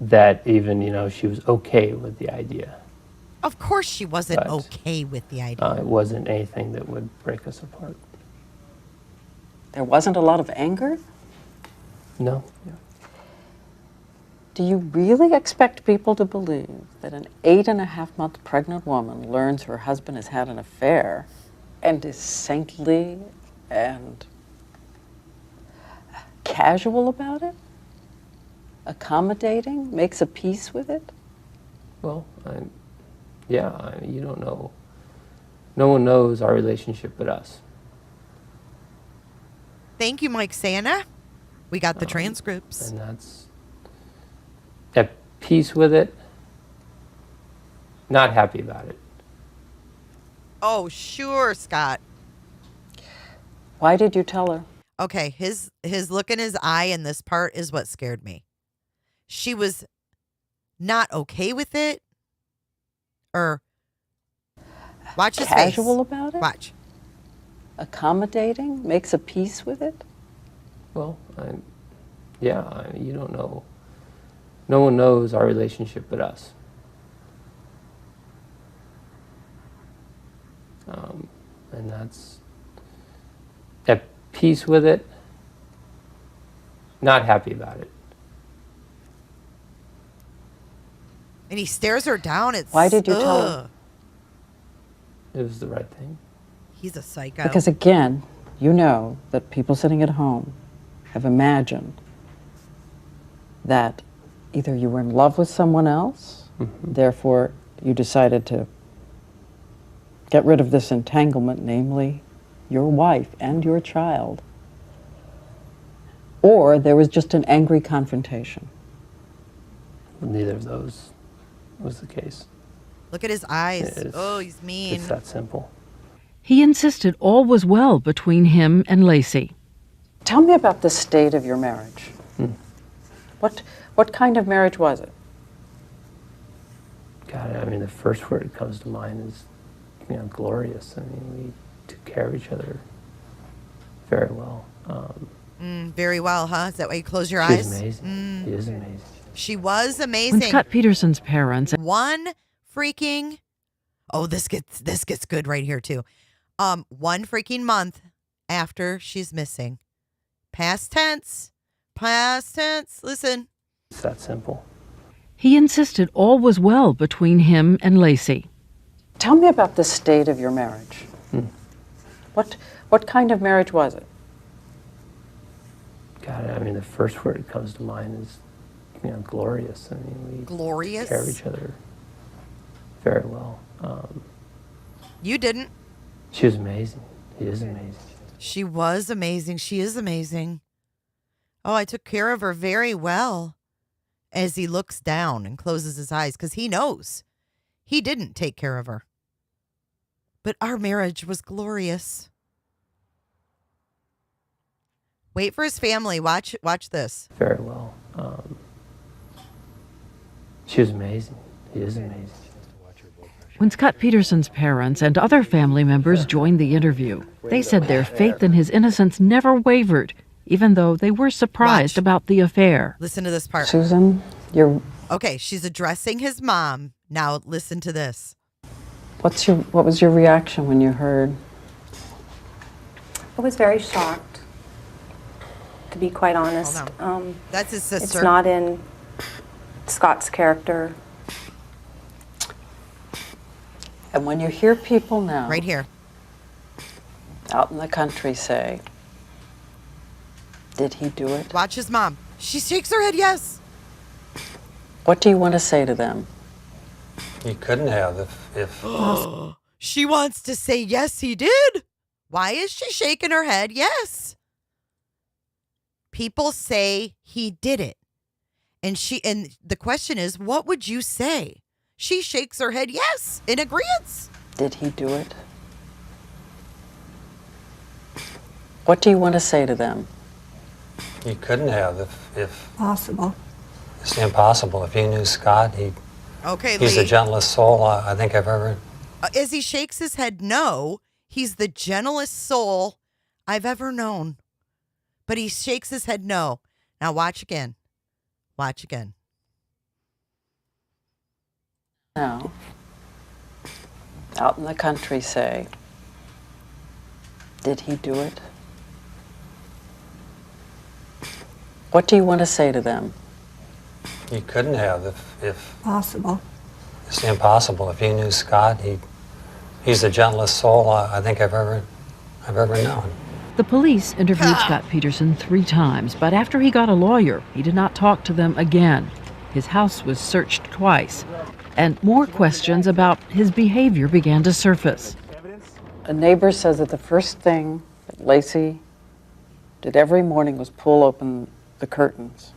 that even, she was okay with the idea. Of course she wasn't But, okay with the idea. It wasn't anything that would break us apart. There wasn't a lot of anger? No. Do you really expect people to believe that an 8.5-month pregnant woman learns her husband has had an affair and is saintly and casual about it? Accommodating? Makes a peace with it? Well, you don't know. No one knows our relationship but us. Thank you, Mike Santa. We got the transcripts. And that's at peace with it, not happy about it. Oh, sure, Scott. Why did you tell her? Okay, his look in his eye in this part is what scared me. She was not okay with it, or watch his face. Casual about it? Watch. Accommodating? Makes a peace with it? Well, you don't know. No one knows our relationship but us. And that's at peace with it, not happy about it. And he stares her down. Why did you tell her? It was the right thing. He's a psycho. Because again, you know that people sitting at home have imagined that either you were in love with someone else, therefore you decided to get rid of this entanglement, namely your wife and your child, or there was just an angry confrontation. Neither of those was the case. Look at his eyes. He's mean. It's that simple. He insisted all was well between him and Lacey. Tell me about the state of your marriage. What kind of marriage was it? God, the first word that comes to mind is, glorious. We took care of each other very well. Very well, huh? Is that why you close your She's eyes? amazing. She is amazing. She was amazing. When Scott Peterson's parents One freaking, this gets good right here too. 1 freaking month after she's missing, past tense, Past tense. Listen. It's that simple. He insisted all was well between him and Lacey. Tell me about the state of your marriage. What kind of marriage was it? God, I mean, the first word that comes to mind is, glorious. I mean, we Glorious? care of each other very well. You didn't. She was amazing. She is amazing. She was amazing. She is amazing. Oh, I took care of her very well. As he looks down and closes his eyes, because he knows he didn't take care of her. But our marriage was glorious. Wait for his family. Watch this. Very well. She was amazing. She is amazing. When Scott Peterson's parents and other family members joined the interview, they said their faith in his innocence never wavered, even though they were surprised about the affair. Listen to this part. Susan, you're... Okay, she's addressing his mom. Now listen to this. What was your reaction when you heard? I was very shocked, to be quite honest. That's his sister. It's not in Scott's character. And when you hear people now... Right here. Out in the country say, did he do it? Watch his mom. She shakes her head yes. What do you want to say to them? He couldn't have if She wants to say yes, he did. Why is she shaking her head yes? People say he did it. And the question is, what would you say? She shakes her head yes, in agreement. Did he do it? What do you want to say to them? he couldn't have if Possible. it's impossible. If you knew Scott, he's Lee. the gentlest soul I think I've ever. As he shakes his head no, he's the gentlest soul I've ever known. But he shakes his head no. Now watch again. Watch again. Now, out in the country say, did he do it? What do you want to say to them? He couldn't have if Possible. it's impossible. If you knew Scott, he's the gentlest soul I think I've ever known. The police interviewed Scott Peterson 3 times, but after he got a lawyer, he did not talk to them again. His house was searched twice, and more questions about his behavior began to surface. A neighbor says that the first thing that Lacey did every morning was pull open the curtains.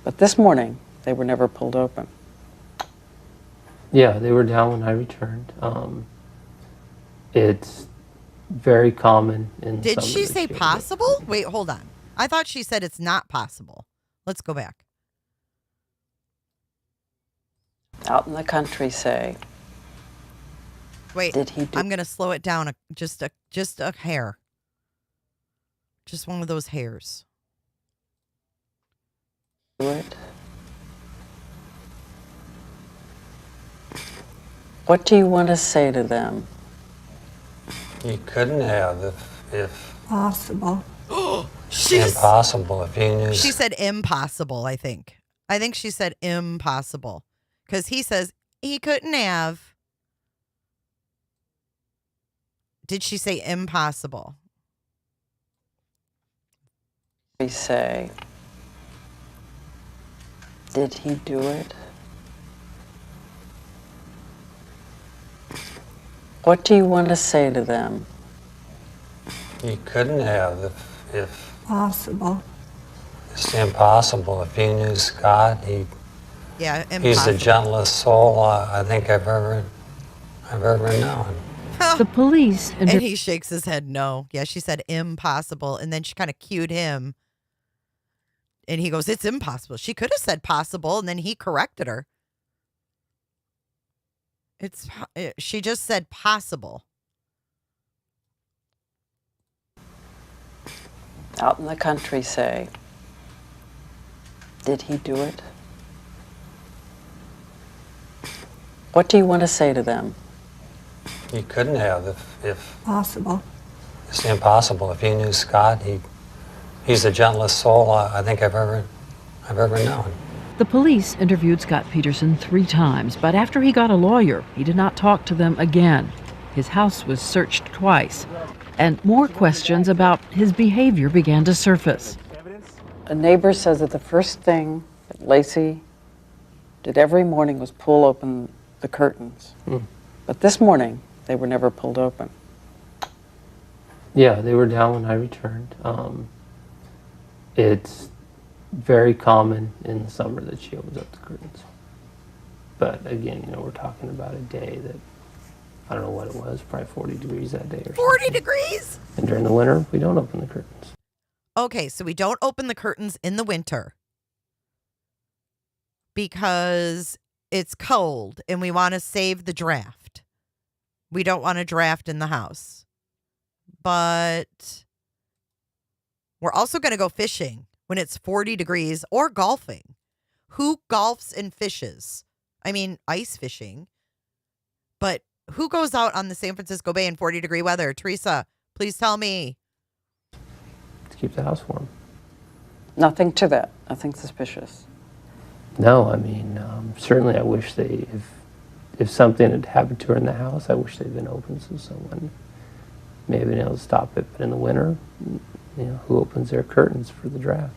But this morning, they were never pulled open. Yeah, they were down when I returned. It's very common in Did some she of the say children. possible? Wait, hold on. I thought she said it's not possible. Let's go back. Out in the country say, Wait, did he do I'm going to slow it down just a hair. Just one of those hairs. it? What do you want to say to them? He couldn't have if Possible. impossible. If you knew. She said impossible, I think. I think she said impossible. Because he says he couldn't have. Did she say impossible? We say, did he do it? What do you want to say to them? He couldn't have if Possible. it's impossible. If you knew Scott, Yeah, impossible. he's the gentlest soul I think I've ever known. The police And he shakes his head no. Yeah, she said impossible. And then she kind of cued him. And he goes, it's impossible. She could have said possible. And then he corrected her. She just said possible. Out in the country say, did he do it? What do you want to say to them? He couldn't have if Possible. it's impossible. If you knew Scott, he's the gentlest soul I think I've ever known. The police interviewed Scott Peterson 3 times, but after he got a lawyer, he did not talk to them again. His house was searched twice, and more questions about his behavior began to surface. A neighbor says that the first thing that Lacey did every morning was pull open the curtains. But this morning, they were never pulled open. Yeah, they were down when I returned. It's very common in the summer that she opens up the curtains. But again, you know, we're talking about a day that, I don't know what it was, probably 40 degrees that day or 40 degrees? And during the winter, we don't open the curtains. Okay, so we don't open the curtains in the winter because it's cold and we want to save the draft. We don't want a draft in the house. But we're also going to go fishing when it's 40 degrees or golfing. Who golfs and fishes? I mean, ice fishing. But who goes out on the San Francisco Bay in 40-degree weather? Teresa, please tell me. To keep the house warm. Nothing to that. Nothing suspicious. No, I mean, certainly I wish if something had happened to her in the house, I wish they'd been open so someone may have been able to stop it. But in the winter, you know, who opens their curtains for the draft?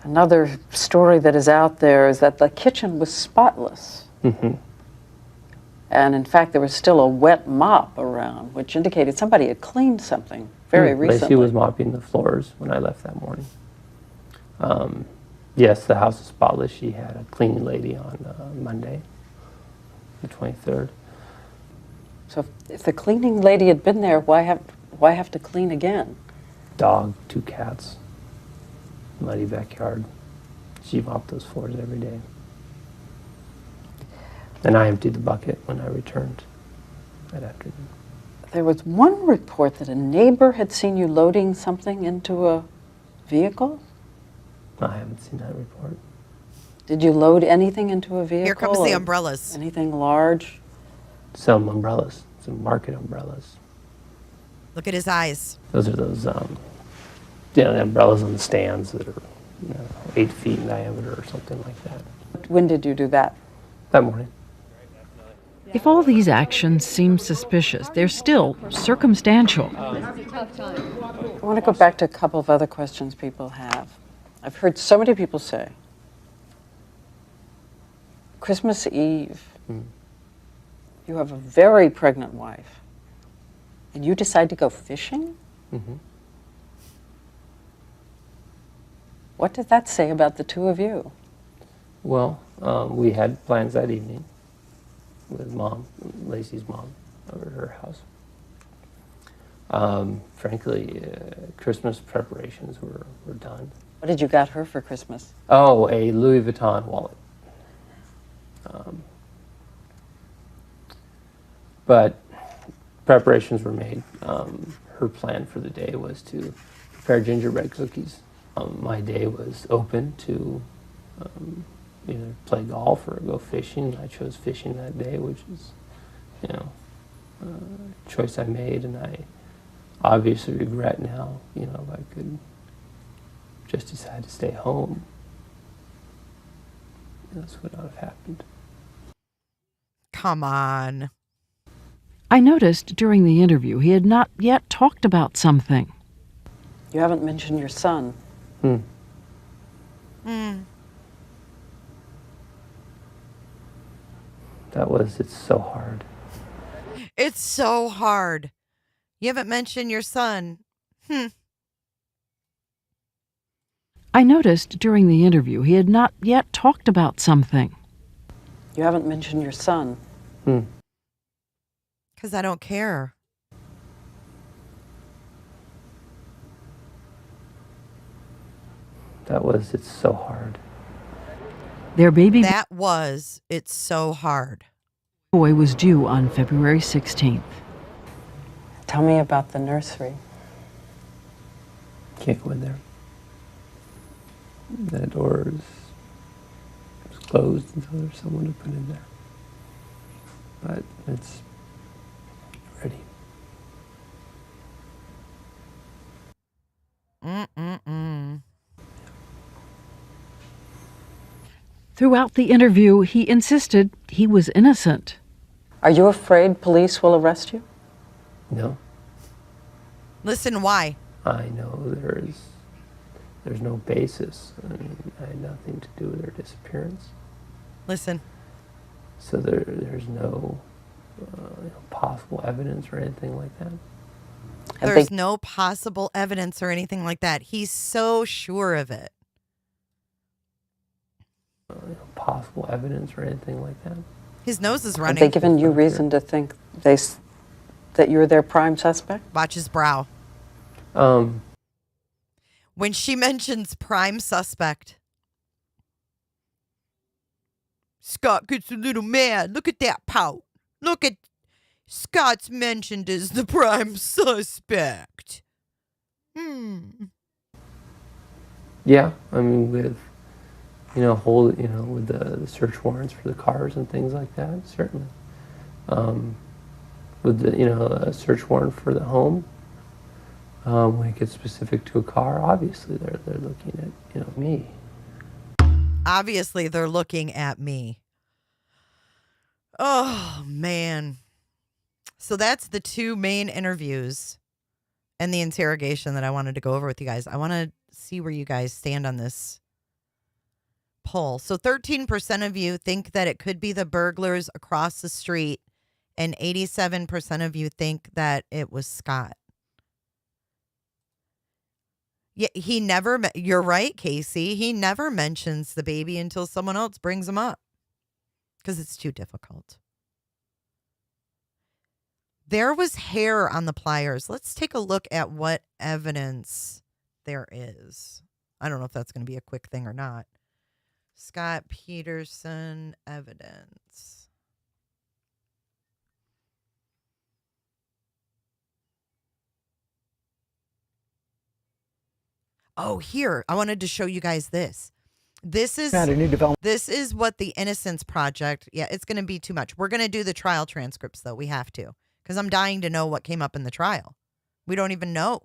Another story that is out there is that the kitchen was spotless. And in fact, there was still a wet mop around, which indicated somebody had cleaned something very recently. Lacey was mopping the floors when I left that morning. Yes, the house is spotless. She had a cleaning lady on Monday, the 23rd. So if the cleaning lady had been there, why have to clean again? Dog, 2 cats, muddy backyard. She mopped those floors every day. And I emptied the bucket when I returned that afternoon. There was one report that a neighbor had seen you loading something into a vehicle? I haven't seen that report. Did you load anything into a vehicle? Here comes the umbrellas. Anything large? Some umbrellas, some market umbrellas. Look at his eyes. Those are those, the umbrellas on the stands that are 8 feet in diameter or something like that. When did you do that? That morning. If all these actions seem suspicious, they're still circumstantial. I want to go back to a couple of other questions people have. I've heard so many people say, Christmas Eve, you have a very pregnant wife, and you decide to go fishing? What did that say about the two of you? Well, we had plans that evening with Mom, Lacey's mom, over at her house. Frankly, Christmas preparations were done. What did you got her for Christmas? Oh, a Louis Vuitton wallet. But preparations were made. Her plan for the day was to prepare gingerbread cookies. My day was open to either play golf or go fishing. I chose fishing that day, which is, a choice I made, and I obviously regret now. If I could just decide to stay home, that's what would have happened. Come on. I noticed during the interview he had not yet talked about something. You haven't mentioned your son. It's so hard. It's so hard. You haven't mentioned your son. I noticed during the interview he had not yet talked about something. You haven't mentioned your son. Because I don't care. It's so hard. Their baby It's so hard. boy was due on February 16th. Tell me about the nursery. Can't go in there. The door is closed until there's someone to put in there. But it's ready. Throughout the interview, he insisted he was innocent. Are you afraid police will arrest you? No. Listen, why? I know there's no basis. I mean, I had nothing to do with her disappearance. Listen. So there's no possible evidence or anything like that. There's no possible evidence or anything like that. He's so sure of it. Possible evidence or anything like that. His nose is running. Have they given you reason to think that you're their prime suspect? Watch his brow. When she mentions prime suspect, Scott gets a little mad. Look at that pout. Look at Scott's mentioned as the prime suspect. Yeah, I mean, with with the search warrants for the cars and things like that, certainly. With the a search warrant for the home, when it gets specific to a car, obviously they're looking at me. Obviously, they're looking at me. Oh, man. So that's the two main interviews and the interrogation that I wanted to go over with you guys. I want to see where you guys stand on this poll. So 13% of you think that it could be the burglars across the street, and 87% of you think that it was Scott. Yeah, you're right, Casey. He never mentions the baby until someone else brings him up because it's too difficult. There was hair on the pliers. Let's take a look at what evidence there is. I don't know if that's going to be a quick thing or not. Scott Peterson evidence. Oh, here. I wanted to show you guys this. This is what the Innocence Project. Yeah, it's going to be too much. We're going to do the trial transcripts, though. We have to. Because I'm dying to know what came up in the trial. We don't even know.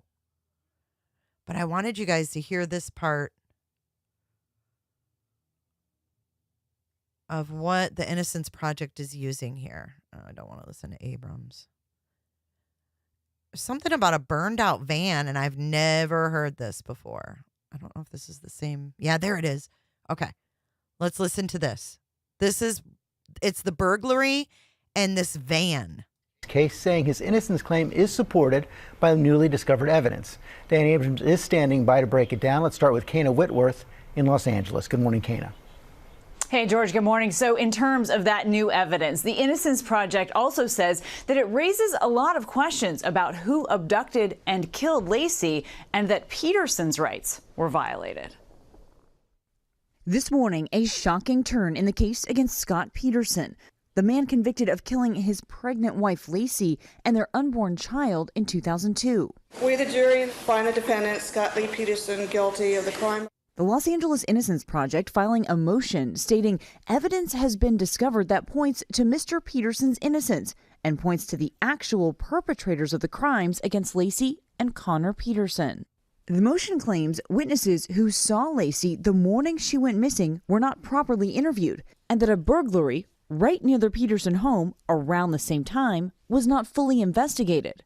But I wanted you guys to hear this part of what the Innocence Project is using here. Oh, I don't want to listen to Abrams. Something about a burned out van, and I've never heard this before. I don't know if this is the same. Yeah, there it is. Okay. Let's listen to this. It's the burglary and this van. Case saying his innocence claim is supported by the newly discovered evidence. Diane Abrams is standing by to break it down. Let's start with Kana Whitworth in Los Angeles. Good morning, Kana. Hey, George, good morning. So in terms of that new evidence, the Innocence Project also says that it raises a lot of questions about who abducted and killed Lacey and that Peterson's rights were violated. This morning, a shocking turn in the case against Scott Peterson, the man convicted of killing his pregnant wife, Lacey, and their unborn child in 2002. We, the jury, find the defendant, Scott Lee Peterson, guilty of the crime. The Los Angeles Innocence Project filing a motion stating evidence has been discovered that points to Mr. Peterson's innocence and points to the actual perpetrators of the crimes against Lacey and Connor Peterson. The motion claims witnesses who saw Lacey the morning she went missing were not properly interviewed, and that a burglary right near the Peterson home around the same time was not fully investigated.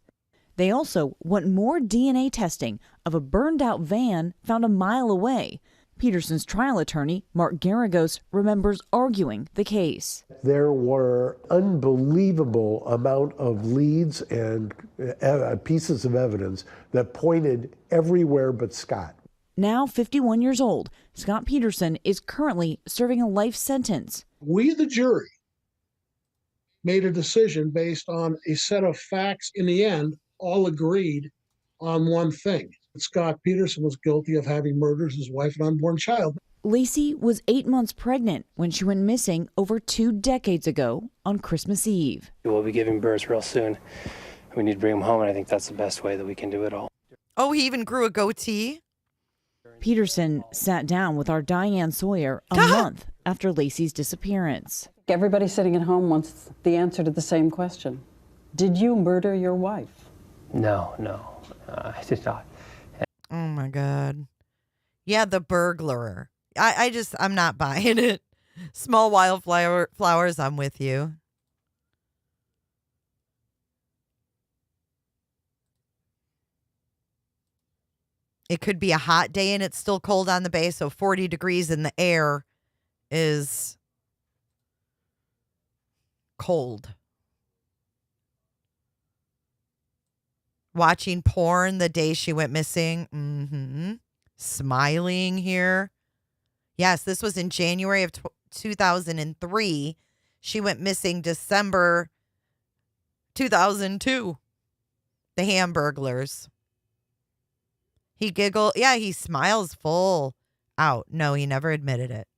They also want more DNA testing of a burned-out van found a mile away. Peterson's trial attorney, Mark Garagos, remembers arguing the case. There were unbelievable amount of leads and pieces of evidence that pointed everywhere but Scott. Now 51 years old, Scott Peterson is currently serving a life sentence. We, the jury, made a decision based on a set of facts. In the end, all agreed on one thing. Scott Peterson was guilty of having murdered his wife and unborn child. Lacey was 8 months pregnant when she went missing over 2 decades ago on Christmas Eve. We'll be giving birth real soon. We need to bring him home, and I think that's the best way that we can do it all. Oh, he even grew a goatee? Peterson sat down with our Diane Sawyer a month after Lacey's disappearance. Everybody sitting at home wants the answer to the same question. Did you murder your wife? No, I did not. Oh my God. Yeah, the burglar. I'm not buying it. Small wildflowers, I'm with you. It could be a hot day and it's still cold on the bay, so 40 degrees in the air is cold. Watching porn the day she went missing. Smiling here. Yes, this was in January of 2003. She went missing December 2002. The Hamburglars. He giggled. Yeah, he smiles full out. No, he never admitted it.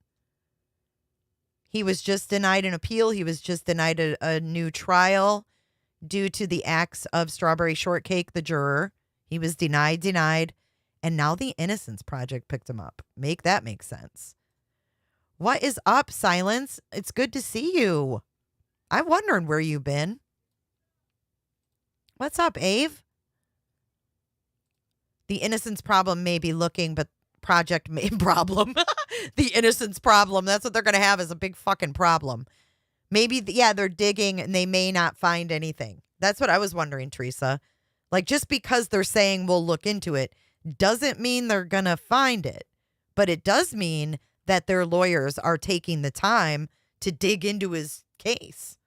He was just denied an appeal. He was just denied a new trial due to the acts of Strawberry Shortcake, the juror. He was denied. And now the Innocence Project picked him up. Make that make sense. What is up, Silence? It's good to see you. I'm wondering where you've been. What's up, Ave? The Innocence Problem may be looking, but Project may problem. The Innocence Problem. That's what they're going to have, is a big fucking problem. Maybe, they're digging and they may not find anything. That's what I was wondering, Teresa. Like, just because they're saying we'll look into it doesn't mean they're going to find it. But it does mean that their lawyers are taking the time to dig into his case.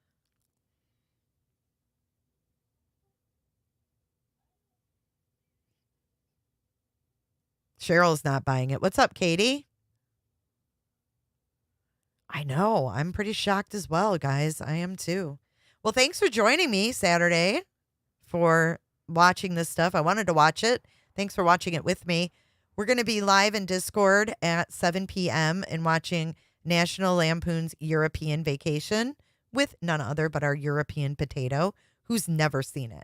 Cheryl's not buying it. What's up, Katie? I know. I'm pretty shocked as well, guys. I am too. Well, thanks for joining me Saturday for watching this stuff. I wanted to watch it. Thanks for watching it with me. We're going to be live in Discord at 7 p.m. and watching National Lampoon's European Vacation with none other but our European potato, who's never seen it.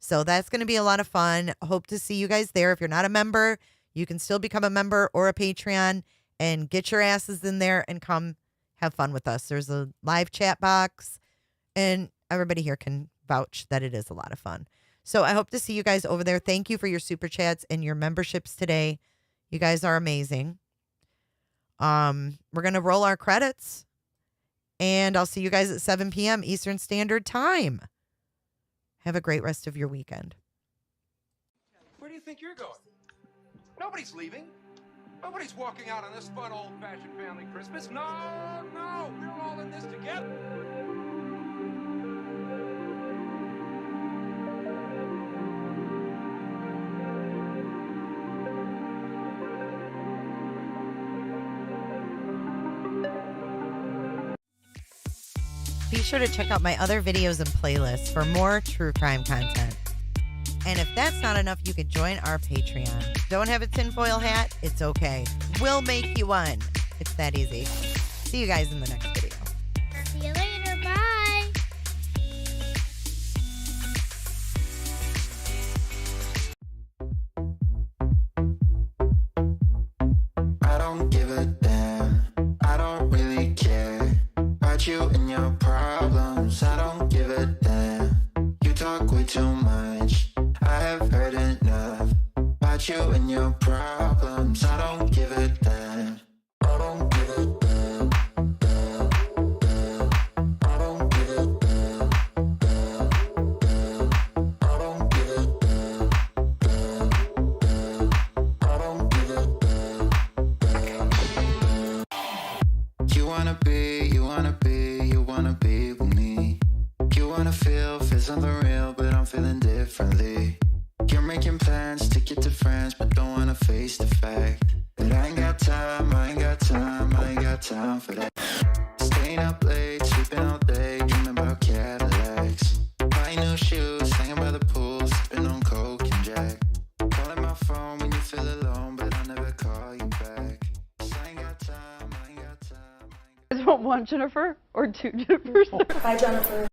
So that's going to be a lot of fun. Hope to see you guys there. If you're not a member, you can still become a member or a Patreon and get your asses in there and come have fun with us. There's a live chat box, and everybody here can vouch that it is a lot of fun. So I hope to see you guys over there. Thank you for your super chats and your memberships today. You guys are amazing. We're going to roll our credits, and I'll see you guys at 7 p.m. Eastern Standard Time. Have a great rest of your weekend. Where do you think you're going? Nobody's leaving. Nobody's walking out on this fun, old-fashioned family Christmas. No, we're all in this together. Be sure to check out my other videos and playlists for more true crime content. And if that's not enough, you can join our Patreon. Don't have a tinfoil hat? It's okay. We'll make you one. It's that easy. See you guys in the next video. See you later. Bye. I don't give a damn. I don't really care about you and your problems. I don't give a damn. You talk way too much. I have heard enough about you and your problems. I don't give a damn. I don't give a damn. I don't give a damn. I don't give a damn. I don't give a damn. You wanna be with me. You wanna feel something real, but I'm feeling differently. You're making plans to get to friends, but don't wanna face the fact that I ain't got time for that. Staying up late, sleeping all day, dreaming about Cadillacs. Buying new shoes, hanging by the pool, sipping on Coke and Jack. Calling my phone when you feel alone, but I'll never call you back. I ain't got time. You guys want one Jennifer or two Jennifers? Bye, Jennifer.